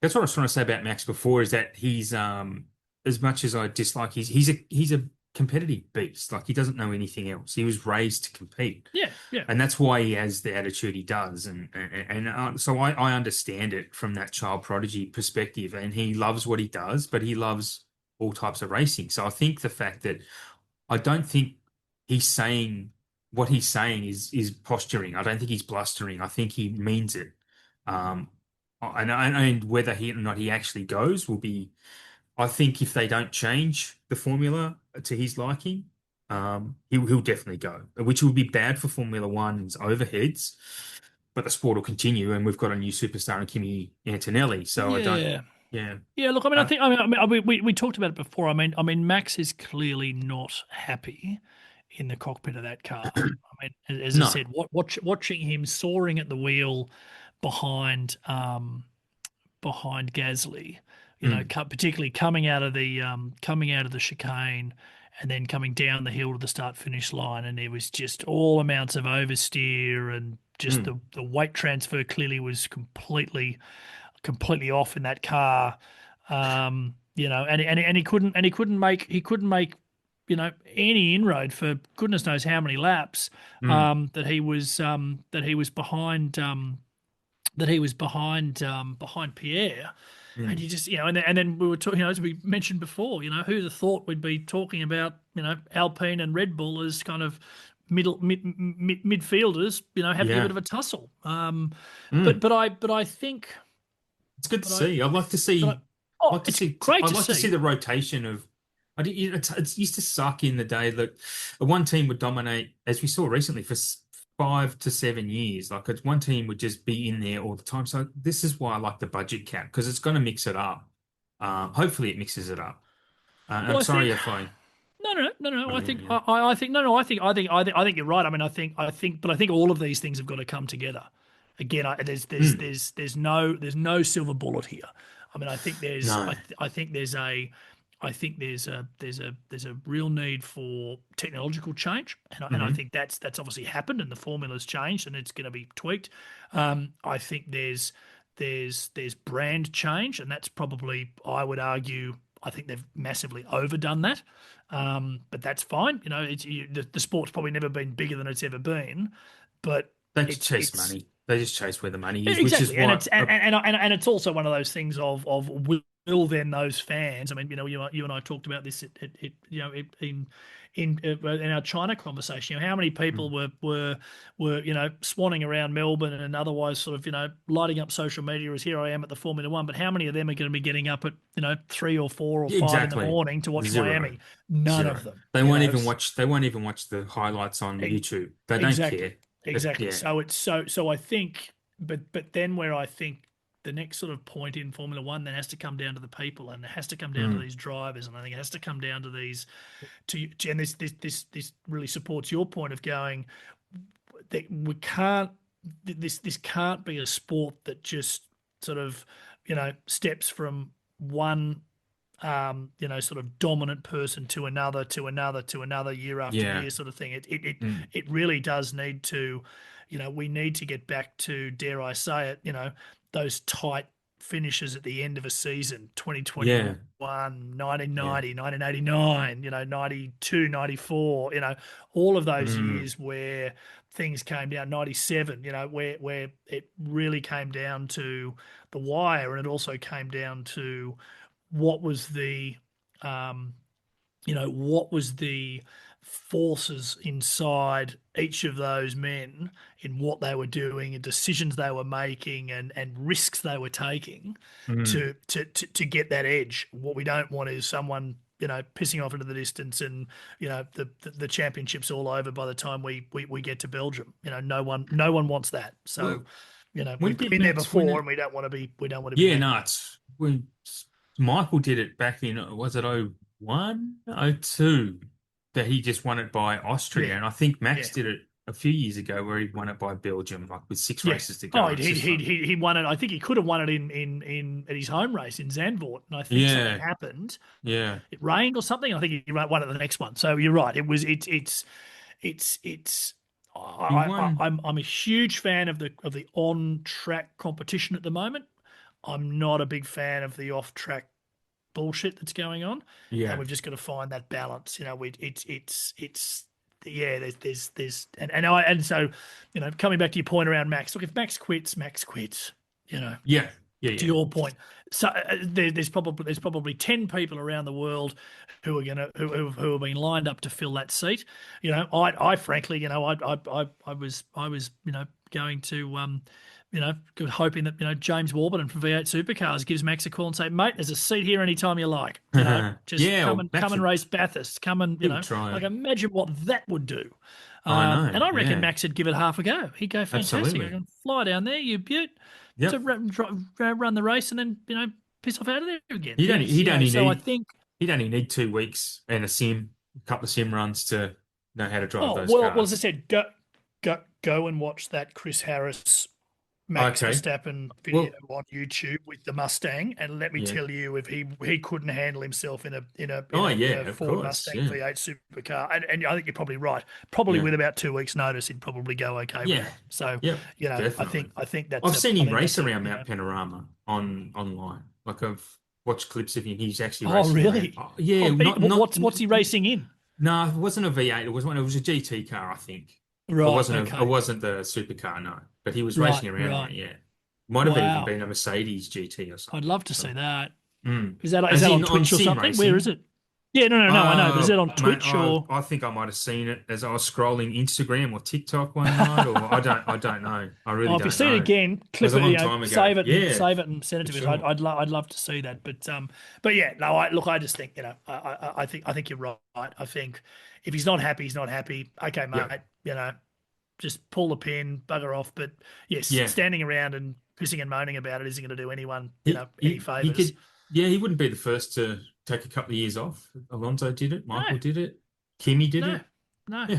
[SPEAKER 1] that's what I was trying to say about Max before is that he's as much as I dislike he's a competitive beast. Like he doesn't know anything else. He was raised to compete.
[SPEAKER 2] yeah, yeah,
[SPEAKER 1] And that's why he has the attitude he does, and so I understand it from that child prodigy perspective, and he loves what he does, but he loves all types of racing. So I think the fact that I don't think he's saying what he's saying is posturing. I don't think he's blustering. I think he means it. Um, and whether he or not he actually goes will be. I think if they don't change the formula to his liking, he'll definitely go, which will be bad for Formula One's overheads. But the sport will continue, and we've got a new superstar in Kimi Antonelli. So I don't,
[SPEAKER 2] yeah.
[SPEAKER 1] yeah,
[SPEAKER 2] Yeah, look, I mean, I
[SPEAKER 1] uh,
[SPEAKER 2] think, we talked about it before. I mean, Max is clearly not happy in the cockpit of that car. I mean, as I
[SPEAKER 1] no,
[SPEAKER 2] said, watching him soaring at the wheel behind, behind Gasly,
[SPEAKER 1] mm,
[SPEAKER 2] particularly coming out of the chicane and then coming down the hill to the start finish line, and there was just all amounts of oversteer and just
[SPEAKER 1] mm,
[SPEAKER 2] the weight transfer clearly was completely off in that car. And he couldn't make any inroad for goodness knows how many laps
[SPEAKER 1] mm,
[SPEAKER 2] behind Pierre. And
[SPEAKER 1] mm,
[SPEAKER 2] you just, and then we were talking, as we mentioned before, who'd have thought we'd be talking about, Alpine and Red Bull as kind of midfielders, having a bit
[SPEAKER 1] yeah,
[SPEAKER 2] of a tussle. But
[SPEAKER 1] mm.
[SPEAKER 2] but I think,
[SPEAKER 1] It's good to
[SPEAKER 2] but I,
[SPEAKER 1] see. I'd like to
[SPEAKER 2] but I,
[SPEAKER 1] see,
[SPEAKER 2] oh,
[SPEAKER 1] like to
[SPEAKER 2] it's
[SPEAKER 1] see,
[SPEAKER 2] great
[SPEAKER 1] I'd
[SPEAKER 2] to
[SPEAKER 1] like to see
[SPEAKER 2] see.
[SPEAKER 1] the rotation of. I did, it used to suck in the day that one team would dominate, as we saw recently, for 5 to 7 years. Like one team would just be in there all the time. So this is why I like the budget cap because it's going to mix it up. Hopefully it mixes it up.
[SPEAKER 2] Well,
[SPEAKER 1] I'm
[SPEAKER 2] I think
[SPEAKER 1] sorry if I.
[SPEAKER 2] no. I
[SPEAKER 1] Yeah,
[SPEAKER 2] think
[SPEAKER 1] yeah.
[SPEAKER 2] I think no. I think you're right. I mean, but I think all of these things have got to come together. Again,
[SPEAKER 1] Mm,
[SPEAKER 2] there's no silver bullet here. I mean,
[SPEAKER 1] no.
[SPEAKER 2] I think there's a real need for technological change, and I
[SPEAKER 1] Hmm.
[SPEAKER 2] think that's obviously happened, and the formula's changed, and it's going to be tweaked. I think there's brand change, and that's probably, I would argue, I think they've massively overdone that. But that's fine. You know, the sport's probably never been bigger than it's ever been, but
[SPEAKER 1] They just chase
[SPEAKER 2] it's
[SPEAKER 1] money. They just chase where the money is, which is
[SPEAKER 2] exactly, and
[SPEAKER 1] what.
[SPEAKER 2] it's and it's also one of those things of will then those fans. I mean, you know, you and I talked about this you know in our China conversation. You know, how many people
[SPEAKER 1] Mm.
[SPEAKER 2] were you know swanning around Melbourne and otherwise sort of lighting up social media as here I am at the Formula One. But how many of them are going to be getting up at 3 or 4 or 5 in the
[SPEAKER 1] Exactly.
[SPEAKER 2] morning to watch
[SPEAKER 1] Zero.
[SPEAKER 2] Miami? None of
[SPEAKER 1] Zero.
[SPEAKER 2] them.
[SPEAKER 1] They
[SPEAKER 2] You
[SPEAKER 1] won't
[SPEAKER 2] know,
[SPEAKER 1] even watch. They won't even watch the highlights on YouTube. They don't care.
[SPEAKER 2] Exactly, exactly.
[SPEAKER 1] Yeah.
[SPEAKER 2] So it's so I think, but then where I think the next sort of point in Formula One then has to come down to the people, and it has to come down to
[SPEAKER 1] Mm.
[SPEAKER 2] these drivers, and I think it has to come down to these and this really supports your point of going that we can't this can't be a sport that just sort of steps from one sort of dominant person to another, to another, to another, year after
[SPEAKER 1] Yeah.
[SPEAKER 2] year, sort of thing.
[SPEAKER 1] Mm.
[SPEAKER 2] It really does need to, we need to get back to, dare I say it, those tight finishes at the end of a season,
[SPEAKER 1] Yeah.
[SPEAKER 2] 2021,
[SPEAKER 1] Yeah.
[SPEAKER 2] 1990, 1989, 92, 94, all of those
[SPEAKER 1] Mm.
[SPEAKER 2] years where things came down, 97, where it really came down to the wire, and it also came down to what was the um, what was the forces inside each of those men in what they were doing and decisions they were making and risks they were taking
[SPEAKER 1] Mm.
[SPEAKER 2] to get that edge. What we don't want is someone pissing off into the distance, and the championship's all over by the time we get to Belgium. No one wants that. So
[SPEAKER 1] Well, when
[SPEAKER 2] we've
[SPEAKER 1] did
[SPEAKER 2] been there
[SPEAKER 1] Max win
[SPEAKER 2] before,
[SPEAKER 1] it?
[SPEAKER 2] and we don't want to be
[SPEAKER 1] Yeah,
[SPEAKER 2] back.
[SPEAKER 1] no, it's when Michael did it back in, was it 01, 02, that he just won it by Austria.
[SPEAKER 2] Yeah,
[SPEAKER 1] And I think Max
[SPEAKER 2] yeah.
[SPEAKER 1] did it a few years ago where he won it by Belgium, like with six
[SPEAKER 2] Yeah.
[SPEAKER 1] races to
[SPEAKER 2] Oh,
[SPEAKER 1] go. It's
[SPEAKER 2] he
[SPEAKER 1] just
[SPEAKER 2] he
[SPEAKER 1] like,
[SPEAKER 2] he he won it. I think he could have won it in at his home race in Zandvoort, and I think something
[SPEAKER 1] yeah,
[SPEAKER 2] happened.
[SPEAKER 1] yeah.
[SPEAKER 2] It rained or something. I think he won it the next one. So you're right. It was it's.
[SPEAKER 1] He
[SPEAKER 2] I
[SPEAKER 1] won.
[SPEAKER 2] I'm a huge fan of the on track competition at the moment. I'm not a big fan of the off track bullshit that's going on, and
[SPEAKER 1] Yeah.
[SPEAKER 2] we've just got to find that balance. It's yeah. And so coming back to your point around Max. Look, if Max quits, Max quits. You know,
[SPEAKER 1] Yeah. Yeah.
[SPEAKER 2] to
[SPEAKER 1] Yeah.
[SPEAKER 2] your point. So there's probably 10 people around the world who are gonna who have been lined up to fill that seat. I frankly, I was going to hoping that James Warburton from V8 Supercars gives Max a call and say, mate, there's a seat here anytime you like. Just
[SPEAKER 1] Yeah.
[SPEAKER 2] come
[SPEAKER 1] Well,
[SPEAKER 2] and
[SPEAKER 1] Max would,
[SPEAKER 2] race Bathurst. Come and
[SPEAKER 1] he would
[SPEAKER 2] like
[SPEAKER 1] try.
[SPEAKER 2] imagine what that would do.
[SPEAKER 1] I know.
[SPEAKER 2] And I reckon
[SPEAKER 1] Yeah.
[SPEAKER 2] Max would give it half a go. He'd go, fantastic. I
[SPEAKER 1] Absolutely.
[SPEAKER 2] can fly down there, you beaut, to
[SPEAKER 1] Yep.
[SPEAKER 2] run the race, and then piss off out of there again.
[SPEAKER 1] He'd only, he'd only
[SPEAKER 2] So I
[SPEAKER 1] need,
[SPEAKER 2] think,
[SPEAKER 1] he'd only need 2 weeks and a couple of sim runs to know how to drive
[SPEAKER 2] oh
[SPEAKER 1] those
[SPEAKER 2] well, as I
[SPEAKER 1] cars.
[SPEAKER 2] said, go and watch that Chris Harris Max
[SPEAKER 1] Okay.
[SPEAKER 2] Verstappen video
[SPEAKER 1] Well,
[SPEAKER 2] on YouTube with the Mustang, and let me
[SPEAKER 1] yeah.
[SPEAKER 2] tell you, if he couldn't handle himself in a in a in
[SPEAKER 1] Oh,
[SPEAKER 2] a in
[SPEAKER 1] yeah,
[SPEAKER 2] a
[SPEAKER 1] of
[SPEAKER 2] Ford
[SPEAKER 1] course.
[SPEAKER 2] Mustang
[SPEAKER 1] Yeah.
[SPEAKER 2] V8 supercar, and I think you're probably right. Probably
[SPEAKER 1] Yeah.
[SPEAKER 2] with about 2 weeks' notice, he'd probably go okay with
[SPEAKER 1] Yeah.
[SPEAKER 2] it. So,
[SPEAKER 1] Yep.
[SPEAKER 2] I
[SPEAKER 1] Definitely.
[SPEAKER 2] think that's
[SPEAKER 1] I've
[SPEAKER 2] a
[SPEAKER 1] seen
[SPEAKER 2] I
[SPEAKER 1] him
[SPEAKER 2] think
[SPEAKER 1] race
[SPEAKER 2] that's a
[SPEAKER 1] around Mount Panorama on online. Like I've watched clips of him. He's actually
[SPEAKER 2] Oh,
[SPEAKER 1] racing around.
[SPEAKER 2] really?
[SPEAKER 1] Oh, yeah,
[SPEAKER 2] Oh, what's he racing in?
[SPEAKER 1] no, it wasn't a V8. It was one. It was a GT car, I think.
[SPEAKER 2] Right.
[SPEAKER 1] It
[SPEAKER 2] Okay.
[SPEAKER 1] wasn't the supercar, no. But he was
[SPEAKER 2] Right.
[SPEAKER 1] racing around there.
[SPEAKER 2] Right.
[SPEAKER 1] Yeah, might have even
[SPEAKER 2] Wow.
[SPEAKER 1] been a Mercedes GT or
[SPEAKER 2] I'd
[SPEAKER 1] something.
[SPEAKER 2] love to
[SPEAKER 1] So,
[SPEAKER 2] see that.
[SPEAKER 1] mm.
[SPEAKER 2] Is
[SPEAKER 1] As
[SPEAKER 2] that
[SPEAKER 1] in
[SPEAKER 2] on
[SPEAKER 1] on
[SPEAKER 2] Twitch or
[SPEAKER 1] sim
[SPEAKER 2] something? Where is
[SPEAKER 1] racing.
[SPEAKER 2] it? Yeah. No. I know, but is it on
[SPEAKER 1] Mate,
[SPEAKER 2] Twitch or?
[SPEAKER 1] I think I might have seen it as I was scrolling Instagram or TikTok one night, or I don't know. I really
[SPEAKER 2] Oh, if you
[SPEAKER 1] don't
[SPEAKER 2] see it
[SPEAKER 1] know. It
[SPEAKER 2] again,
[SPEAKER 1] was
[SPEAKER 2] clip
[SPEAKER 1] a
[SPEAKER 2] it,
[SPEAKER 1] long time ago. Yeah,
[SPEAKER 2] save it and send it
[SPEAKER 1] for
[SPEAKER 2] to me. I'd
[SPEAKER 1] sure.
[SPEAKER 2] I'd love to see that. But yeah, no, I just think I think you're right. I think if he's not happy, he's not happy. Okay,
[SPEAKER 1] Yep.
[SPEAKER 2] mate. just pull the pin, bugger off. But yes,
[SPEAKER 1] Yeah.
[SPEAKER 2] standing around and pissing and moaning about it isn't going to do anyone,
[SPEAKER 1] He
[SPEAKER 2] any
[SPEAKER 1] he
[SPEAKER 2] favors.
[SPEAKER 1] could, yeah, he wouldn't be the first to take a couple of years off. Alonso did it,
[SPEAKER 2] No,
[SPEAKER 1] Michael did it, Kimi did
[SPEAKER 2] no,
[SPEAKER 1] it.
[SPEAKER 2] no.
[SPEAKER 1] Yeah.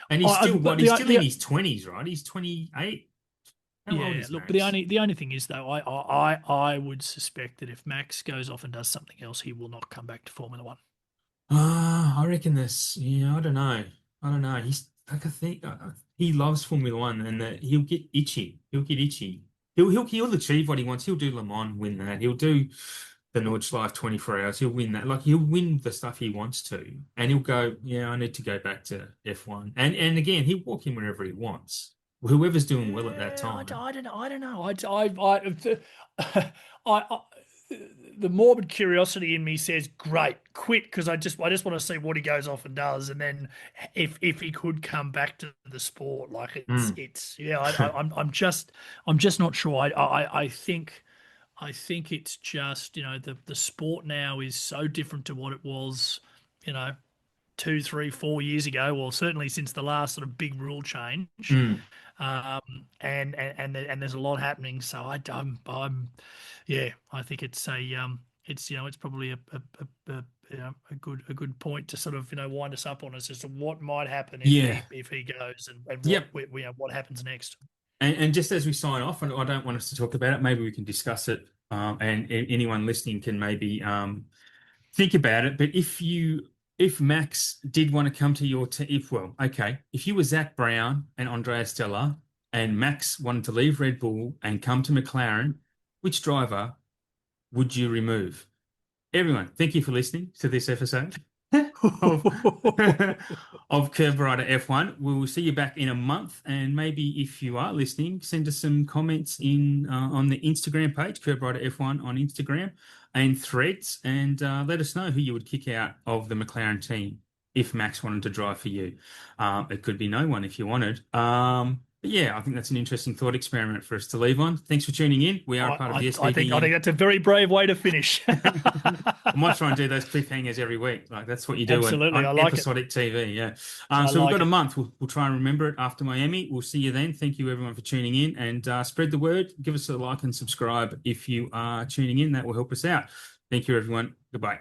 [SPEAKER 1] And he's still
[SPEAKER 2] But
[SPEAKER 1] what? He's still in his 20s, right? He's 28. How old
[SPEAKER 2] yeah,
[SPEAKER 1] is
[SPEAKER 2] look, but the
[SPEAKER 1] Max?
[SPEAKER 2] only thing is though, I would suspect that if Max goes off and does something else, he will not come back to Formula One.
[SPEAKER 1] I reckon this. Yeah, I don't know. I don't know. He's like I think he loves Formula One, and that he'll get itchy. He'll get itchy. He'll achieve what he wants. He'll do Le Mans, win that. He'll do the Nordschleife 24 hours. He'll win that. Like he'll win the stuff he wants to, and he'll go. Yeah, I need to go back to F1. And again, he'll walk in wherever he wants. Whoever's doing well at that
[SPEAKER 2] Yeah,
[SPEAKER 1] time.
[SPEAKER 2] I don't know. I don't know. I, the morbid curiosity in me says, "Great, quit," because I just want to see what he goes off and does, and then if he could come back to the sport, like
[SPEAKER 1] Mm.
[SPEAKER 2] it's yeah. I'm just not sure. I think it's just the sport now is so different to what it was, you know, 2, 3, 4 years ago, or certainly since the last sort of big rule change.
[SPEAKER 1] Mm.
[SPEAKER 2] And there's a lot happening. So yeah, I think it's it's probably a good point to sort of wind us up on as to what might happen
[SPEAKER 1] Yeah.
[SPEAKER 2] if he goes, and
[SPEAKER 1] Yep.
[SPEAKER 2] what happens next.
[SPEAKER 1] And just as we sign off, and I don't want us to talk about it, maybe we can discuss it, and anyone listening can maybe think about it. But if Max did want to come to your team, if you were Zach Brown and Andrea Stella, and Max wanted to leave Red Bull and come to McLaren, which driver would you remove? Everyone, thank you for listening to this episode of of KerbRider F1. We will see you back in a month, and maybe if you are listening, send us some comments in on the Instagram page, KerbRider F1 on Instagram and Threads, and let us know who you would kick out of the McLaren team if Max wanted to drive for you. It could be no one if you wanted. But yeah, I think that's an interesting thought experiment for us to leave on. Thanks for tuning in. We are a part of the
[SPEAKER 2] I think
[SPEAKER 1] SBD.
[SPEAKER 2] that's a very brave way to finish.
[SPEAKER 1] I might try and do those cliffhangers every week. Like that's what you do
[SPEAKER 2] Absolutely, I
[SPEAKER 1] on
[SPEAKER 2] like it.
[SPEAKER 1] episodic TV. Yeah.
[SPEAKER 2] I
[SPEAKER 1] So we've
[SPEAKER 2] like
[SPEAKER 1] got a
[SPEAKER 2] it.
[SPEAKER 1] month. We'll try and remember it after Miami. We'll see you then. Thank you everyone for tuning in, and spread the word. Give us a like and subscribe if you are tuning in. That will help us out. Thank you everyone. Goodbye.